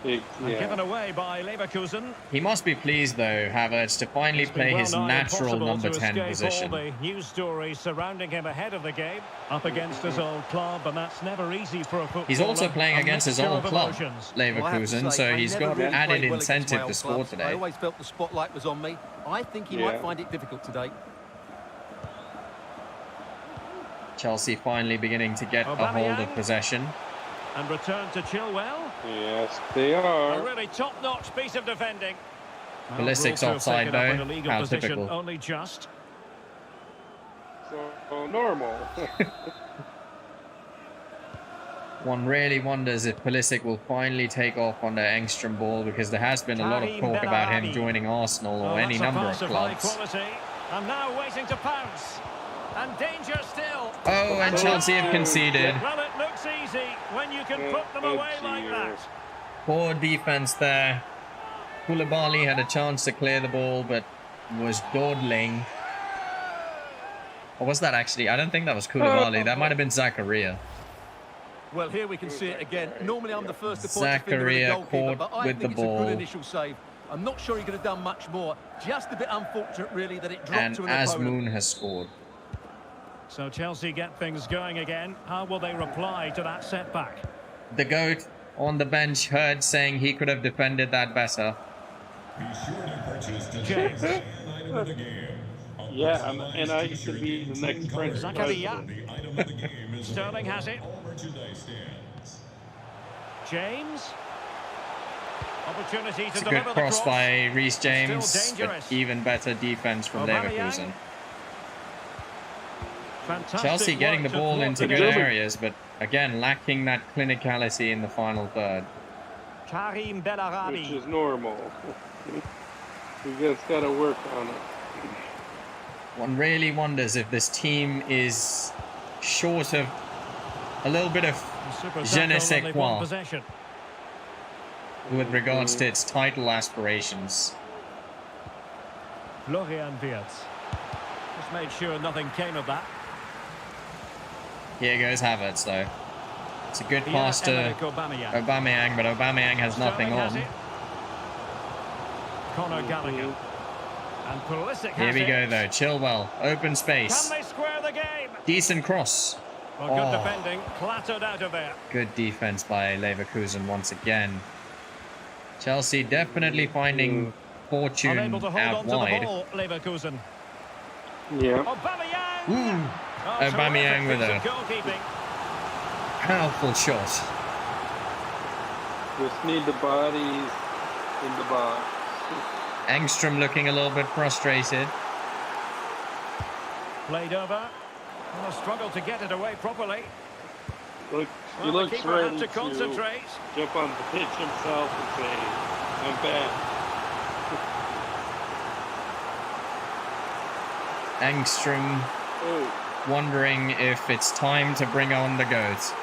And given away by Leverkusen. He must be pleased, though, Havertz, to finally play his natural number 10 position. All the news stories surrounding him ahead of the game, up against his old club, and that's never easy for a footballer. He's also playing against his old club, Leverkusen, so he's got added incentive to score I today. always felt the spotlight was on me. I think he might find it difficult today. Chelsea finally beginning to get a hold of possession. And return to Chilwell. Yes, they A are. really top-notch piece of defending. Pulisic's Well, offside, taken up in though. a legal How position, typical. only just. So normal. One really wonders if Pulisic will finally take off on the Engstrom ball, because there has been a lot of talk about him joining Arsenal or any number of clubs. Quality. And now waiting to pounce. And danger still. Oh, and Chelsea have conceded. Well, it looks easy when you can put them away like that. Poor defense there. Koulibaly had a chance to clear the ball, but was dawdling. Or was that actually? I don't think that was Koulibaly. That might have been Zakaria. Well, here we can see it again. Normally, I'm the first to point the finger at the Zakaria goalkeeper, caught but I with think the it's a ball. good initial save. I'm not sure he could have done much more. Just a bit unfortunate, really, that it dropped And to an opponent. Azmoun has scored. So Chelsea get things going again. How will they reply to that setback? The GOAT on the bench heard saying he could have defended that better. James. Yeah, and I used to be the next French Zakaria. president. Sterling has it. James. Opportunity to It's a deliver good the cross by Reece James, Still but dangerous. even better defense from Aubameyang. Leverkusen. Fantastic Chelsea getting the work to ball thwart into the good game. areas, but again, lacking that clinicality in the final third. Karim Which Bellarabi. is normal. You just gotta work on it. One really wonders if this team is short of a little bit of Super je ne tackle, sais only one quoi possession. with regards to its title aspirations. Florian Wirtz. Just made sure nothing came of that. Here goes Havertz, though. It's a good pass to Pierre-Emerick Aubameyang. Aubameyang, but Aubameyang has nothing Sterling has on. it. Conor Gallagher. And Pulisic Here has we it. go, though. Chilwell, open Can space. they square the game? Decent cross. Well, good Oh. defending, clattered out of there. Good defense by Leverkusen once again. Chelsea definitely finding fortune Unable to hold out on to the wide. ball, Leverkusen. Yeah. Aubameyang! Ooh, Oh, Aubameyang with terrific a piece of goalkeeping. powerful shot. Just need the bodies in the box. Engstrom looking a little bit frustrated. Played over. And a struggle to get it away properly. Look, he Well, the looks keeper ready had to concentrate. jump on the pitch himself and say, I'm back. Engstrom Oh, wondering if it's time to bring on the goat.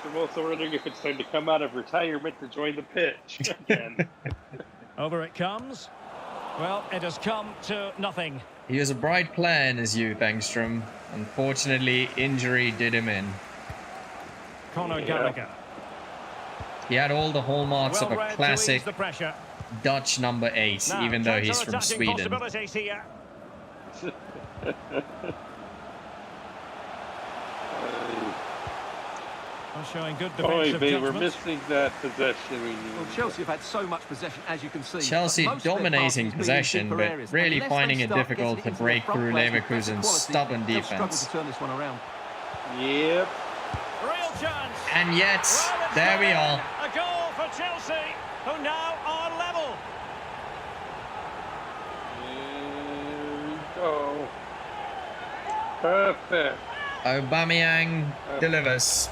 I'm also wondering if it's time to come out of retirement to join the pitch again. Over it comes. Well, it has come to nothing. He was a bright player in his youth, Engstrom. Unfortunately, injury did him in. Conor Yeah. Gallagher. He had all the hallmarks Well of a read to classic ease the pressure. Dutch number 8, Now, even though he's from counter-attacking Sweden. possibilities here. Well, showing good Boy, defensive we're judgment. missing that possession we need. Well, Chelsea have had so much possession, as you can see. Chelsea but most of their dominating passing has been in possession, deeper but areas. really Unless finding they it start difficult getting to into break their front through players with better Leverkusen's quality, stubborn they'll struggle defense. to turn this one around. Yep. Real chance. And yet, Well, it's there we gone are. in. A goal for Chelsea, who now are level. Here we go. Perfect. Aubameyang delivers.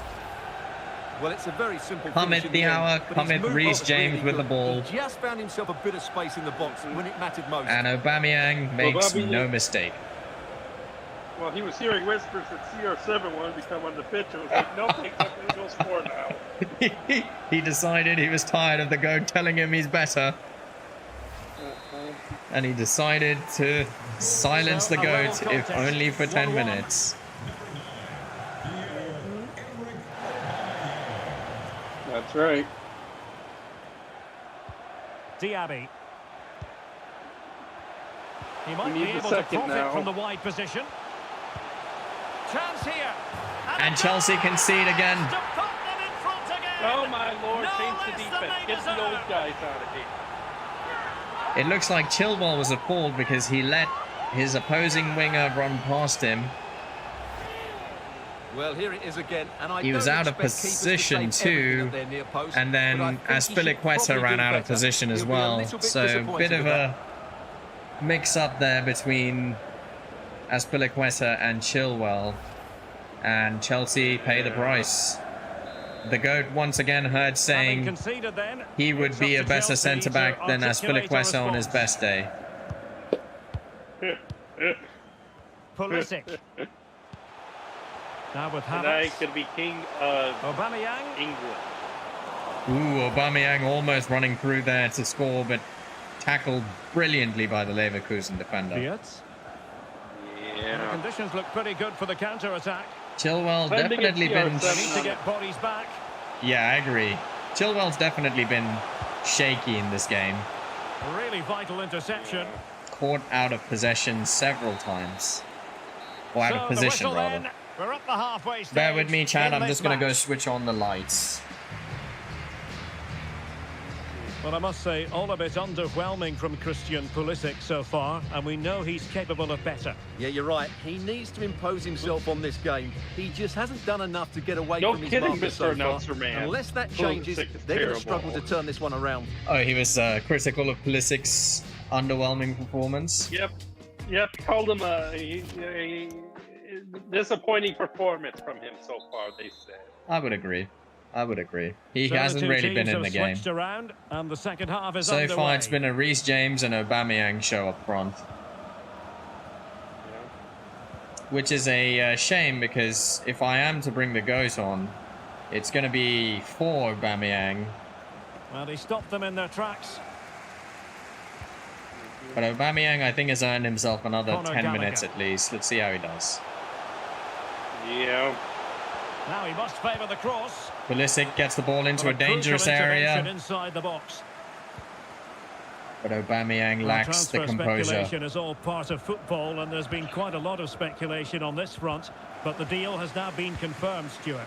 Well, it's a very simple Cometh finish in the end, hour, but his cometh movement Reece was James really with the good. ball. He just found himself a bit of space in the box when it mattered most. And Aubameyang makes no mistake. Well, he was hearing whispers that CR7 wanted to come on the pitch. I was like, no, take something goes for now. He decided he was tired of the goat telling him he's better. And he decided to silence the goat, if only for 10 minutes. That's right. Diaby. He might We be need the able to second profit now. from the wide position. Chance here. And Chelsea concede again. To put them in front again. Oh, my Lord, No change the less than defense. they Get the old deserve. guys out of here. It looks like Chilwell was at fault because he let his opposing winger run past him. Well, here it is again, and I He was don't out of expect keepers to position save everything too, at their near post, and then but I think he should Aspilicueta probably ran do out of better. position as He'll be a well. little bit So a disappointed bit of with a mix-up there between Aspilicueta and Chilwell, and Chelsea pay the price. The GOAT once again heard Having saying conceded then, he would it's be up a to better Chelsea centre-back to than articulate a Aspilicueta on his response. best day. Pulisic. Now with Tonight Havertz. could be king of Aubameyang. England. Ooh, Aubameyang almost running through there to score, but tackled brilliantly by the Leverkusen defender. Wirtz. The Yeah. conditions look pretty good for the counter-attack. Chilwell Sending it definitely to been... our They need to get bodies back. Yeah, I agree. Chilwell's definitely been shaky in this game. A really vital interception. Caught out of possession several times. Or out So of the position, whistle rather. then. We're up the halfway stage. Bear with me, Chad. in I'm this just going to go match. switch on the lights. Well, I must say, all a bit underwhelming from Christian Pulisic so far, and we know he's capable of better. Yeah, you're right. He needs to impose himself on this game. He just hasn't done enough to get away No from his kidding, marker Mr. so far. Announcer Man. Unless that Pulisic changes, is they're going to terrible. struggle to turn this one around. Oh, he was critical of Pulisic's underwhelming performance. Yep. Called him a disappointing performance from him so far, they said. I would agree. He So the hasn't two really teams been in have the game. switched around, and the second half is So underway. far, it's been a Reece James and Aubameyang show up front. Which is a shame, because if I am to bring the GOAT on, it's going to be for Aubameyang. Well, he stopped them in their tracks. But Aubameyang, I think, has earned himself another Conor 10 Gallagher. minutes at least. Let's see how he does. Yeah. Now he must favour the cross. Pulisic gets the ball into Well, a dangerous crucial intervention area, inside the box. but Aubameyang Well, lacks the transfer composure. speculation is all part of football, and there's been quite a lot of speculation on this front, but the deal has now been confirmed, Stuart.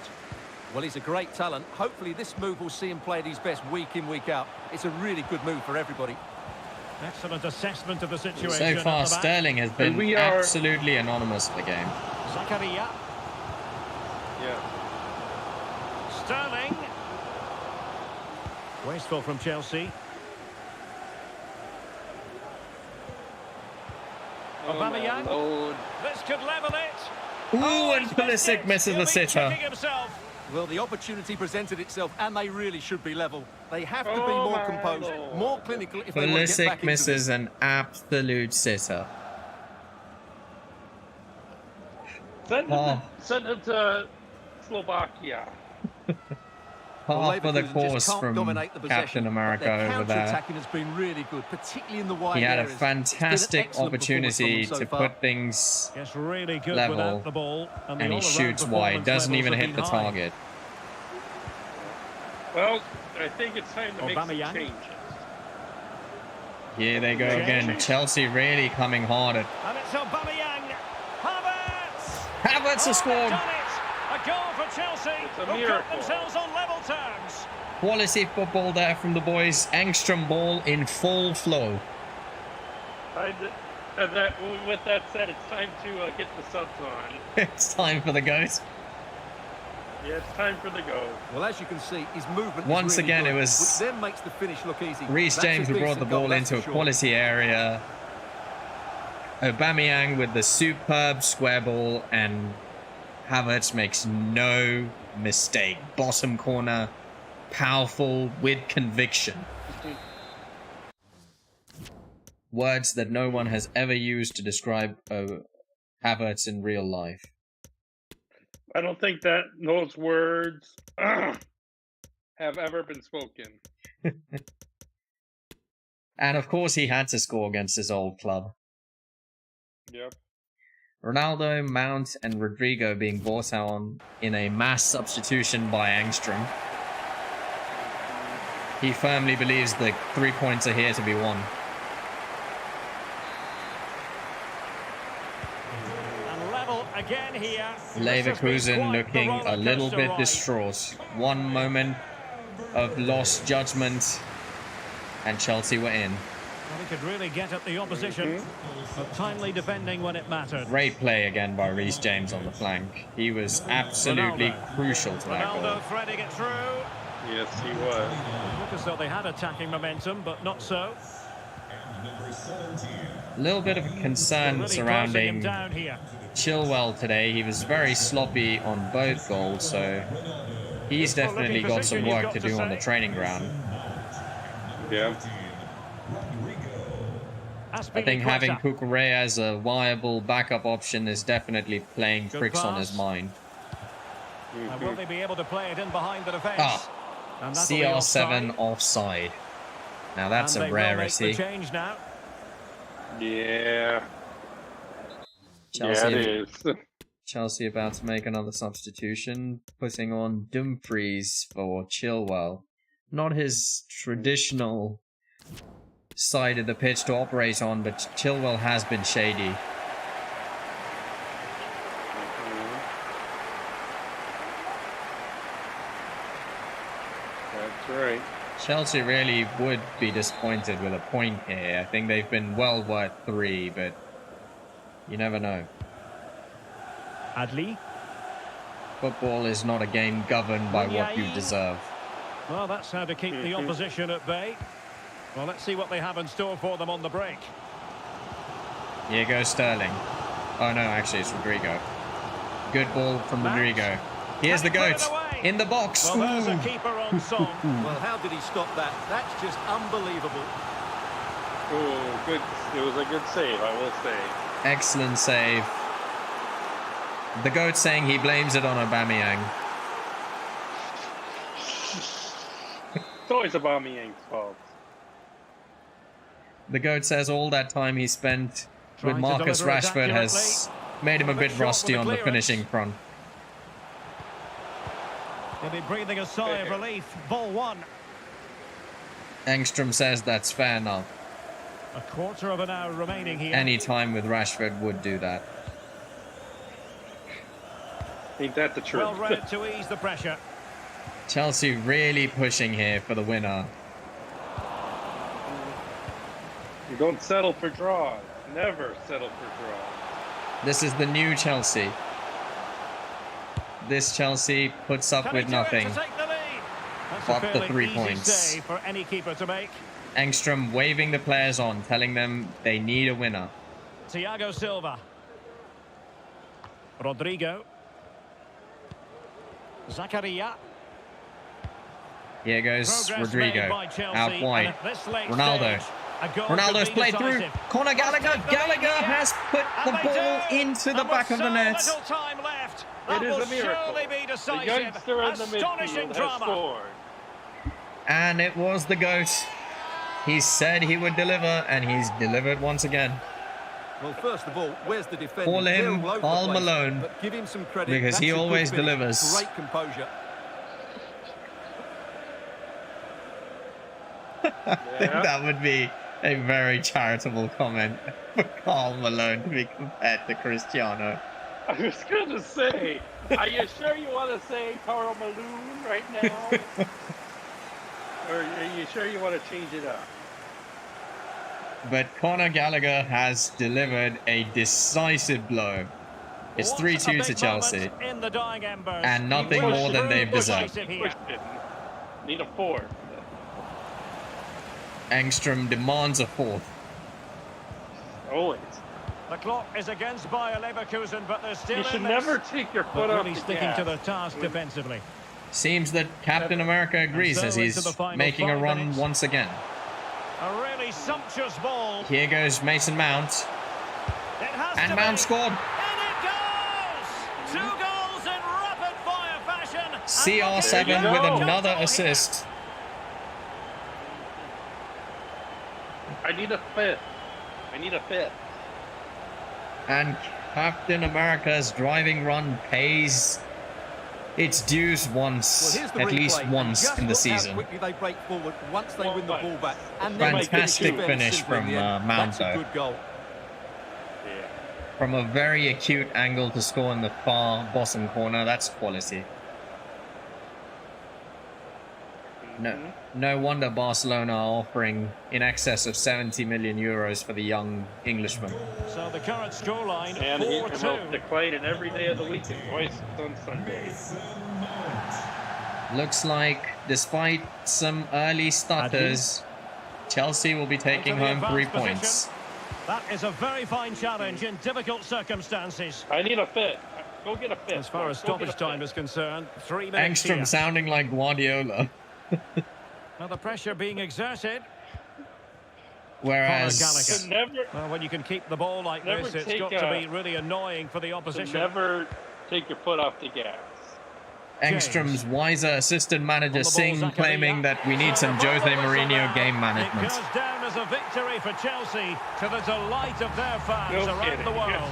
Well, he's a great talent. Hopefully this move will see him play at his best week in, week out. It's a really good move for everybody. Excellent assessment of the situation. So far, Sterling has been absolutely anonymous in the game. Zakaria. Yeah. Sterling. Wasteful from Chelsea. Aubameyang. This could level it. Ooh, and Pulisic misses the sitter. Well, the opportunity presented itself, and they really should be level. They have to be more composed, more clinical if they want to get back Pulisic misses an absolute sitter. Send him to Slovakia. Half of the course from Captain America over there. Attacking has been really good, particularly in the wide He had a areas. fantastic opportunity to put things really good level, the ball, and he shoots wide. Doesn't even hit the target. Well, I think it's time to make some changes. Here they go again. Chelsea really coming hard at. And it's Aubameyang. Havertz. Havertz has scored. A goal for Chelsea, who got themselves on level terms. Quality football there from the boys. Engstrom ball in full flow. With that said, it's time to get the subs on. It's time for the goat. Yeah, it's time for the go. Well, as you can see, his movement once really again, good, it was which then makes the finish look easy. Reece James who brought the ball into a quality area. Aubameyang with the superb square ball, and Havertz makes no mistake. Bottom corner, powerful with conviction. Words that no one has ever used to describe Havertz in real life. I don't think that those words have ever been spoken. And of course he had to score against his old club. Yep. Ronaldo, Mount, and Rodrigo being brought on in a mass substitution by Engstrom. He firmly believes the 3 points are here to be won. And level again here. Leverkusen looking a little bit distraught. One moment of lost judgment, and Chelsea were in. Well, he could really get at the opposition, but timely defending when it mattered. Great play again by Reece James on the flank. He was absolutely crucial to that goal. Ronaldo threading it through. Yes, he was. Looked as though they had attacking momentum, but not so. A little bit of concern really surrounding down here. Chilwell today. He was very sloppy on both goals, so he's definitely got some work to do on the training ground. Yeah. I think having Cucurella as a viable backup option is definitely playing tricks on his mind. And will they be able to play it in behind the defence? CR7 offside. Now that's a rarity. Change now. Yeah. Chelsea, yeah, it is. Chelsea about to make another substitution, putting on Dumfries for Chilwell. Not his traditional side of the pitch to operate on, but Chilwell has been shady. That's right. Chelsea really would be disappointed with a point here. I think they've been well worth 3, but you never know. Adli. Football is not a game governed by what you deserve. Well, that's how to keep the opposition at bay. Well, let's see what they have in store for them on the break. Here goes Sterling. Oh no, actually it's Rodrigo. Good ball from Rodrigo. Here's the goat in the box. Well, there's a keeper on song. Well, how did he stop that? That's just unbelievable. Oh, good. It was a good save, I will say. Excellent save. The goat saying he blames it on Aubameyang. It's always Aubameyang's fault. The goat says all that time he spent with Marcus Rashford has made him a bit rusty on the finishing front. They'll be breathing a sigh of relief. Ball 1. Engstrom says that's fair enough. A quarter of an hour remaining here. Any time with Rashford would do that. Ain't that the truth? Well read to ease the pressure. Chelsea really pushing here for the winner. You don't settle for draws. Never settle for draws. This is the new Chelsea. This Chelsea puts up with nothing but the 3 points. For any keeper to make. Engstrom waving the players on, telling them they need a winner. Thiago Silva. Rodrigo. Zakaria. Here goes Progress Rodrigo. made by Chelsea, Out and wide. at this late Ronaldo. stage, a goal Ronaldo's could be played through. decisive. Corner Gallagher. Gallagher has put the And they ball do. into the And back with of the so net. little time left, that It is will a miracle. surely be The decisive. youngster in the Astonishing midfield has drama. scored. And it was the GOAT. He said he would deliver, and he's delivered once again. Well, first of all, where's the defender? Call him They're all over the Paul place, Malone, but give him some credit because he That's a good always finish. delivers. Great composure. I think that would be a very charitable comment for Karl Malone to be compared to Cristiano. I was gonna say, are you sure you want to say Carl Malone right now? Or are you sure you want to change it up? But Conor Gallagher has delivered a decisive blow. It's What 3-2 a to big Chelsea. moment in the dying embers. And nothing He was more than they've truly deserved. decisive here. Push it. Need a 4. Engstrom demands a fourth. Always. The clock is against Bayer Leverkusen, but they're still You should in never this. take your But foot off really the sticking gas. to the task defensively. Seems that Captain America agrees so as into he's the final making a 5 run minutes. once again. A really sumptuous ball. Here goes Mason Mount. It has And to Mount be. scored. And it goes! 2 goals in rapid-fire fashion. CR7 There you with go. another assist. I need a 5th. I need a 5th. And Captain America's driving run pays its dues once, Well, here's the at replay. least And once just in the look how season. quickly they break forward once they Well, win the but- ball back. And then they Fantastic very finish simply in from the end. Mount, That's a though. good goal. Yeah. From a very acute angle to score in the far bottom corner, that's quality. No wonder Barcelona are offering in excess of 70 million euros for the young Englishman. So the current scoreline, And he 4-2. promotes decline in every day of the week and twice on Sundays. Looks like, despite some early stutters, Chelsea will be taking Into the home 3 advanced points. position. That is a very fine challenge in difficult circumstances. I need a 5th. Go get a 5th. As far as Go get a stoppage time 5th. is concerned, 3 minutes Engstrom here. sounding like Guardiola. Now the pressure being exerted. Whereas To never, Well, when you can keep the ball like Never this, it's take got to be really annoying for the to opposition. never take your foot off the gas. Engstrom's wiser assistant manager On the ball, Singh Zakaria. claiming that we need some So the Jose ball is Mourinho allowed. game It management. goes down as a victory for Chelsea to the delight of their fans No around kidding. the world.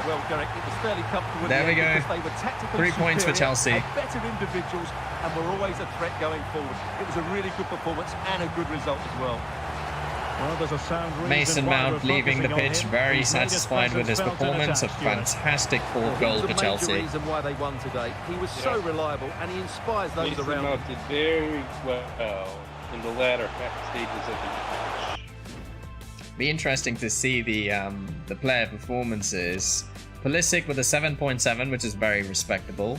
Well, Derek, it was fairly comfortable. in There the we end go. because They were tactically 3 points for superior, Chelsea. had better individuals, and were always a threat going forward. It was a really good performance and a good result as well. Well, there's a sound reason Mason why Mount we're leaving the focusing on pitch, him. very He's made his satisfied with his presence felt in performance. A attack, Stuart. fantastic Well, fourth he goal was for a major Chelsea. reason why they won today. He was so Yeah. reliable, and he inspires those Mason around him. Mount did very well in the latter stages of the match. Be interesting to see the player performances. Pulisic with a 7.7, which is very respectable.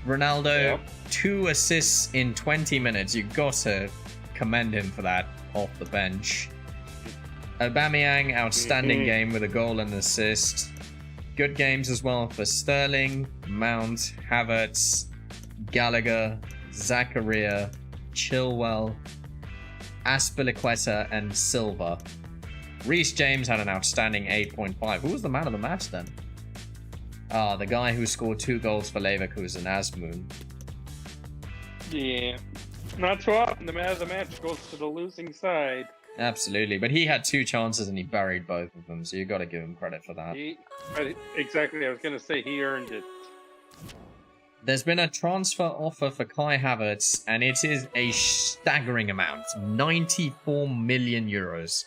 Ronaldo, Yep. 2 assists in 20 minutes. You got to commend him for that off the bench. Aubameyang, outstanding game with a goal and assist. Good games as well for Sterling, Mount, Havertz, Gallagher, Zakaria, Chilwell, Aspilicueta, and Silva. Reece James had an outstanding 8.5. Who was the man of the match then? The guy who scored 2 goals for Leverkusen, Asmoon. Yeah. Not too often the man of the match goes to the losing side. Absolutely, but he had 2 chances and he buried both of them, so you got to give him credit for that. Exactly, I was going to say he earned it. There's been a transfer offer for Kai Havertz, and it is a staggering amount. 94 million euros.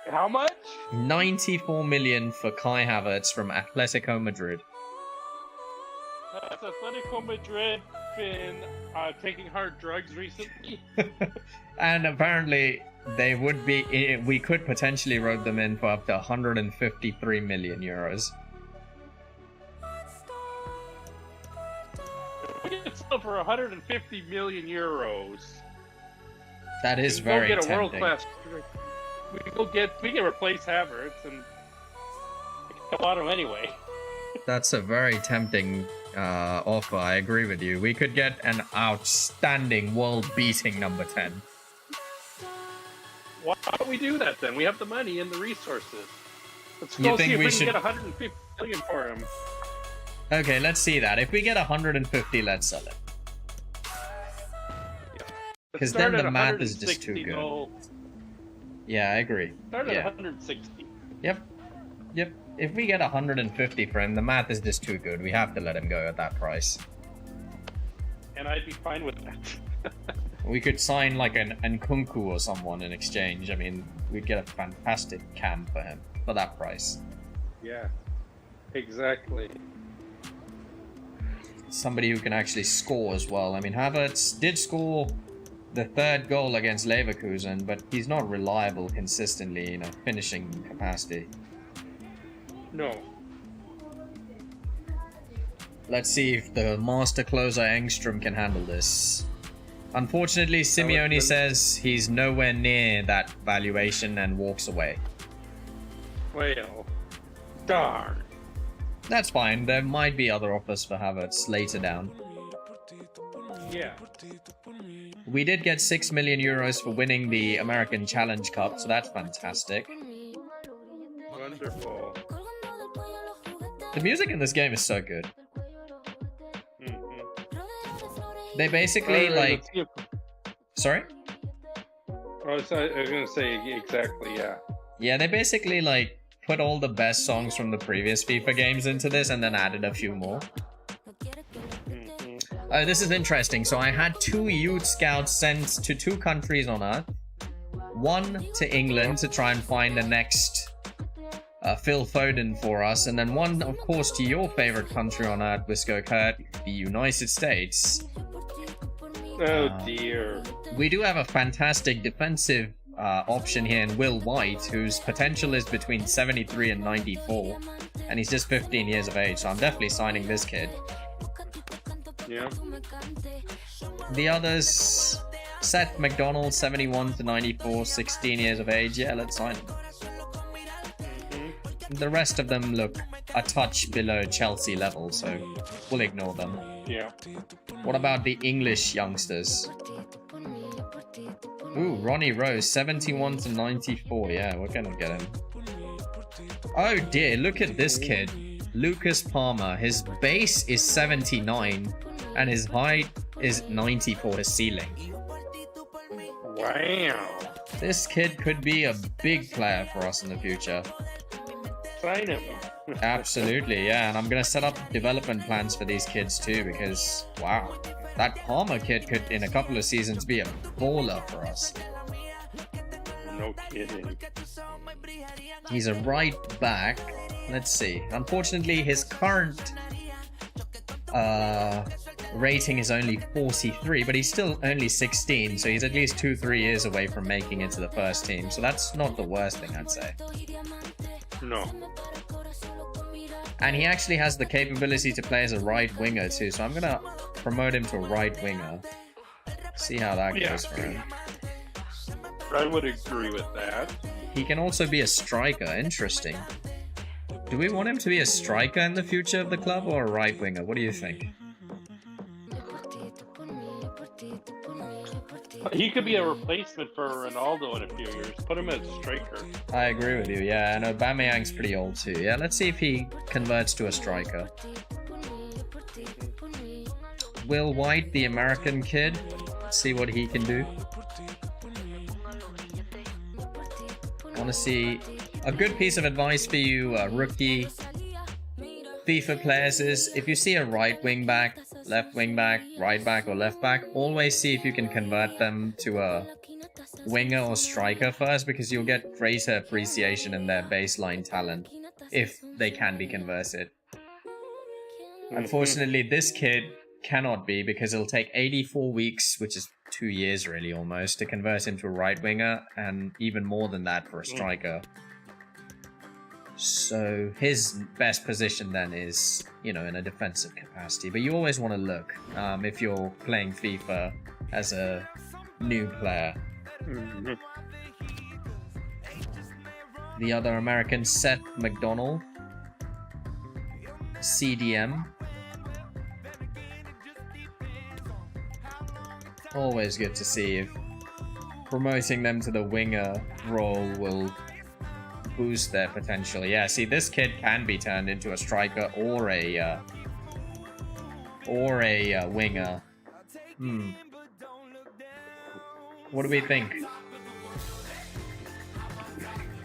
How much? 94 million for Kai Havertz from Atletico Madrid. Has Atletico Madrid been taking hard drugs recently? And apparently they would be. We could potentially rope them in for up to 153 million euros. We get sell for 150 million euros. That is We very get a tempting. world-class. We can replace Havertz and Cavado anyway. That's a very tempting offer. I agree with you. We could get an outstanding, world-beating number 10. Why don't we do that then? We have the money and the resources. Let's You go think see if we we should- can get 150 million for him. Okay, let's see that. If we get 150, let's sell it. Because then the math is just too good. Yeah, I agree. Start at Yeah. 160. Yep. If we get 150 for him, the math is just too good. We have to let him go at that price. And I'd be fine with that. We could sign like an Nkunku or someone in exchange. I mean, we'd get a fantastic cam for him for that price. Yeah, exactly. Somebody who can actually score as well. I mean, Havertz did score the third goal against Leverkusen, but he's not reliable consistently in a finishing capacity. No. Let's see if the master closer Engstrom can handle this. Unfortunately, Simeone says he's nowhere near that valuation and walks away. Well, darn. That's fine. There might be other offers for Havertz later down. Yeah. We did get 6 million euros for winning the American Challenge Cup, so that's fantastic. Wonderful. The music in this game is so good. Mm-hmm. They basically like... Sorry? I was going to say exactly, yeah. Yeah, they basically like put all the best songs from the previous FIFA games into this and then added a few more. Oh, this is interesting. So I had 2 youth scouts sent to 2 countries on Earth. One to England to try and find the next Phil Foden for us. And then one, of course, to your favorite country on Earth, Wisco Kurt, the United States. Oh dear. We do have a fantastic defensive option here in Will White, whose potential is between 73 and 94. And he's just 15 years of age, so I'm definitely signing this kid. Yeah. The others, Seth McDonald, 71 to 94, 16 years of age. Yeah, let's sign him. The rest of them look a touch below Chelsea level, so we'll ignore them. Yeah. What about the English youngsters? Ooh, Ronnie Rose, 71 to 94. Yeah, we're gonna get him. Oh dear, look at this kid. Lucas Palmer. His base is 79 and his height is 90 for his ceiling. Wow. This kid could be a big player for us in the future. Sign him. Absolutely, yeah, and I'm gonna set up development plans for these kids too, because wow, that Palmer kid could in a couple of seasons be a baller for us. No kidding. He's a right back. Let's see. Unfortunately, his current rating is only 43, but he's still only 16, so he's at least 2-3 years away from making it to the first team, so that's not the worst thing, I'd say. No. And he actually has the capability to play as a right winger too, so I'm gonna promote him to a right winger. See how that goes for him. I would agree with that. He can also be a striker. Interesting. Do we want him to be a striker in the future of the club or a right winger? What do you think? He could be a replacement for Ronaldo in a few years. Put him as a striker. I agree with you, yeah, and Aubameyang's pretty old too. Yeah, let's see if he converts to a striker. Will White, the American kid, let's see what he can do. I want to see a good piece of advice for you, rookie FIFA players is if you see a right wing back, left wing back, right back, or left back, always see if you can convert them to a winger or striker first, because you'll get greater appreciation in their baseline talent if they can be converted. Unfortunately, this kid cannot be because it'll take 84 weeks, which is 2 years really almost, to convert him to a right winger, and even more than that for a striker. So his best position then is, you know, in a defensive capacity. But you always want to look if you're playing FIFA as a new player. The other American, Seth McDonald, CDM. Always good to see if promoting them to the winger role will boost their potential. Yeah, see, this kid can be turned into a striker or a winger. What do we think?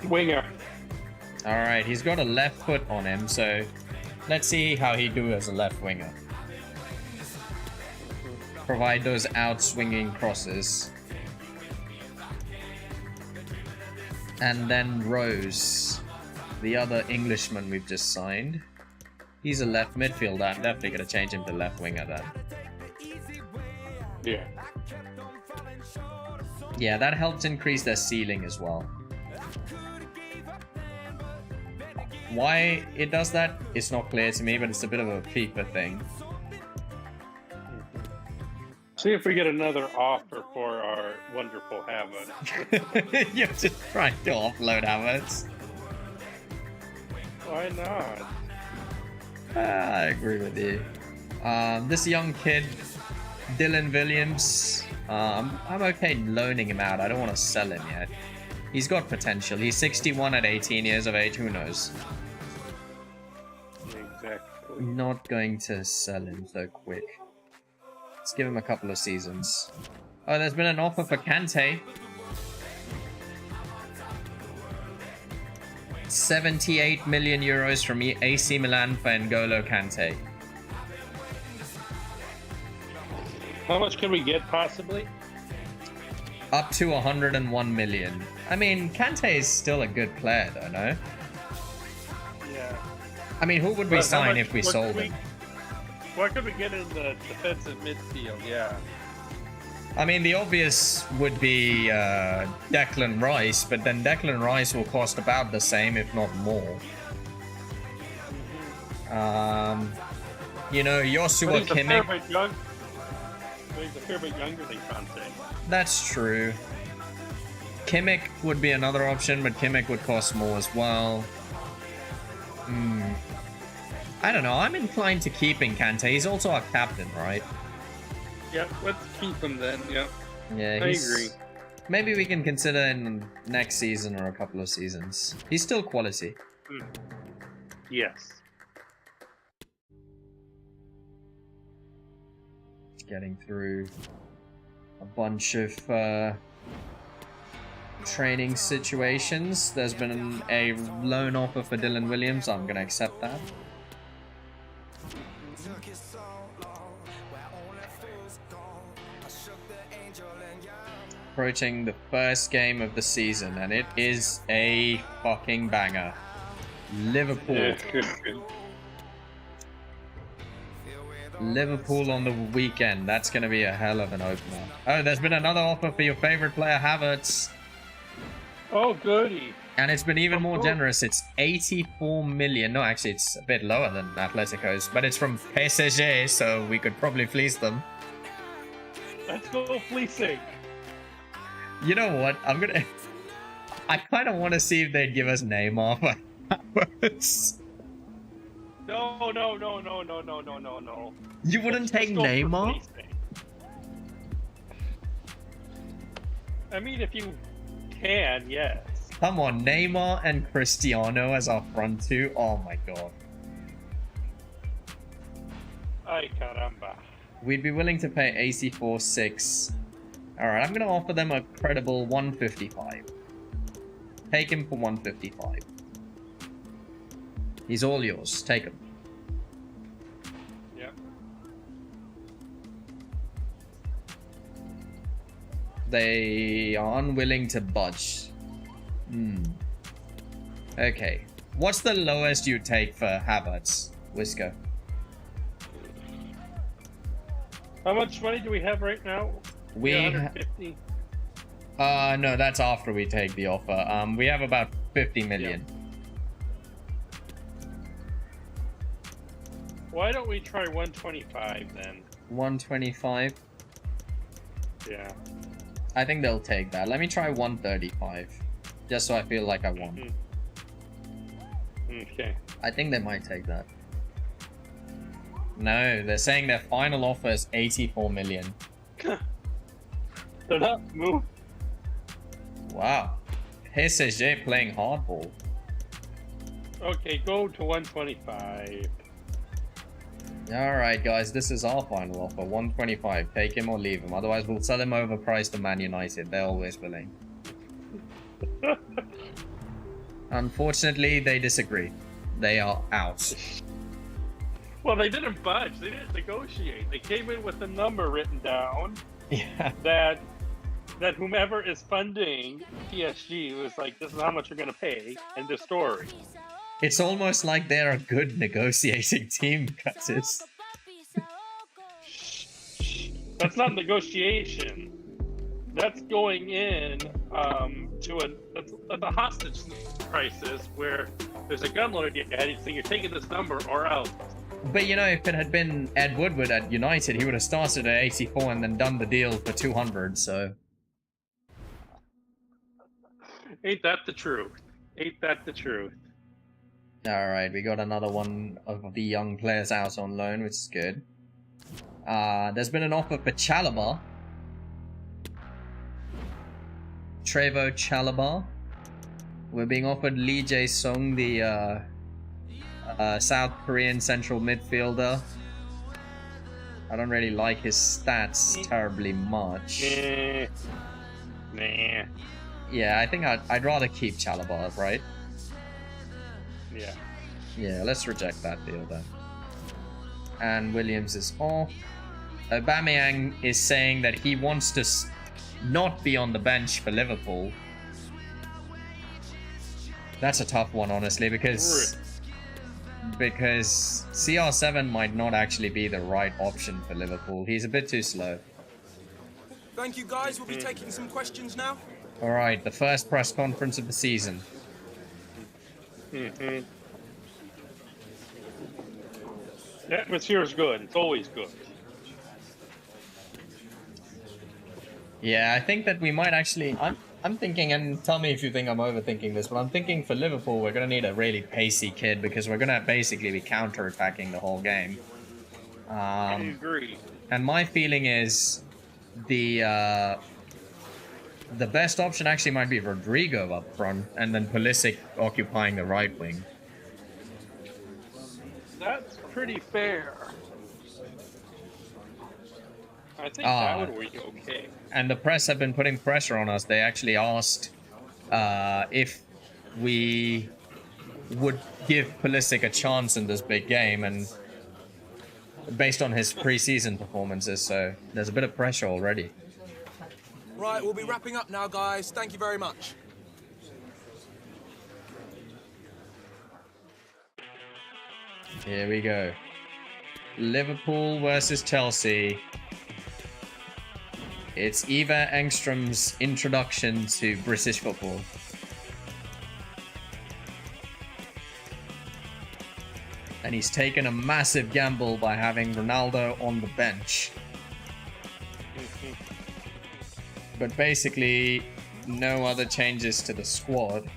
Winger. All right, he's got a left foot on him, so let's see how he do as a left winger. Provide those out-swinging crosses. And then Rose, the other Englishman we've just signed. He's a left midfielder. I'm definitely going to change him to left winger then. Yeah. Yeah, that helps increase their ceiling as well. Why it does that, it's not clear to me, but it's a bit of a FIFA thing. See if we get another offer for our wonderful Havertz. You're just trying to offload Havertz. Why not? I agree with you. This young kid, Dylan Williams, I'm okay loaning him out. I don't want to sell him yet. He's got potential. He's 61 at 18 years of age. Who knows? Exactly. Not going to sell him so quick. Let's give him a couple of seasons. Oh, there's been an offer for Kante. 78 million euros from AC Milan for N'Golo Kante. How much can we get, possibly? Up to 101 million. I mean, Kante is still a good player, though, no? Yeah. I mean, who would we sign if we sold him? What could we get in the defensive midfield? Yeah. I mean, the obvious would be Declan Rice, but then Declan Rice will cost about the same, if not more. You know, Joshua Kimmich. He's a fair bit younger than Kante. That's true. Kimmich would be another option, but Kimmich would cost more as well. I don't know. I'm inclined to keeping Kante. He's also our captain, right? Yeah, let's keep him then. Yeah. Yeah, I agree. Maybe we can consider in next season or a couple of seasons. He's still quality. Yes. Getting through a bunch of training situations. There's been a loan offer for Dylan Williams. I'm going to accept that. Approaching the first game of the season, and it is a fucking banger. Liverpool. Yeah, good. Liverpool on the weekend. That's going to be a hell of an opener. Oh, there's been another offer for your favorite player, Havertz. Oh, goody. And it's been even more generous. It's 84 million. No, actually, it's a bit lower than Atletico's, but it's from PSG, so we could probably fleece them. Let's go fleecing. You know what? I kind of want to see if they'd give us Neymar for Havertz. No. You wouldn't take Neymar? I mean, if you can, yes. Come on, Neymar and Cristiano as our front two. Oh my god. Ay caramba. We'd be willing to pay AC4 6. Alright, I'm going to offer them a credible 155. Take him for 155. He's all yours. Take him. Yeah. They are unwilling to budge. Okay. What's the lowest you take for Havertz, Whisker? How much money do we have right now? We 150. No, that's after we take the offer. We have about 50 million. Yeah. Why don't we try 125 then? 125. Yeah. I think they'll take that. Let me try 135, just so I feel like I won. Okay. I think they might take that. No, they're saying their final offer is 84 million. They're not moving. Wow. PSG playing hardball. Okay, go to 125. Alright guys, this is our final offer. 125. Take him or leave him. Otherwise we'll sell him overpriced to Man United. They're always willing. Unfortunately, they disagree. They are out. Well, they didn't budge. They didn't negotiate. They came in with a number written down. Yeah. That whomever is funding PSG was like, this is how much you're going to pay, and the story. It's almost like they're a good negotiating team, Curtis. That's not negotiation. That's going in to a hostage crisis where there's a gun loaded at your head. Saying you're taking this number or else. But you know, if it had been Ed Woodward at United, he would have started at 84 and then done the deal for 200. So, ain't that the truth? Ain't that the truth? all right, we got another one of the young players out on loan, which is good. There's been an offer for Chalobah. Trevo Chalobah. We're being offered Lee Jae-sung, the South Korean central midfielder. I don't really like his stats terribly much. Nah. Yeah, I think I'd rather keep Chalobah, right? Yeah. Yeah, let's reject that deal then. And Williams is off. Aubameyang is saying that he wants to not be on the bench for Liverpool. That's a tough one, honestly, because CR7 might not actually be the right option for Liverpool. He's a bit too slow. Thank you, guys. We'll be taking some questions now. All right, the first press conference of the season. The atmosphere is good. It's always good. Yeah, I think that we might actually... I'm thinking, and tell me if you think I'm overthinking this, but I'm thinking for Liverpool, we're going to need a really pacey kid because we're going to basically be counter-attacking the whole game. I agree. And my feeling is the best option actually might be Rodrigo up front, and then Pulisic occupying the right wing. That's pretty fair. I think that would be okay. And the press have been putting pressure on us. They actually asked if we would give Pulisic a chance in this big game, and based on his pre-season performances, so there's a bit of pressure already. Right, we'll be wrapping up now, guys. Thank you very much. Here we go. Liverpool versus Chelsea. It's Eva Engström's introduction to British football. And he's taken a massive gamble by having Ronaldo on the bench. But basically, no other changes to the squad.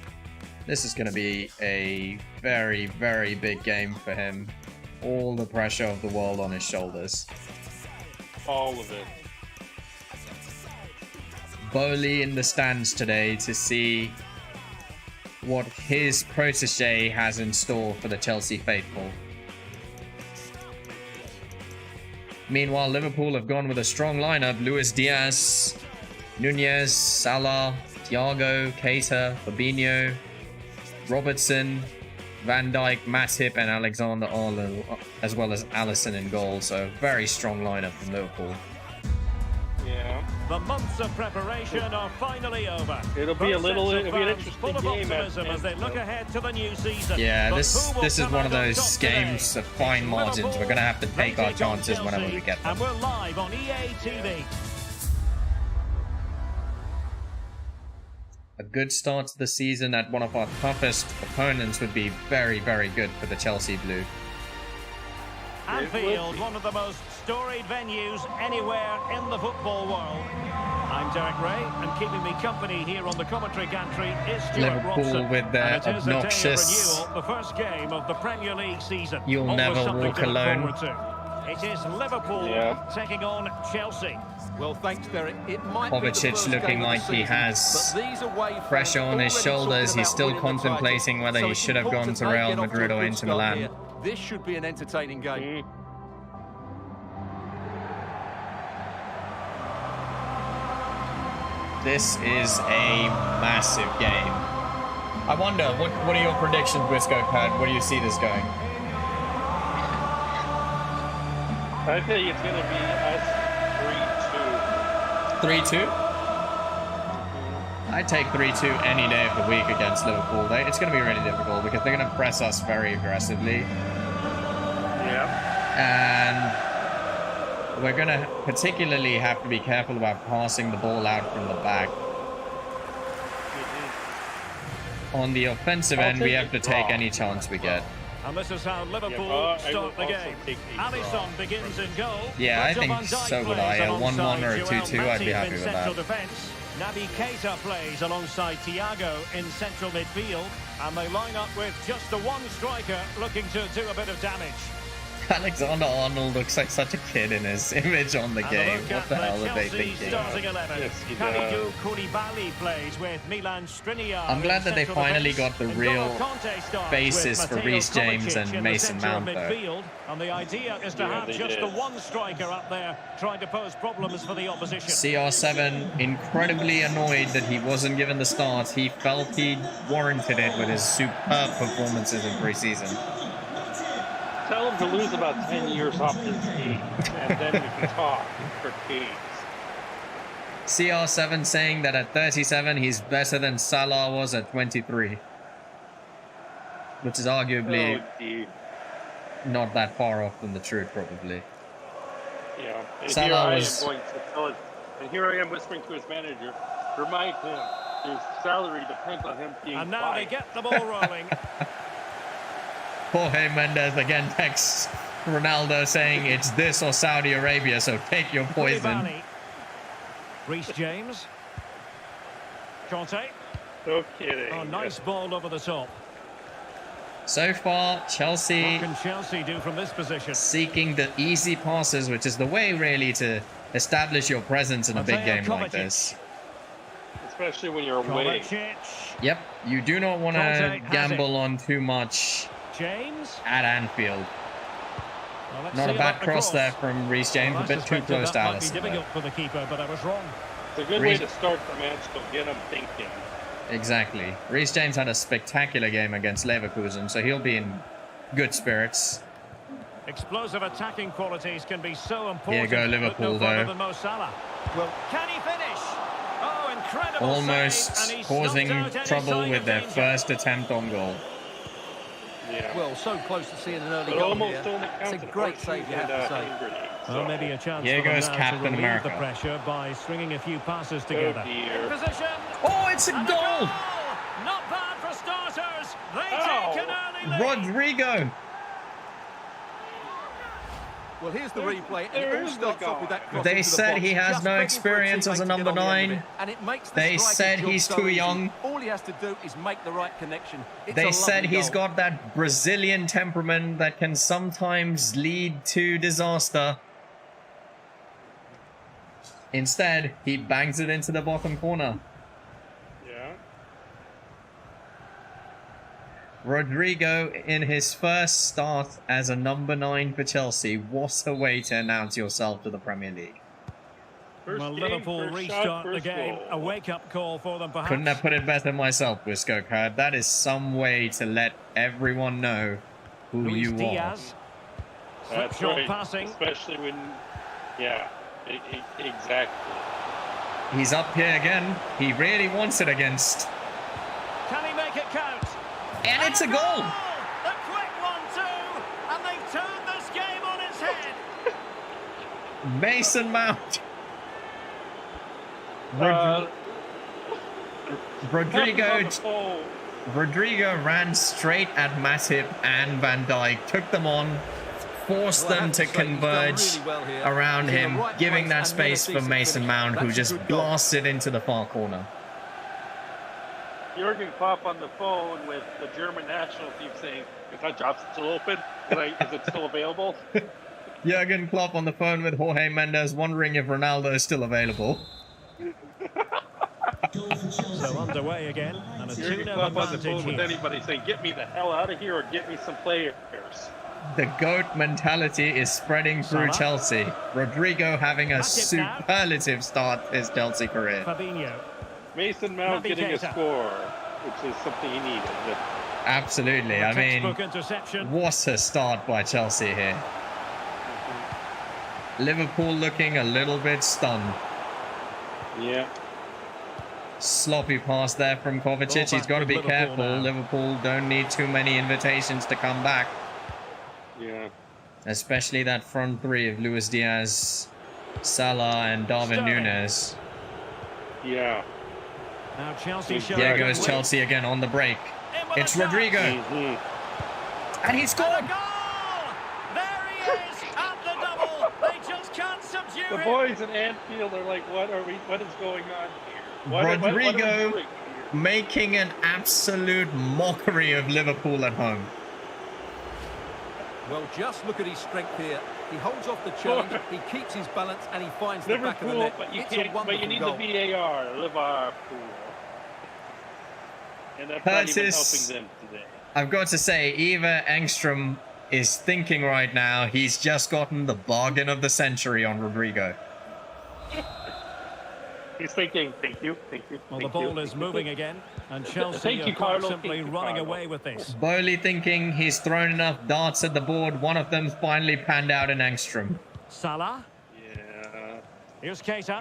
This is going to be a very, very big game for him. All the pressure of the world on his shoulders. All of it. Bowley in the stands today to see what his protege has in store for the Chelsea faithful. Meanwhile, Liverpool have gone with a strong lineup. Luis Diaz, Nunez, Salah, Thiago, Keita, Fabinho, Robertson, Van Dijk, Matip, and Alexander-Arnold, as well as Alisson in goal. So very strong lineup from Liverpool. Yeah. The months of preparation are finally over. It'll be an interesting full of game optimism as they look ahead to the new season. Yeah, But this who will is come one out of on those top games today? of fine It's margins. Liverpool. We're going to have to They take our take on chances whenever Chelsea, we get them. And we're live on EA TV. A good start to the season at one of our toughest opponents would be very, very good for the Chelsea Blue. Anfield, one of the most storied venues anywhere in the football world. I'm Derek Ray, and keeping me company here on the commentary gantry is Stuart Liverpool Robson. with their And it is a day of obnoxious renewal, the first game of the Premier League season. "You'll Always never something walk to look alone." forward to. It is Liverpool taking on Chelsea. Well, thanks, Derek. It might be the Kovacic first looking game of the like he season, has but these away fans pressure on his already shoulders. talking He's about still winning the title. contemplating whether So he it's should have gone important to they Real get off to Madrid a or good Inter start Milan. here. This should be an entertaining game. This is a massive game. I wonder, what are your predictions, Wisco Pad? Where do you see this going? I think it's going to be us 3-2. 3-2? I take 3-2 any day of the week against Liverpool. It's going to be really difficult because they're going to press us very aggressively. Yeah. And we're going to particularly have to be careful about passing the ball out from the back. On the offensive end, we have to take any chance we get. And this is how Liverpool start the game. Alisson begins in goal. Yeah, I Virgil think van Dijk so would I. plays A 1-1 or a alongside 2-2, Joel I'd be Matip happy in with central that. defence. Naby Keita plays alongside Thiago in central midfield. And they line up with just the one striker looking to do a bit of damage. Alexander-Arnold looks like such a kid in his image on the And game. look What at the hell are they Chelsea thinking? starting 11. Yes, he Kalidou Koulibaly plays with Milan Skriniar. I'm glad in that they central finally defence. got the N'Golo real Kanté starts basis with for Mateo Reece James Kovacic and in the Mason centre of Mount, though. midfield. And the idea is to have they just the did. one striker up there trying to pose problems for the opposition. CR7 incredibly annoyed that he wasn't given the start. He felt he warranted it with his superb performances in pre-season. Tell him to lose about 10 years off his team, and then we can talk for games. CR7 saying that at 37 he's better than Salah was at 23. Which is arguably not that far off from the truth, probably. Yeah. And Salah here was... I am going to tell it, and here I am whispering to his manager, remind him his salary depends on him being And now fired. they get the ball rolling. Jorge Mendes again texts Ronaldo saying it's this or Saudi Arabia, so take your poison. Koulibaly. Reece James. Kanté. No kidding. Oh, nice ball over the top. So far, Chelsea What can Chelsea do from this position? seeking the easy passes, which is the way really to establish your presence in a big Mateo game like Kovacic. this. Especially when you're away. Kovacic. Yep, you do not want Conte to has gamble on too much James. at Anfield. Well, let's Not see a bad about the cross there from Reece James, Well, a I bit too suspected close to that might be Alisson. difficult for the keeper, but I was wrong. It's a good Reece- way to start the match to get him thinking. Exactly. Reece James had a spectacular game against Leverkusen, so he'll be in good spirits. Explosive attacking qualities can be so important. Here go Liverpool, but no further though. than Mo Salah. Well, can he finish? Oh, incredible save, Almost and he's causing snuffed out any trouble sign with of their danger. first attempt on goal. Yeah. Well, so close to seeing an early But goal almost here. only It's a counted great horseshoe save, you have and, to say. hand grenade. Well, So- maybe a chance Here for them goes now Captain to relieve America. the pressure by stringing a few passes Oh together. dear. Position. Oh, it's a And goal! Not bad for starters. They Oh. take an early lead. Rodrigo! Well, here's the replay, and there it all is the starts off goal. with that cross They into the said box, he has just no begging for a experience as a teammate to number get on the end of 9. it, and it makes the They striker's said job he's so too easy. young. All he has to do is make the right connection. It's They a said lovely he's goal. got that Brazilian temperament that can sometimes lead to disaster. Instead, he bangs it into the bottom corner. Yeah. Rodrigo, in his first start as a number 9 for Chelsea, what a way to announce yourself to the Premier League. First Well, game, Liverpool first restart shot, the first game. goal. A wake-up call for them, perhaps. Couldn't have put it better myself, Wisco Card. That is some way to let everyone know who Luis you Diaz. That's Slipshot right. passing. Especially when, yeah, exactly. He's up here again. He really wants it against. Can he make it count? And it's a goal. A quick one too, and they've turned this game on its head. Mason Mount. Rodrigo ran straight at Matip and Van Dijk, took them on, forced them to converge around him, giving that space for Mason Mount, who just blasted into the far corner. Jurgen Klopp on the phone with the German national team saying, "Is that job still open? Is it still available?" Jurgen Klopp on the phone with Jorge Mendes, wondering if Ronaldo is still available. So underway again, and a 2-0 Jurgen Klopp on the phone advantage with here. anybody saying, "Get me the hell out of here or get me some players." The GOAT mentality is spreading through Salah. Chelsea. Rodrigo having a Matip now. superlative start his Chelsea career. Fabinho. Mason Mount getting a Keita. score, which is something he needed. Absolutely. I mean, Textbook interception. what a start by Chelsea here. Liverpool looking a little bit stunned. Yeah. Sloppy pass there from Kovacic. He's got to be Liverpool careful. now. Liverpool don't need too many invitations to come back. Yeah. Especially that front three of Luis Diaz, Salah and Darwin Sterling. Núñez. Yeah. Now Chelsea showing There good goes width. Chelsea again on the break. In with It's a chance. Rodrigo. Mhm. And he And a scored! goal! There he is at the double. They just can't subdue The him. boys in Anfield are like, what is going on here? What are we Rodrigo doing here? making an absolute mockery of Liverpool at home. Well, just look at his strength here. He holds off the challenge, he keeps his balance, and he finds the back of the Liverpool, net. but you It's a can't. But wonderful you need goal. the VAR. Liverpool, and that's not even Curtis. helping them today. I've got to say, Eva Engstrom is thinking right now he's just gotten the bargain of the century on Rodrigo. He's thinking, thank you. Well, the ball is moving again, and Chelsea Thank you, are quite Carlo. simply Thank you, running Carlo. away with this. Bowley thinking he's thrown enough darts at the board. One of them finally panned out in Engstrom. Salah. Yeah. Here's Keita.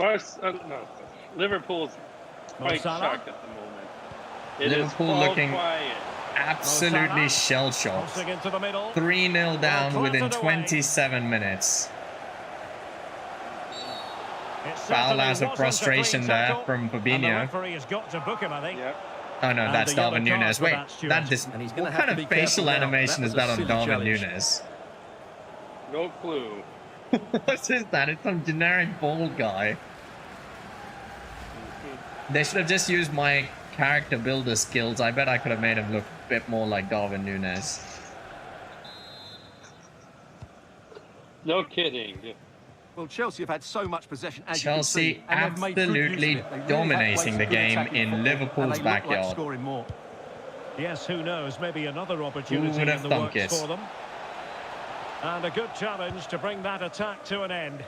No. Liverpool's quite Salah. shocked at the moment. It Liverpool is all looking quiet. absolutely Salah. shell-shocked. Crossing into the middle. 3-0 down Well, within clattered away. 27 minutes. It Foul certainly out of wasn't a frustration clean there tackle, from and the Fabinho. referee has got to book him, I think. Yep. Oh no, And that's a yellow Darwin card Núñez. for Wait, that, Stuart. that just And he's gonna what have kind to of be facial careful now. animation That is was that a on silly Darwin challenge. Núñez? No clue. What is that? It's some generic bald guy. They should have just used my character builder skills. I bet I could have made him look a bit more like Darwin Núñez. No kidding. Well, Chelsea have had so much possession, as Chelsea you can see, and they've made good use of absolutely it. They really dominating have the played some good game attacking in football, Liverpool's and they look like backyard. scoring more. Yes, who knows? Maybe another opportunity would in have the thunk works it? for them. And a good challenge to bring that attack to an end.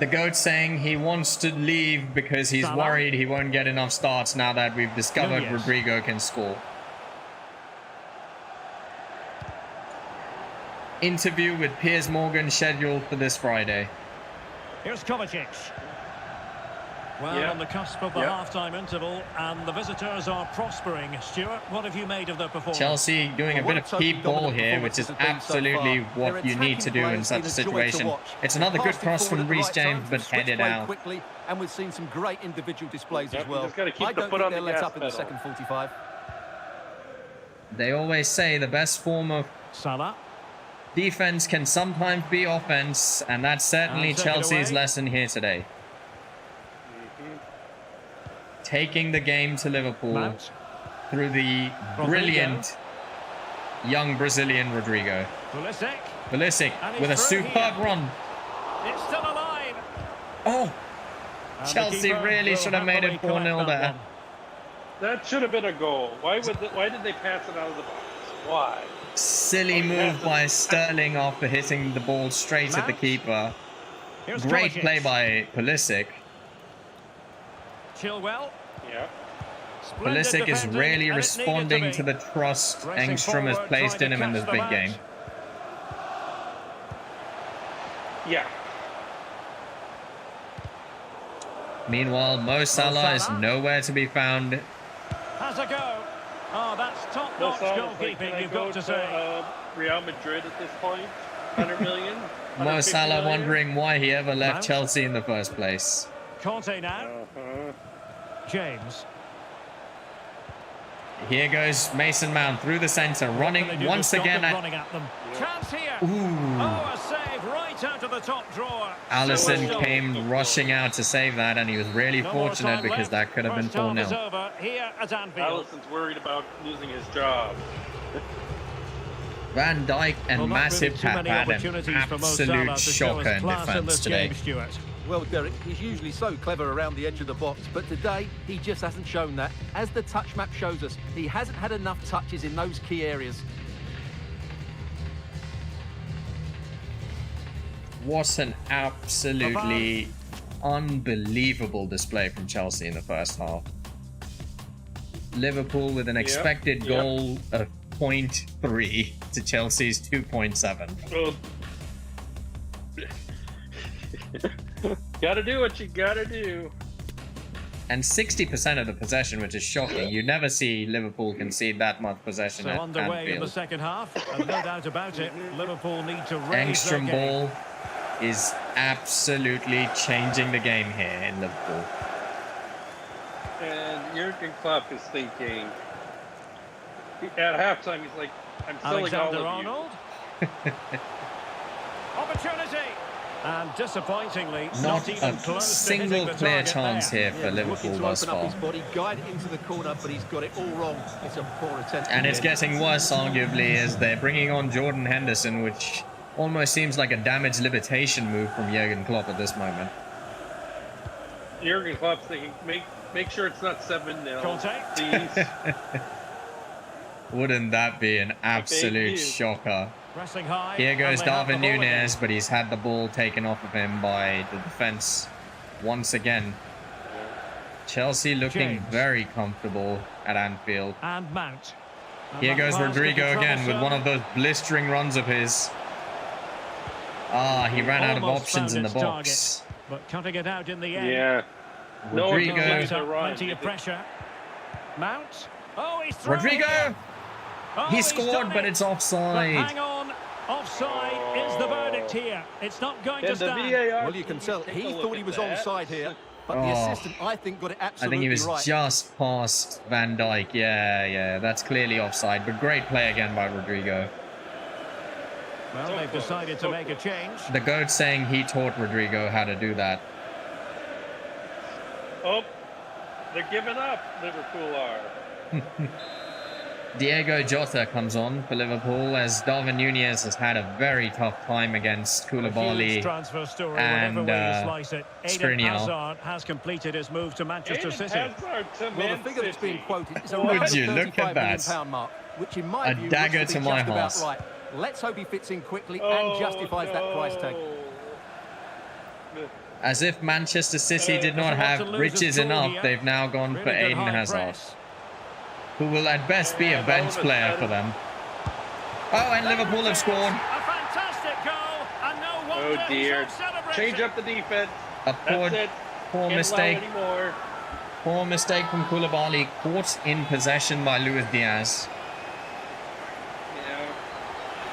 The GOAT saying he wants to leave because he's Salah. worried he won't get enough starts now that we've discovered Núñez. Rodrigo can score. Interview with Piers Morgan scheduled for this Friday. Here's Kovacic. Well, Yeah. on the cusp of the Yeah. half-time interval, and the visitors are prospering. Stuart, what have you made of their performance? Chelsea doing a Well, bit what of a totally keep ball dominant here, which is performance has been so absolutely far. what Their you need to attacking do play in has such a been joy to situation. watch. It's They another good passed it cross forward from at the Reece right time, James, but switched headed away out. quickly, and we've seen some great individual displays Yep, as you well. just gotta keep I the don't foot think on they're the let gas up in the pedal. second 45. They always say the best form of Salah. defense can sometimes be offense, and that's certainly And take it Chelsea's away. lesson here today. Taking the game to Liverpool Mount. through the Rodrigo. brilliant young Brazilian Rodrigo. Pulisic. Pulisic And with a he's through superb here. run. It's still alive. Oh, And the Chelsea keeper really will should have made happily it 4-0 collect that there. one. That should have been a goal. Why did they pass it out of the box? Why? Silly Oh, move yeah. by Sterling after hitting the ball straight at the Mount. keeper. Here's Great Kovacic. play by Pulisic. Yeah. Chilwell. Splendid Pulisic is defending, really and it responding needed to be. the trust Pressing Engstrom has forward, placed trying in to him in catch this the big match. game. Yeah. Meanwhile, Mo Salah is nowhere to be found. Has a go. Oh, that's top-notch goalkeeping, you've got to say. Real Madrid at this point, 100 million. Mo Salah million. wondering why he ever left Mount. Chelsea in the first place. Conte now. James. Here goes Mason Mount through the centre, running once again running at them. Chance here. Ooh. Oh, a save right out of the top drawer. Allison So came rushing out to save that, and he was really no more fortunate time because left. that could have been First half is 4-0. over here at Anfield. Allison's worried about losing his job. Van Dijk and Well, not really Matip too have many had an opportunities for Mo Salah absolute to show shocker his in class in defence this today. game, Stuart. Well, Derek, he's usually so clever around the edge of the box, but today he just hasn't shown that. As the touch map shows us, he hasn't had enough touches in those key areas. What an absolutely unbelievable display from Chelsea in the first half. Liverpool with an expected goal of 0.3 to Chelsea's 2.7. Gotta do what you gotta do. And 60% of the possession, which is shocking. You never see Liverpool concede that much possession So at underway in the Anfield. second half, and no doubt about it, Liverpool need to raise their Engstrom game. ball is absolutely changing the game here in Liverpool. And Jurgen Klopp is thinking, at halftime, he's like, I'm selling Alexander all of you. Arnold. Opportunity. And disappointingly, Not even a close single to hitting the clear target chance there. here for Looking Liverpool to thus open up far. his body, guide it into the corner, but he's got it all wrong. It's a poor attempt. And it's again. getting worse, arguably, as they're bringing on Jordan Henderson, which almost seems like a damage limitation move from Jurgen Klopp at this moment. Jurgen Klopp's thinking, make sure it's not 7-0. Contact. Please. Wouldn't that be an absolute you. shocker? Pressing high. Here goes and they have the Darwin ball Núñez, again. but he's had the ball taken off of him by the defense once again. Chelsea looking James. very comfortable at Anfield. And Mount. And Here that goes pass could be Rodrigo again with one of troublesome. those blistering runs of his. Ah, he ran out of Almost options in found the its box. target, but cutting it out in the end. Yeah. No one Rodrigo. can Built use a up run. plenty of pressure. Mount. Oh, he's through. Rodrigo! Oh, He he's scored, done but it. it's But offside. hang on. Offside is the verdict here. It's not going to And the stand. VAR. Well, you can tell take he a look thought he at was that. onside here, but the Oh. assistant, I think, got it I absolutely think he was right. just past Van Dijk. Yeah, that's clearly offside. But great play again by Rodrigo. Well, So they've close, decided to so make a change. The GOAT saying he taught Rodrigo how to do that. Oh, they're giving up, Liverpool are. Diego Jota comes on for Liverpool as Darwin Núñez has had a very tough time against A huge Koulibaly. transfer story, and, whatever way you slice it. Eden Skriniar. Hazard has completed his move to Manchester Eden City. Hazard to Well, the Man figure that's City. being quoted is Would around the you look at £35 million that? mark, which in my A view dagger looks to to be my just about horse. right. Let's hope he fits in quickly Oh, and justifies that price tag. no. As if Manchester City did not Doesn't want have to lose riches his ball enough, here. they've now gone for Really good Eden high Hazard, press. who will at best be a Yeah, bench that player was- for them. Oh, and Liverpool have scored. A fantastic goal, and no wonder Oh dear. he's so celebrating. Change up the defense. A That's it. poor Can't mistake. allow anymore. Poor mistake from Koulibaly, caught in possession by Luis Diaz.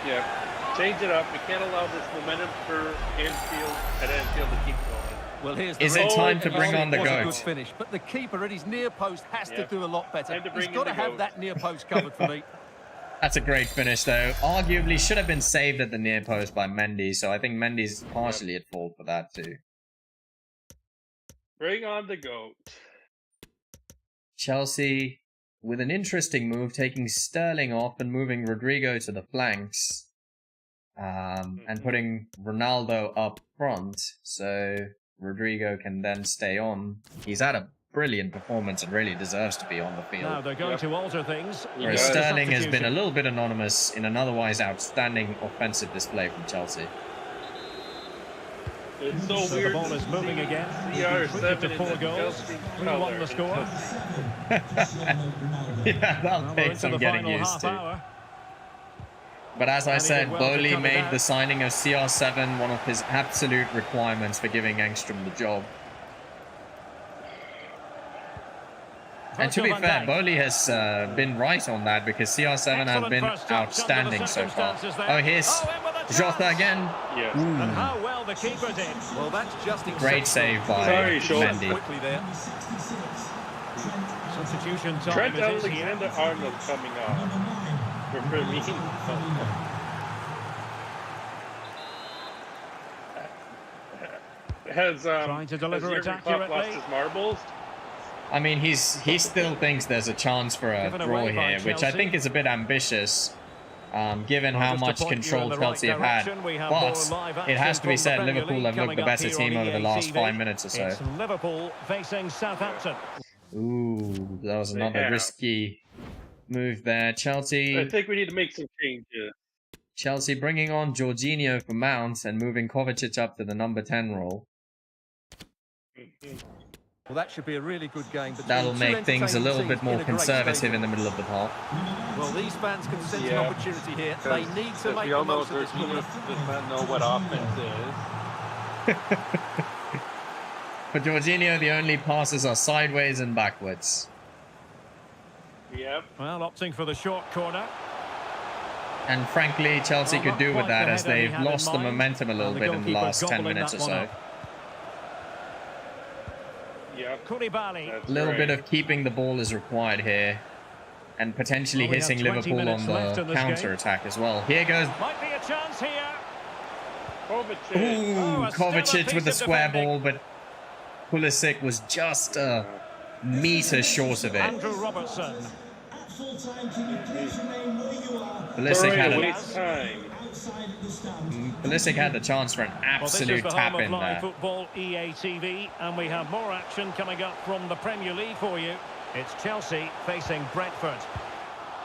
Yeah. Change it up. We can't allow this momentum for Anfield to keep going. Well, here's the Is it result. time to bring on the It was a GOAT? good finish, but the keeper at his near post has to Yeah. do a lot better. Time to He's bring in got to the have GOAT. that near post covered for me. That's a great finish, though. Arguably should have been saved at the near post by Mendy, so I think Mendy's partially at fault for that too. Bring on the GOAT. Chelsea, with an interesting move, taking Sterling off and moving Rodrigo to the flanks, and putting Ronaldo up front, so Rodrigo can then stay on. He's had a brilliant performance and really deserves to be on the field. Now they're going Yep. to alter things. Whereas Yeah. Sterling has been a Substitution. little bit anonymous in an otherwise outstanding offensive display from Chelsea. It's so, So weird. the ball to is moving see again. CR7 to in 4 the goals. Chelsea 3-1 the colour. score. Yeah, that'll Well, we're take into some the getting final used half to. hour. But as I And he said, did well to Bowley cut it made out. the signing of CR7 one of his absolute requirements for giving Engstrom the job. And to be fair, Bowley has been right on that because CR7 has been outstanding so far. Oh, here's Jota again. Yes. And how well the keeper did. Well, that's just Great save by Mendy. Quickly there. Substitution time Trent it is here. Alexander-Arnold coming on. For me. Has Trying to deliver it Jurgen Klopp lost accurately. his marbles? I mean, he still thinks there's a chance for a Given draw away by here, which I Chelsea. think is a bit ambitious, given how Just to much point you control in the Chelsea right have had. direction, we have But more live it has action to be from said, the Premier Liverpool League have looked the coming better up team here over the on last EA 5 TV. minutes or so. It's Liverpool facing Southampton. Ooh, that was another risky move there. I Chelsea think we need to make some changes. bringing on Jorginho for Mount and moving Kovacic up to the number 10 role. Well, that should be a really good game. between That'll two make things a entertaining little teams bit more in a great conservative stadium. in the middle of the park. Well, these fans can sense an Yeah. opportunity here. They need to make we the all know most of this Jorginho moment. does not know what offense is. For Jorginho, the only passes are sideways and backwards. Yep. Well, opting for the short corner. And frankly, Chelsea Well, could not do with quite that the as header he they've had in lost the mind. momentum a little And the bit in the goalkeeper last 10 gobbling minutes or that one so. up. Yep. Koulibaly. That's A little right. bit of keeping the ball is required here. And potentially Well, we have hitting 20 Liverpool minutes on left the in this game. counter-attack as well. Here goes... Might be a chance here. Kovacic. Ooh, Oh, a stellar Kovacic piece with the of square defending. ball, but Pulisic was just a metre short of it. Andrew Robertson. Pulisic Sorry had to a... waste time. Pulisic had the chance for an Well, this is absolute the tap home of in live there. football, EA TV, and we have more action coming up from the Premier League for you. It's Chelsea facing Brentford.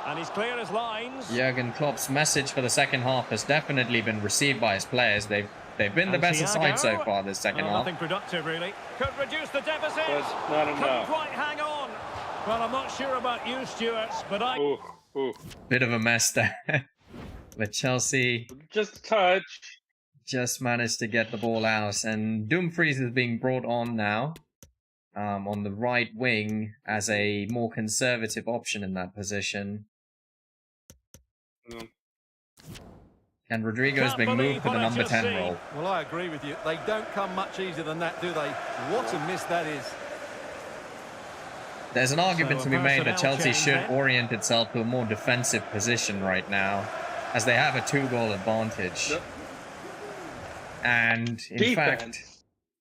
And he's clear as lines. Jurgen Klopp's message for the second half has definitely been received by his players. They've been the And best Thiago. side so far this second half. Nothing productive, really. Could reduce the deficit. But not Couldn't enough. quite hang on. Well, I'm not sure about you, Stuart, but I... Ooh, ooh. Bit of a mess there. But Chelsea Just a touch. just managed to get the ball out. And Dumfries is being brought on now on the right wing as a more conservative option in that position. Mm. And Rodrigo's Can't been moved believe to the what I number just 10 seen. role. Well, I agree with you. They don't come much easier than that, do they? What a miss that is. There's an argument So to be a made that personnel Chelsea change should there. orient itself to a more defensive position right now, as they have a 2-goal advantage. Yep. And in Defense. fact,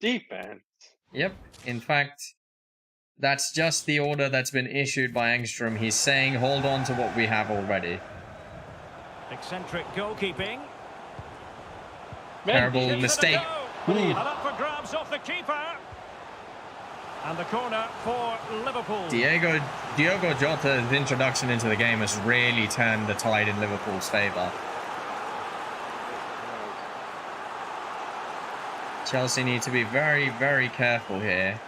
Defense. yep, in fact, that's just the order that's been issued by Engstrom. He's saying, hold on to what we have already. Eccentric goalkeeping. Terrible Mendy. mistake. Ooh. And up for grabs off the keeper. And the corner for Liverpool. Diogo Jota's introduction into the game has really turned the tide in Liverpool's favour. Chelsea need to be very, very careful here.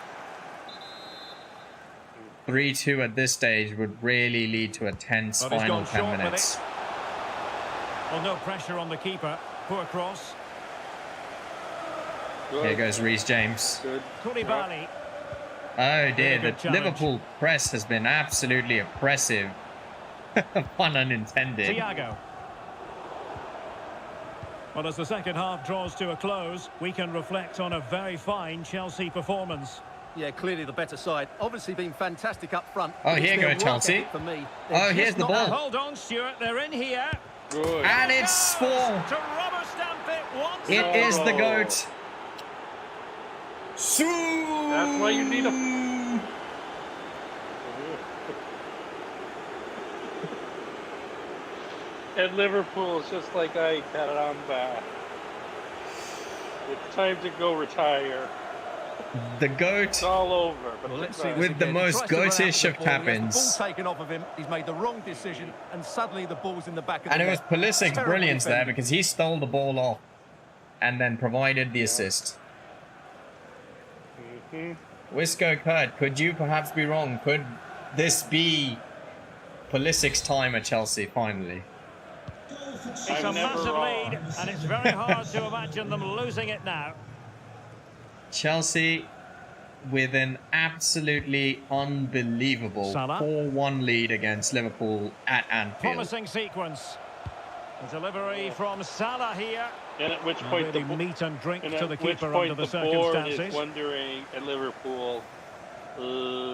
3-2 at this stage would really lead to a tense But he's final gone 10 short with minutes. it. Well, no pressure on the keeper. Poor cross. Good. Here goes Reece James. Good. Koulibaly. Oh dear, good the challenge. Liverpool press has been absolutely oppressive. Pun unintended. Thiago. Well, as the second half draws to a close, we can reflect on a very fine Chelsea performance. Yeah, clearly the better side. Obviously been fantastic up front. Oh, But it's here their go work Chelsea. ethic For me. Oh, They're here's just the not- ball. Hold on, Stuart, they're in here. Good. And it's 4. To rubber stamp it once It more. is the Oh. GOAT. That's why you need a... And Liverpool is just like I got it on back. It's time to go retire. The GOAT. It's all over. But Well, let's see goodbye. this With the again. most He tries to run goatish after of the ball. He has tap-ins. The ball taken off of him. He's made the wrong decision, and suddenly the ball's in the back of And the it was net. Pulisic's Terrible brilliance there defending. because he stole the ball off and then provided the assist. Wisco Kurt, could you perhaps be wrong? Could this be Pulisic's time at Chelsea finally? It's I'm a never massive wrong. lead, and it's very hard to imagine them losing it now. Chelsea with an absolutely unbelievable Salah. 4-1 lead against Liverpool at Anfield. Promising sequence. The delivery from Salah here. And at which And point really meat and drink and to at the which keeper point under the the board circumstances. is wondering at Liverpool, who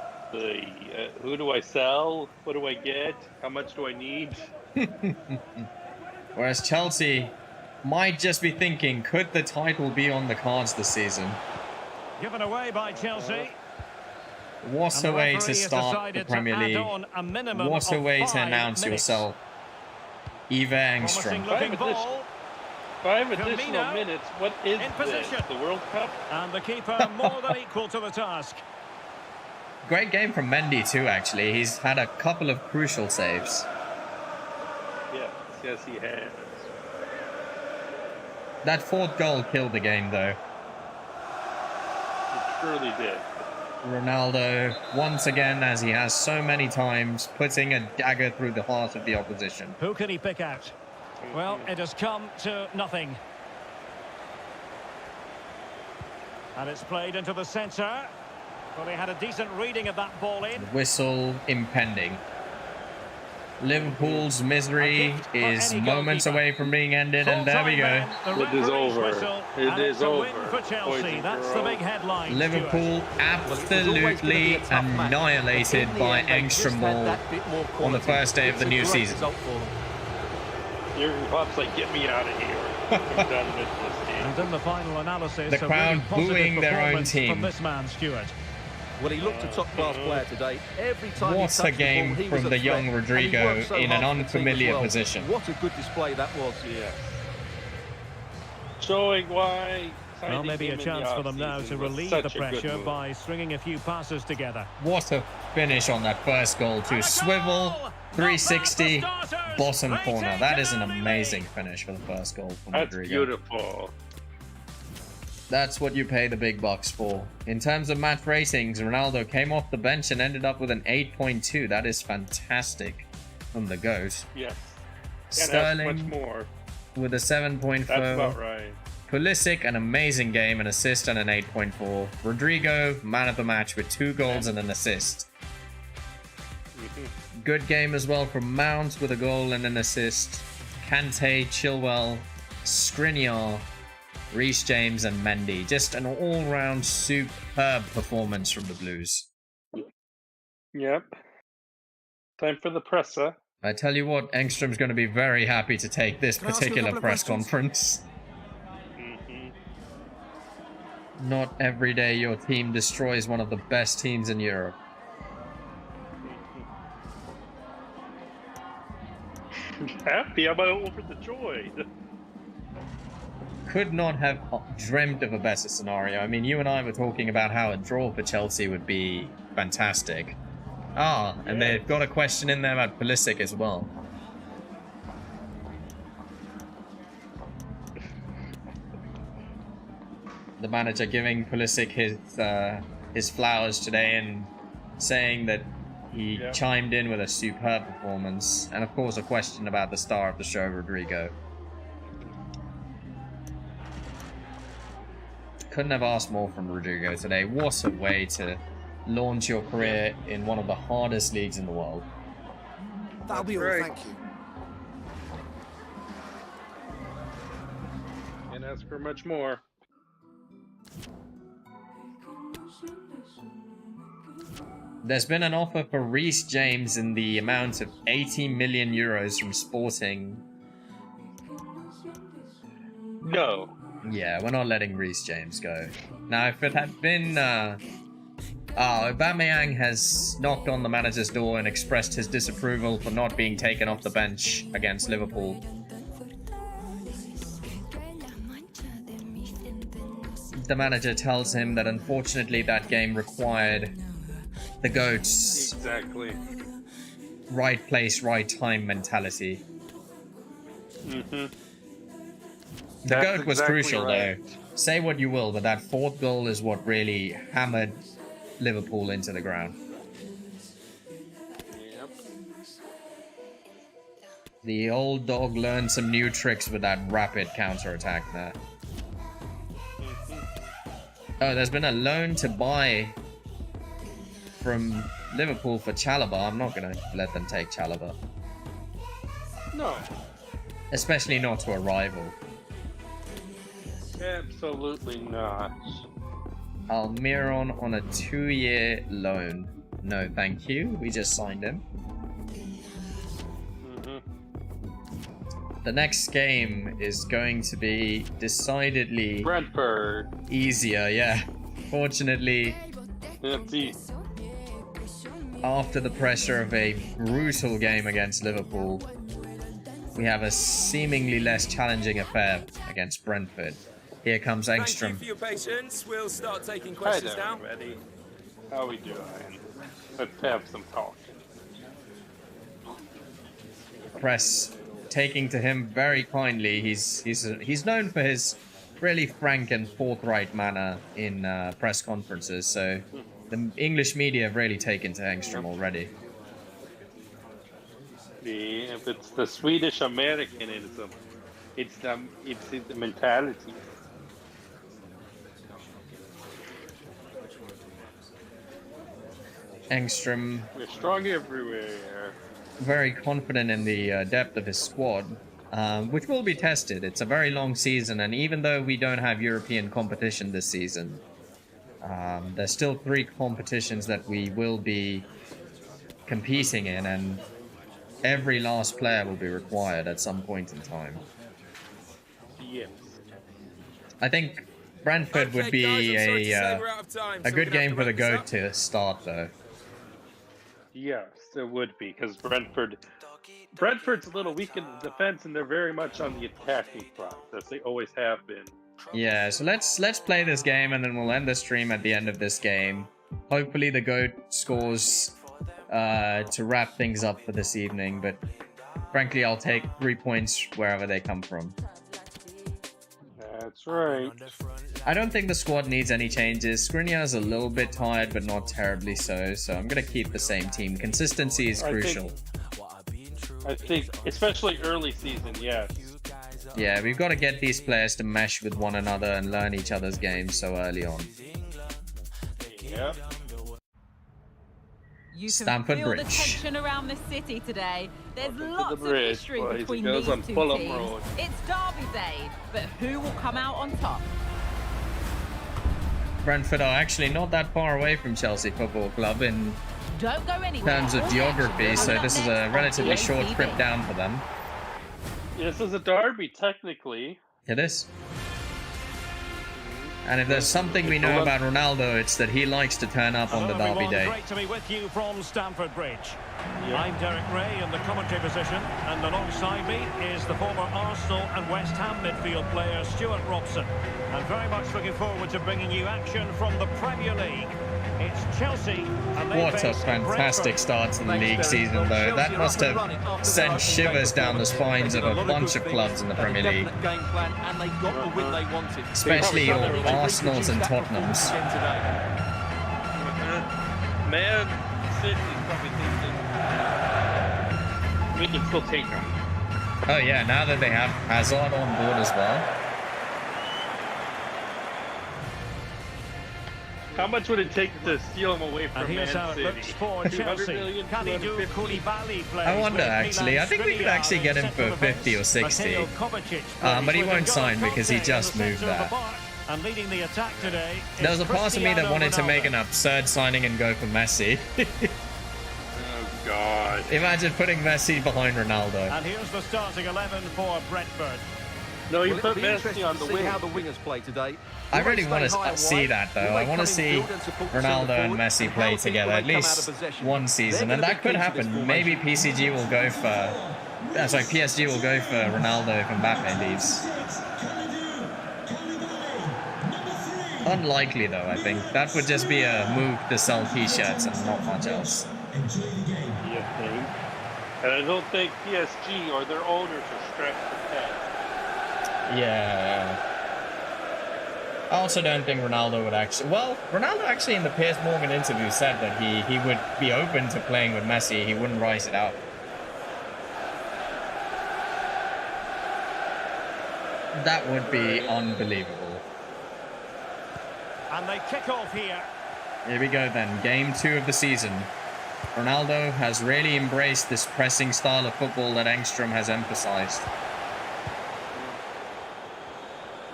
do I sell? What do I get? How much do I need? Whereas Chelsea might just be thinking, could the title be on the cards this season? Given away by Chelsea. What And a the way referee to has start the decided Premier to add League. on a minimum What a of way to 5 announce minutes. yourself. Eva Promising Engstrom. looking ball. 5 additional Firmino minutes. What is in this? position. The World Cup? And the keeper more than equal to the task. Great game from Mendy too, actually. He's had a couple of crucial saves. Yes, he has. That 4th goal killed the game, though. It truly did. Ronaldo, once again, as he has so many times, putting a dagger through the heart of the opposition. Who can he pick out? Well, it has come to nothing. And it's played into the centre. Well, they had a decent reading of that ball in. Whistle impending. Liverpool's misery is moments away from being ended, and there we go. It is over. It is over. For Chelsea. That's the big headline. Liverpool absolutely annihilated by Engstrom Ball on the first day of the new season. Jurgen Klopp's like, get me out of here. I'm done with this game. And in the final analysis, The crowd booing their own team. from this man, Stuart. Well, he looked a top-class player today. Every time What he touched a game the ball, he was from a the threat, young and he Rodrigo worked so in hard an for the team as unfamiliar well. position. What a good display that was. Yes. Showing why. Well, maybe a chance for them now to relieve the pressure by. by stringing a few passes together. What a finish on that first goal too. Swivel, 360, bottom corner. That is an amazing finish for the first goal from That's Rodrigo. beautiful. That's what you pay the big bucks for. In terms of match ratings, Ronaldo came off the bench and ended up with an 8.2. That is fantastic from the GOAT. Yes. Can't ask much Sterling more. with a 7.4. That's about right. Pulisic, an amazing game, an assist and an 8.4. Rodrigo, man of the match with 2 goals and an assist. Good game as well from Mount with a goal and an assist. Kante, Chilwell, Skriniar, Reece James and Mendy. Just an all-round superb performance from the Blues. Yep. Time for the presser. I tell you what, Engstrom's going to be very happy to take this Can I ask you a particular couple of press questions? conference. Not every day your team destroys one of the best teams in Europe. Happy? I'm over the joy. Could not have dreamt of a better scenario. I mean, you and I were talking about how a draw for Chelsea would be fantastic. And they've got a question in there about Pulisic as well. The manager giving Pulisic his flowers today and saying that he chimed in with a superb performance. And of course a question about the star of the show, Rodrigo. Couldn't have asked more from Rodrigo today. What a way to launch your career in one of the hardest leagues in the world. That'll be all, Right. thank you. Can't ask for much more. There's been an offer for Reece James in the amount of 80 million euros from Sporting. No. Yeah, we're not letting Reece James go. Now, if it had been... Aubameyang has knocked on the manager's door and expressed his disapproval for not being taken off the bench against Liverpool. The manager tells him that unfortunately that game required the GOAT's Exactly. right place, right time mentality. Mm-hmm. The That's GOAT was exactly crucial, right. though. Say what you will, but that 4th goal is what really hammered Liverpool into the ground. Yep. The old dog learned some new tricks with that rapid counter-attack there. Oh, there's been a loan to buy from Liverpool for Chalobah. I'm not going to let them take Chalobah. No, Especially not to a rival. absolutely not. Almiron on a 2-year loan. No, thank you. We just signed him. The next game is going to be decidedly Brentford. easier, yeah. Fortunately, That's easy. after the pressure of a brutal game against Liverpool, we have a seemingly less challenging affair against Brentford. Here comes Thank you Engstrom. for your patience. We'll start taking Hi questions there, now. everybody. How we doing? Let's have some talk. Press taking to him very kindly. He's known for his really frank and forthright manner in press conferences, so the English media have really taken to Engstrom already. If it's the Swedish Americanism, it's the mentality. Engstrom We're strong everywhere. very confident in the depth of his squad, which will be tested. It's a very long season, and even though we don't have European competition this season, there's still 3 competitions that we will be competing in, and every last player will be required at some point in time. Yes. I think Brentford would be guys, I'm sorry to say we're out of time, a so good we're gonna have game to for the wrap this GOAT up. to start, though. Yes, it would be, because Brentford's a little weak in the defense, and they're very much on the attacking front, as they always have been. Yeah, so let's play this game, and then we'll end the stream at the end of this game. Hopefully the GOAT scores to wrap things up for this evening, but frankly, I'll take 3 points wherever they come from. That's right. I don't think the squad needs any changes. Skriniar's a little bit tired, but not terribly so, so I'm going to keep the same team. Consistency is crucial. I think, especially early season, yes. Yeah, we've got to get these players to mesh with one another and learn each other's games so early on. Yep. You can Stamford feel Bridge. the tension around the city today. There's Welcome to lots the of bridge, history boys. It between goes these on two Fulham teams. Road. It's Derby Day, but who will come out on top? Brentford are actually not that far away from Chelsea Football Club in Don't go anywhere. terms of geography, so this is a relatively short trip down for them. This is a derby, technically. It is. And if there's something we know about Ronaldo, it's that he likes to turn up on the Hello, derby everyone. day. Great to be with you from Stamford Bridge. I'm Derek Ray in the commentary position, and alongside me is the former Arsenal and West Ham midfield player Stuart Robson. I'm very much looking forward to bringing you action from the Premier League. It's Chelsea, and they What a face fantastic Brentford. start to the league season, though. That must have sent shivers down the spines of a bunch of clubs in the Premier League. Game plan, and they got the win they wanted. Especially your Arsenals and Tottenhams. Man City's probably thinking we can still take them. Oh yeah, now that they have Hazard on board as well. How much would it take to steal him away And from here's how Man it looks City? for 200 Chelsea. million, Can he do 250? Koulibaly plays I wonder, with actually. Milan I think we could Skriniar actually get him in for central 50 or defence. 60. Mateo Kovacic But he plays won't with sign N'Golo because he Kanté just in the moved centre of the that. park. And leading the attack today There was is a part of me that Cristiano wanted to make an Ronaldo. absurd signing and go for Messi. Oh, God. Imagine putting Messi behind Ronaldo. And here's the starting 11 for Brentford. No, you Well, put it'll be interesting Messi on to the see wing. how the wingers play today. I Will they really want stay high to and see wide? that, though. Will I they want to come see infield and support the Ronaldo centre and forward? Messi And play how deep together will at they come out least of possession? one season, They're and gonna that be could key to this happen. Maybe formation. PSG will go for... Sorry, PSG will go for Ronaldo if Mbappe leaves. Unlikely, though, I think. That would just be a move to sell t-shirts and not much else. You think? And I don't think PSG or their owners are strapped for cash. Yeah. I also don't think Ronaldo would actually... Well, Ronaldo actually in the Piers Morgan interview said that he would be open to playing with Messi. He wouldn't rise it out. That would be unbelievable. And they kick off here. Here we go then. Game 2 of the season. Ronaldo has really embraced this pressing style of football that Engstrom has emphasized.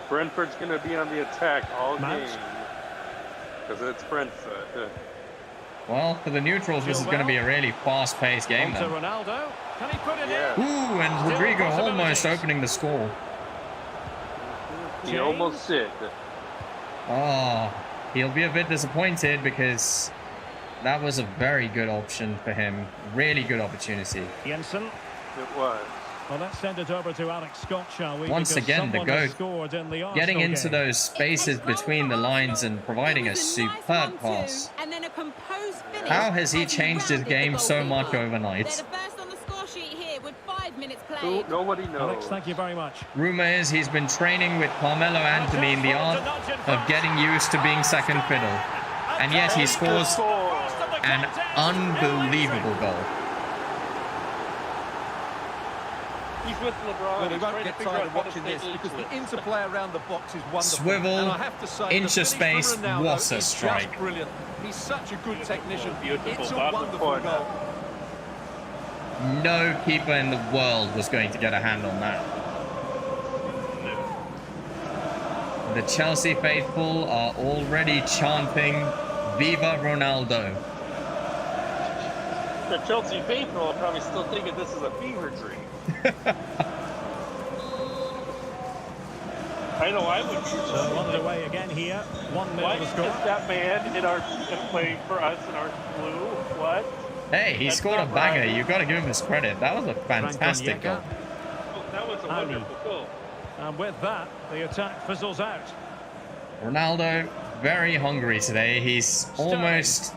Brentford's going to be on the attack all Mount. game. Because it's Brentford. Well, for the neutrals, this is going to be a really fast-paced game On to then. Ronaldo. Can he put it Yeah. in? Ooh, and Still Rodrigo almost possibilities. opening the score. He almost did. Oh, he'll be a bit disappointed because that was a very good option for him. Really good opportunity. Jensen. It was. Well, let's send it over to Alex Scott, shall we? Once Because again, the someone has goat scored in the getting Arsenal into game. those spaces between the lines and providing a superb pass. And then a composed finish. How has he changed his game so much They're overnight? the first on the score sheet here with 5 minutes Who, played. nobody knows. Alex, thank you very much. Rumor is he's been training with Carmelo Anthony in the art of getting used to being second fiddle. And yet he scores an unbelievable goal. He's with LeBron. Well, he He's won't trying to get figure tired out of how to watching stay this because the ageless. interplay around the box is wonderful. Swivel, and I have to say, inch the of finish space, from Ronaldo what a is just strike. brilliant. He's such a good technician. Beautiful, It's a bottom wonderful corner. goal. No keeper in the world was going to get a hand on that. The Chelsea faithful are already chanting Viva Ronaldo. The Chelsea faithful are probably still thinking this is a fever dream. I know I would. So underway again here. 1-0 Why the is score. that man in our playing for us in our blue? What? Hey, he That's scored a not banger. right. You've got to give him his credit. That was a fantastic goal. Oh, that was a Ali. wonderful goal. And with that, the attack fizzles out. Ronaldo, very hungry today. He's almost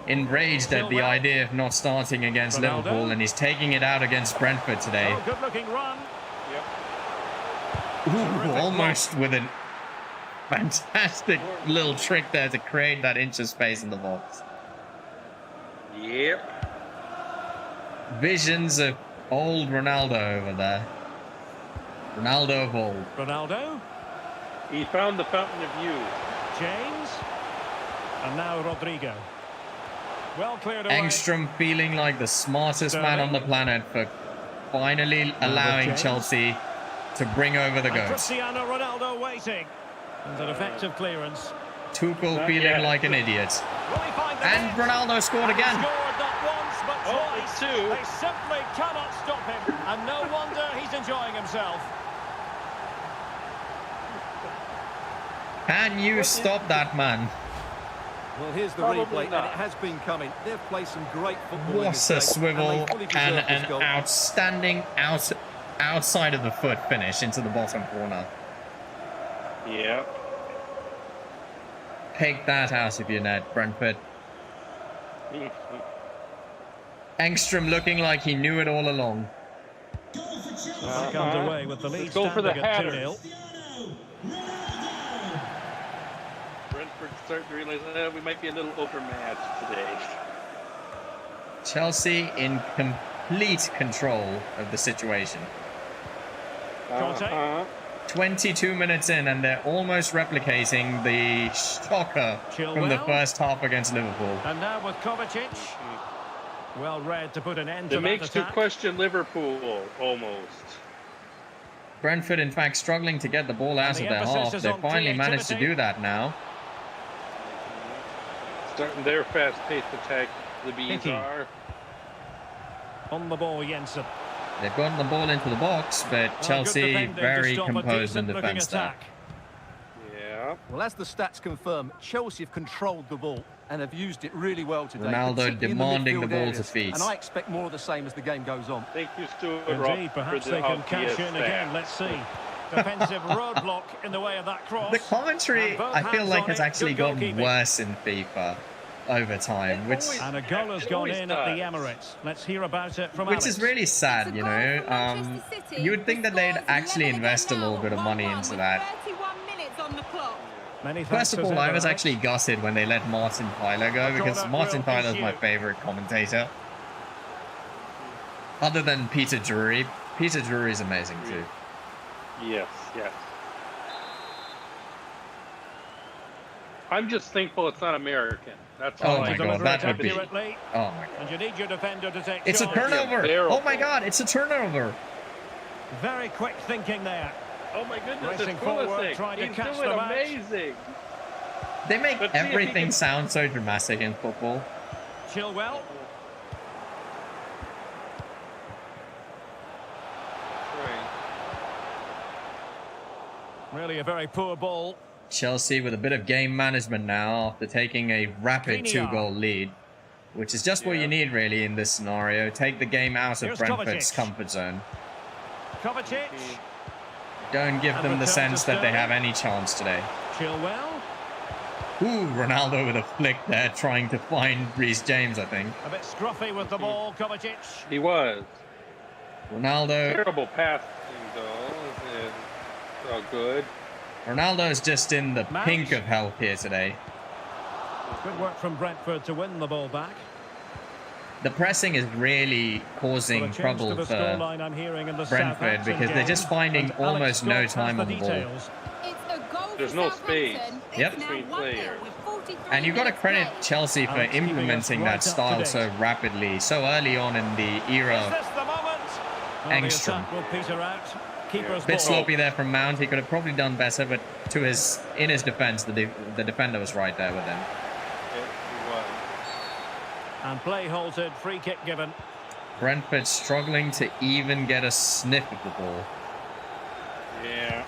enraged at the idea of not starting against Ronaldo. Liverpool, and he's taking it out against Brentford today. Oh, good-looking run. Yep. Ooh, almost with a fantastic little trick there to create that inch of space in the box. Yep. Visions of old Ronaldo over there. Ronaldo of old. Ronaldo. He found the fountain of youth. James. And now Rodrigo. Well cleared away. Engstrom feeling like the smartest man on the planet for finally allowing James. Chelsea to bring over the And goats. Cristiano Ronaldo waiting. And an effective clearance. Tuchel Not feeling yet. like an idiot. Will he find the And net? Ronaldo scored And again. Scored not once but Oh, twice. it's two. They simply cannot stop him. And no wonder he's enjoying himself. Can you stop that man? Well, here's the Probably replay, and not. it has been coming. They've played some great football in What this a game, swivel and they fully and deserve this an goal. outstanding outside of the foot finish into the bottom corner. Yep. Take that out of your net, Brentford. Engstrom looking like he knew it all along. Back underway with the lead Let's go for the standing at Hatters. 2-0. Brentford starting to realize we might be a little overmatched today. Chelsea in complete control of the situation. Uh-huh. 22 minutes in, and they're almost replicating the shocker from the Chilwell. first half against Liverpool. And now with Kovacic. Well read to put an end to It that makes you attack. question Liverpool almost. Brentford, in fact, struggling to get the ball out the of their emphasis half. is They on finally managed to creativity. do that now. Starting their fast-paced attack, the Bees Hickey. are. On the ball, Jensen. They've gotten the ball into the box, but Well, good Chelsea defending to very stop a composed in decent-looking defence there. attack. Yeah. Well, as the stats confirm, Chelsea have controlled the ball and have used it really well today. Ronaldo particularly in demanding the midfield ball to areas. feet. And I expect more of the same as the game goes on. Thank you, Stuart. Indeed, perhaps they can cash in again. Let's see. Defensive roadblock in the way of that cross. The commentary, And both I feel hands like, on has it. actually Good gotten goalkeeping. worse in FIFA over time, which And a goal has gone in at the does. Emirates. Let's hear about it from which Alex. is really sad, you know. You would think that they'd actually invest a little bit of money into that. 31 minutes on the clock. Many thanks First of as all, I ever, was Alex. actually gutted when they let Martin Tyler go, because corner Martin will Tyler's my ensue. favourite commentator. Other than Peter Drury. Peter Drury's amazing too. Yes, yes. I'm just thankful it's not American. That's Oh all my I God, that would be. accurately, Oh my and God. you need your defender to take It's a charge. turnover. Terrible. Oh my God, it's a turnover. Very quick thinking there. Oh my goodness, Racing it's forward, Pulisic. trying to He's catch doing the match. amazing. They make Let's see if he everything can- sound so dramatic in football. Chilwell. Right. Really a very poor ball. Chelsea with a bit of game management now after taking a rapid Skriniar. 2-goal lead, which is just what Yeah. you need really in this scenario. Take the game out of Here's Brentford's Kovacic. comfort zone. Kovacic. Don't give And them the return to sense that they Sterling. have any chance today. Chilwell. Ooh, Ronaldo with a flick there, trying to find Reece James, I think. A bit scruffy with the ball, Kovacic. He was. Ronaldo. Terrible passing, though. And, oh, good. Ronaldo's just in the Mount. pink of health here today. Good work from Brentford to win the ball back. The pressing is really Well, a causing change to trouble the for scoreline I'm hearing in the Brentford Southampton because they're game. just finding And Alex almost no Scott time has on the ball. details. It's a goal There's for no Southampton. space Yep. It's now between 1-0 players. with 43 And you've got to minutes credit played. Chelsea for Alex keeping us implementing right that up to style date. so rapidly, so early on in the Is era. this the moment? Well, the Engstrom. attack will peter out. Keeper's Bit ball. sloppy there from Mount. He could have probably done better, but in his defense, the defender was right there with him. Yeah, he was. And play halted, free kick given. Brentford struggling to even get a sniff of the ball. Yeah.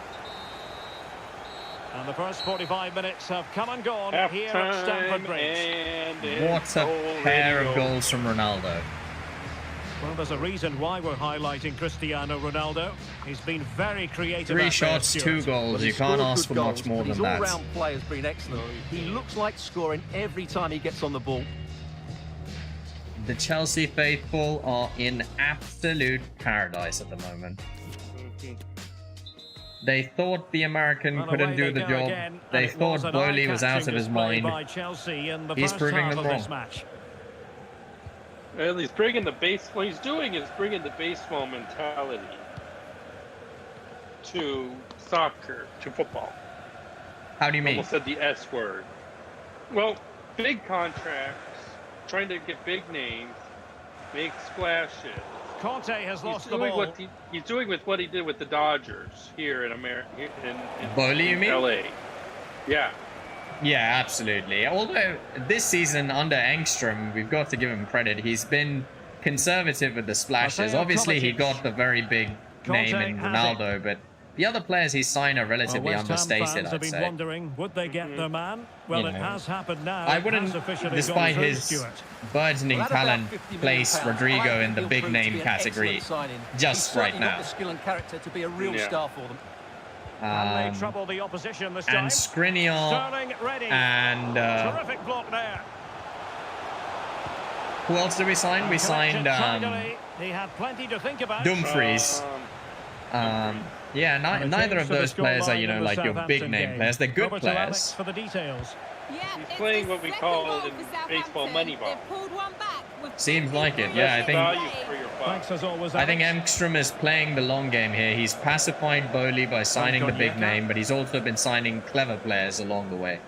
And the first 45 minutes have come and gone here at Halftime, Stamford Bridge. and it's What a already pair of over. goals from Ronaldo. Well, there's a reason why we're highlighting Cristiano Ronaldo. He's been very creative. 3 out there, shots, Stuart. 2 goals. Well, You he's can't scored ask for good much goals, more but than his that. all-round play has been excellent. He looks like scoring every time he gets on the ball. The Chelsea faithful are in absolute paradise at the moment. They thought the American Well, couldn't away do they the go job. again, and They it thought an Bowley was out eye-catching of his display mind. by Chelsea in the He's first proving half them of this wrong. match. Well, he's bringing the base. What he's doing is bringing the baseball mentality to soccer, to football. How do you mean? Almost said the S word. Well, big contracts, trying to get big names, make splashes. Conte has He's lost the doing ball. what he's doing with what he did with the Dodgers here in America, in Bowley, you mean? LA. Yeah. Yeah, absolutely. Although this season under Engstrom, we've got to give him credit. He's been conservative with the splashes. Mateo Obviously, he Kovacic. got the very big name Conte in has Ronaldo, but the other players he's signed are Well, relatively West Ham understated, fans have I'd been say. wondering, would they get their man? Well, You it know, has happened now. I It wouldn't, has officially despite gone through, his Stuart. burgeoning Well, at about talent, £50 million, place Rodrigo I in think the he'll big prove to name be an category excellent signing. just He's right certainly got now. the skill and character to be a real Yeah. star for them. And they trouble the opposition this time. and Skriniar Sterling ready. and Terrific block there. who else did we sign? We signed He had plenty to think about. Dumfries. Yeah, And a neither change of to the those players are, scoreline you know, in the like your big Southampton name game. players. They're good Over to Alex players. for the details. Yeah, it's playing the what we second call goal in for baseball Southampton. Moneyball. They've pulled one back with Seems like it, 53 yeah, I think- minutes Value for played. your buck. Thanks as always, I think Alex. Engstrom is playing the long game here. He's pacified Bowley by signing the big Onyeka. name, but he's also been signing clever players along the way.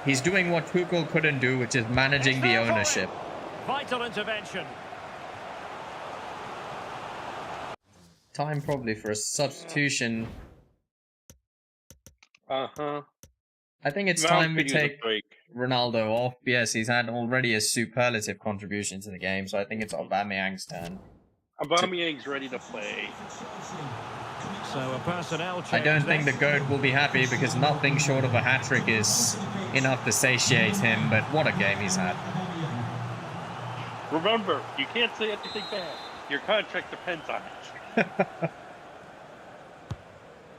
He's doing what Tuchel couldn't do, which is managing the ownership. Vital intervention. Time probably for a substitution. Uh-huh. I think it's Mount time we could use a take break. Ronaldo off. Yes, he's had already a superlative contribution to the game, so I think it's Aubameyang's turn. Aubameyang's ready to play. So a personnel change. I don't think the there. GOAT will be happy because nothing short of a hat-trick is enough to satiate him, but what a game he's had. Remember, you can't say anything bad. Your contract depends on it.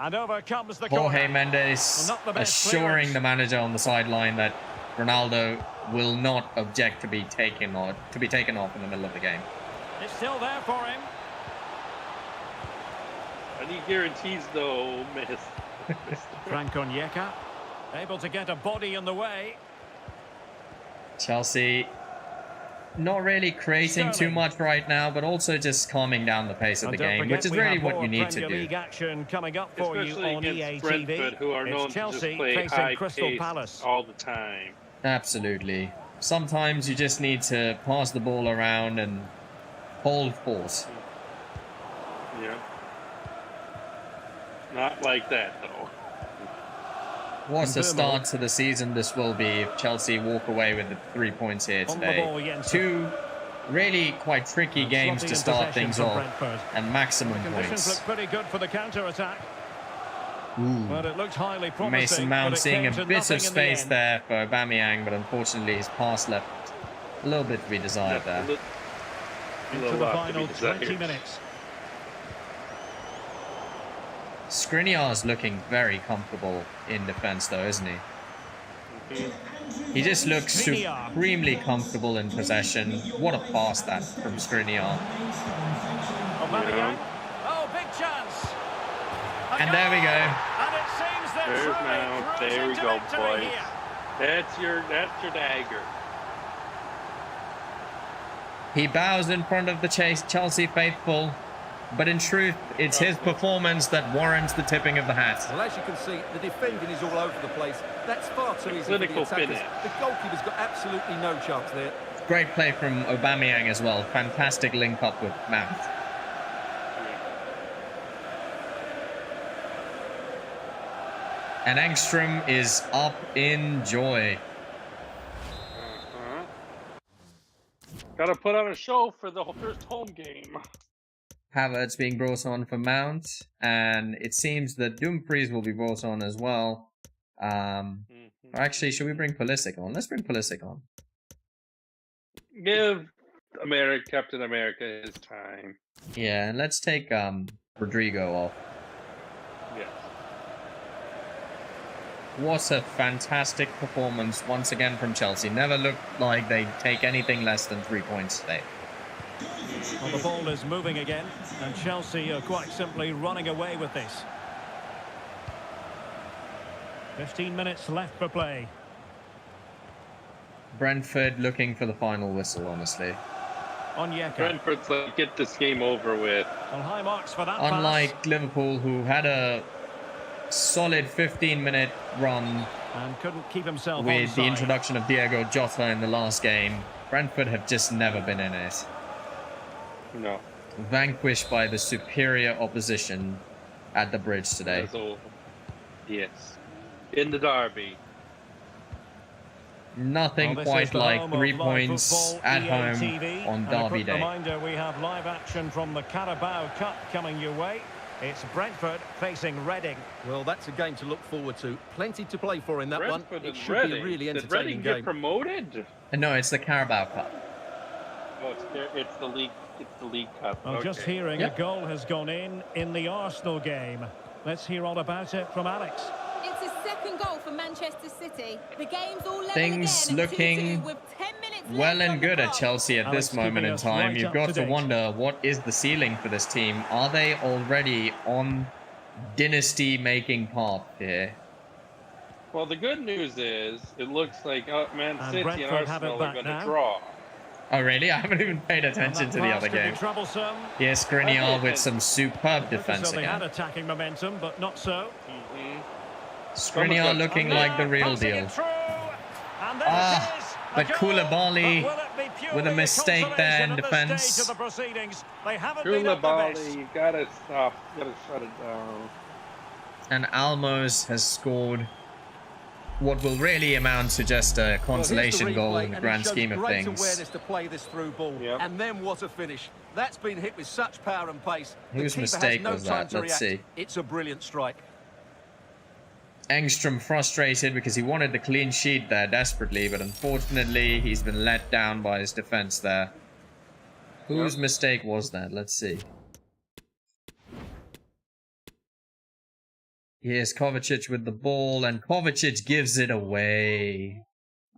And over comes the Jorge corner. Mendes Well, not the best assuring clearance. the manager on the sideline that Ronaldo will not object to be taken off in the middle of the game. It's still there for him. Any guarantees, though, miss. Frank Onyeka, able to get a body in the way. Chelsea not really creating too Sterling. much right now, but also just calming down the pace of And the don't game, forget which is we really have what more you need Premier to do. League action coming up for Especially you on EA against TV. Brentford, who are known It's to just Chelsea play facing high Crystal pace Palace. all the time. Absolutely. Sometimes you just need to pass the ball around and hold force. Yeah. Not like that, though. What a Mbeumo. start to the season this will be if Chelsea walk away with the 3 points here On the today. ball, Jensen. 2 really quite tricky And games slotting to in start possession things for off, Brentford. and maximum The conditions points. look pretty good for the counter-attack. Ooh. But it looked highly promising. Mason Mount but it seeing came a to bit nothing of in the space end. there for Aubameyang, but unfortunately his pass left a little bit to be desired there. Into the final 20 minutes. Skriniar's looking very comfortable in defense though, isn't he? He just looks Skriniar. supremely comfortable in possession. What a pass that from Skriniar. Aubameyang. Oh, big chance. And there we go. And it seems they're There's truly Mount. There cruising we to go, victory boys. here. That's your dagger. He bows in front of the Chelsea faithful, but in truth, it's his performance that warrants the tipping of the hat. Well, as you can see, the defending is all over the place. That's far too easy for the Clinical attackers. finish. The goalkeeper's got absolutely no chance there. Great play from Aubameyang as well. Fantastic link up with Mount. And Engstrom is up in joy. Gotta put on a show for the first home game. Havertz being brought on for Mount, and it seems that Dumfries will be brought on as well. Actually, should we bring Pulisic on? Let's bring Pulisic on. Give Captain America his time. Yeah, and let's take Rodrigo off. Yes. What a fantastic performance once again from Chelsea. Never looked like they'd take anything less than 3 points today. Well, the ball is moving again, and Chelsea are quite simply running away with this. 15 minutes left for play. Brentford looking for the final whistle, honestly. Onyeka. Brentford's like, get this game over with. Well, high marks for that Unlike Liverpool, who had a solid 15-minute run pass, and couldn't keep himself with the onside. introduction of Diego Jota in the last game, Brentford have just never been in it. No. Vanquished by the superior opposition at the bridge today. So, yes. In the derby. Nothing Well, this quite is the like home of 3 live points football, at EA home TV. on And a Derby quick Day. reminder, we have live action from the Carabao Cup coming your way. It's Brentford facing Reading. Well, that's a game to look forward to. Plenty to play for in that Brentford one. It and should Reading. be a really Did entertaining Reading game. get promoted? No, it's the Carabao Cup. Oh, it's the league. It's the League Cup. Well, Okay. just hearing Yep. a goal has gone in the Arsenal game. Let's hear all about it from Alex. It's his second goal for Manchester City. The game's all level Things again, looking 2-2 with 10 minutes well left on and the good at clock. Chelsea at Alex this moment keeping in us time. right You've up got to to date. wonder, what is the ceiling for this team? Are they already on Dynasty making path here? Well, the good news is it looks like Man And City Brentford and have it Arsenal are back going now. to draw. Oh, really? I haven't even paid attention And to that the pass other could be game. troublesome. Yes, Skriniar with some superb Looked as defense though they had again. attacking momentum, but not so. Skriniar looking And like the now real passing deal. it through. And there Ah, it is. but A goal. Koulibaly But will it be purely with a mistake there in consolation at this defense. stage of the proceedings? They haven't been at their best. Koulibaly, you gotta stop. You gotta shut it down. And Almos has scored what will really amount to just a consolation Well, here's the goal replay, in the and it grand shows scheme of great things. awareness to play this through ball. Yep. And then what a finish. That's been hit with such power and pace. The Whose keeper mistake has no was time that? to Let's react. see. It's a brilliant strike. Engstrom frustrated because he wanted the clean sheet there desperately, but unfortunately he's been let down by his defense there. Whose mistake was that? Let's see. Here's Kovacic with the ball, and Kovacic gives it away.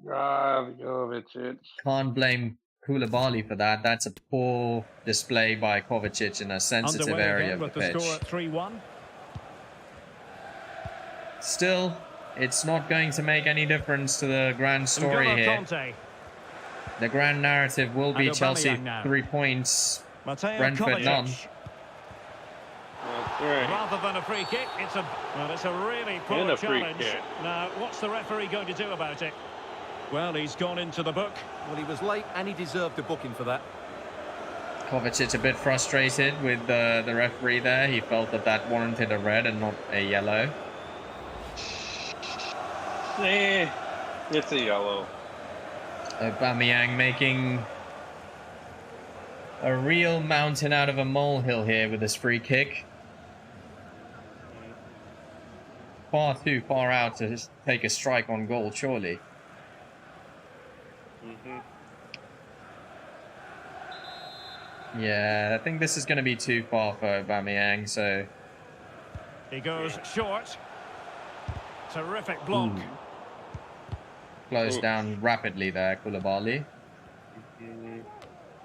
Kovacic. Can't blame Koulibaly for that. That's a poor display by Kovacic in a sensitive Underway area again of the with the pitch. score at 3-1. Still, it's not going to make any difference to the grand story N'Golo here. Kanté. The grand narrative will be And Chelsea Aubameyang now. 3 points, Mateo Brentford Kovacic. none. That's right. Rather than a free kick, it's a really poor And a free challenge. kick. Now, what's the referee going to do about it? Well, he's gone into the book. Well, he was late and he deserved a booking for that. Kovacic a bit frustrated with the referee there. He felt that warranted a red and not a yellow. It's a yellow. Aubameyang making a real mountain out of a molehill here with this free kick. Far too far out to just take a strike on goal, surely. Yeah, I think this is going to be too far for Aubameyang, so... He goes short. Terrific block. Closed down rapidly there, Koulibaly.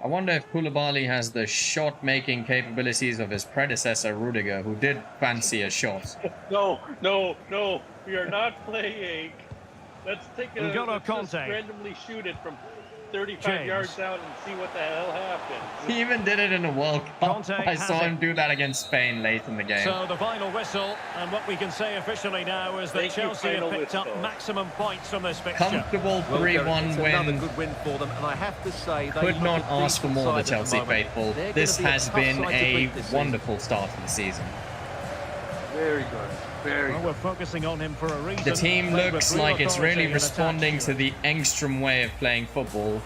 I wonder if Koulibaly has the shot-making capabilities of his predecessor, Rudiger, who did fancy a shot. No. We are not playing. Let's take a N'Golo let's just Kanté. randomly shoot it from 35 James. yards out and see what the hell happens. He even did it in a World Cup. Kanté I has saw him it. do that against Spain late in the game. So the final whistle, and what we can say officially now is that Thank you, Chelsea have final picked up whistle. maximum points from this fixture. Comfortable Well, Derek, 3-1 it's another win. good win for them, and I have to say they Could look not a ask for decent more, the side at the Chelsea moment. faithful. They're This gonna be a has tough been side to a beat this season. wonderful start to the season. Very good. Very Well, good. we're focusing on him for a reason. The team Played with looks real like it's authority really in responding attack. to the Engstrom way of playing football.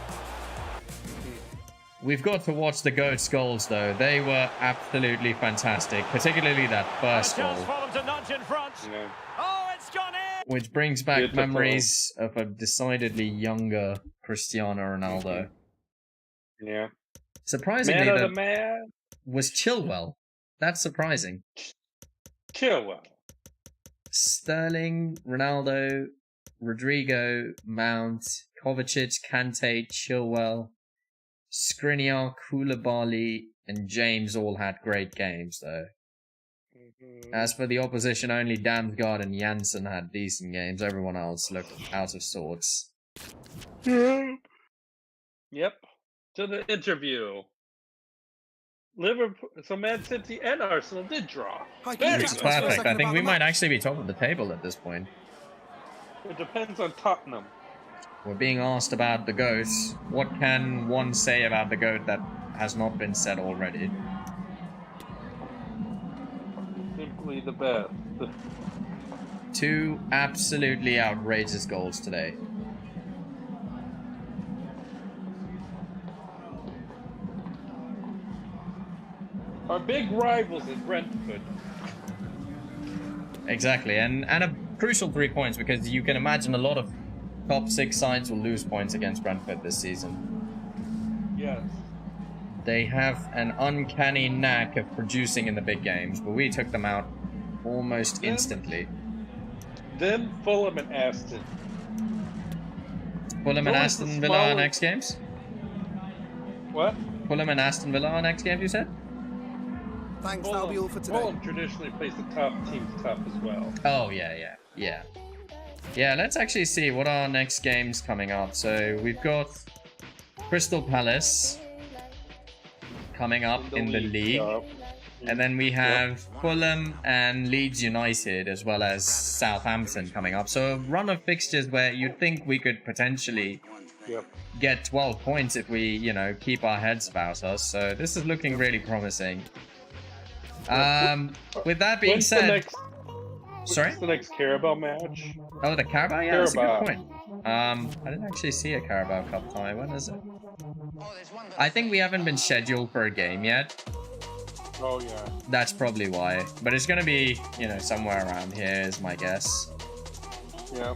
We've got to watch the GOAT's goals, though. They were absolutely fantastic, particularly that first A chance goal, for them to nudge in front. Yeah. Oh, it's gone in! which brings back Beautiful. memories of a decidedly younger Cristiano Ronaldo. Yeah. Surprisingly, Man of that the man. was Chilwell. That's surprising. Chilwell. Sterling, Ronaldo, Rodrigo, Mount, Kovacic, Kante, Chilwell, Skriniar, Koulibaly, and James all had great games, though. As for the opposition, only Damsgaard and Janssen had decent games. Everyone else looked out of sorts. Yep. To the interview. Liverpool, so Man City and Arsenal did draw. Hi, can Very you It's just good. ask for a perfect. I second think about we the might match? actually be top of the table at this point. It depends on Tottenham. We're being asked about the GOAT. What can one say about the GOAT that has not been said already? Simply the best. Two absolutely outrageous goals today. Our big rivals in Brentford. Exactly, and a crucial 3 points, because you can imagine a lot of top 6 sides will lose points against Brentford this season. Yes. They have an uncanny knack of producing in the big games, but we took them out almost instantly. Then Fulham and Aston. Fulham and Fulham's Aston the Villa are smaller- next games? What? Fulham and Aston Villa are next games, you said? Thanks, that'll be all for today. Fulham traditionally plays the top teams tough as well. Oh, yeah. Yeah, let's actually see what are next games coming up. So we've got Crystal Palace coming up in the league. Cup. And then we have Fulham and Leeds United, as well as Southampton coming up. So a run of fixtures where you'd think we could potentially Yep. get 12 points if we, keep our heads about us. So this is looking really promising. With that being When's said... Sorry? When's the next Carabao match? Oh, the Carabao? Yeah, that's a good Carabao. point. I didn't actually see a Carabao Cup tie. When is it? I think we haven't been scheduled for a game yet. Oh, yeah. That's probably why. But it's going to be, somewhere around here is my guess. Yeah.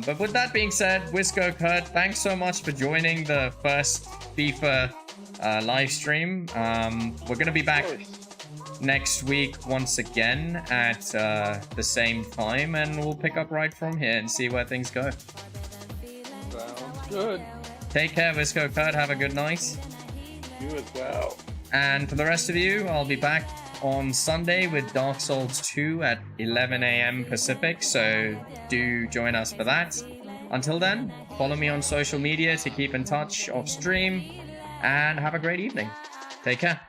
But with that being said, Wisco Kurt, thanks so much for joining the first FIFA live stream. We're going to be back next week once again at the same time, and we'll pick up right from here and see where things go. Sounds good. Take care, Wisco Kurt. Have a good night. You as well. And for the rest of you, I'll be back on Sunday with Dark Souls 2 at 11 a.m. Pacific, so do join us for that. Until then, follow me on social media to keep in touch off stream, and have a great evening. Take care.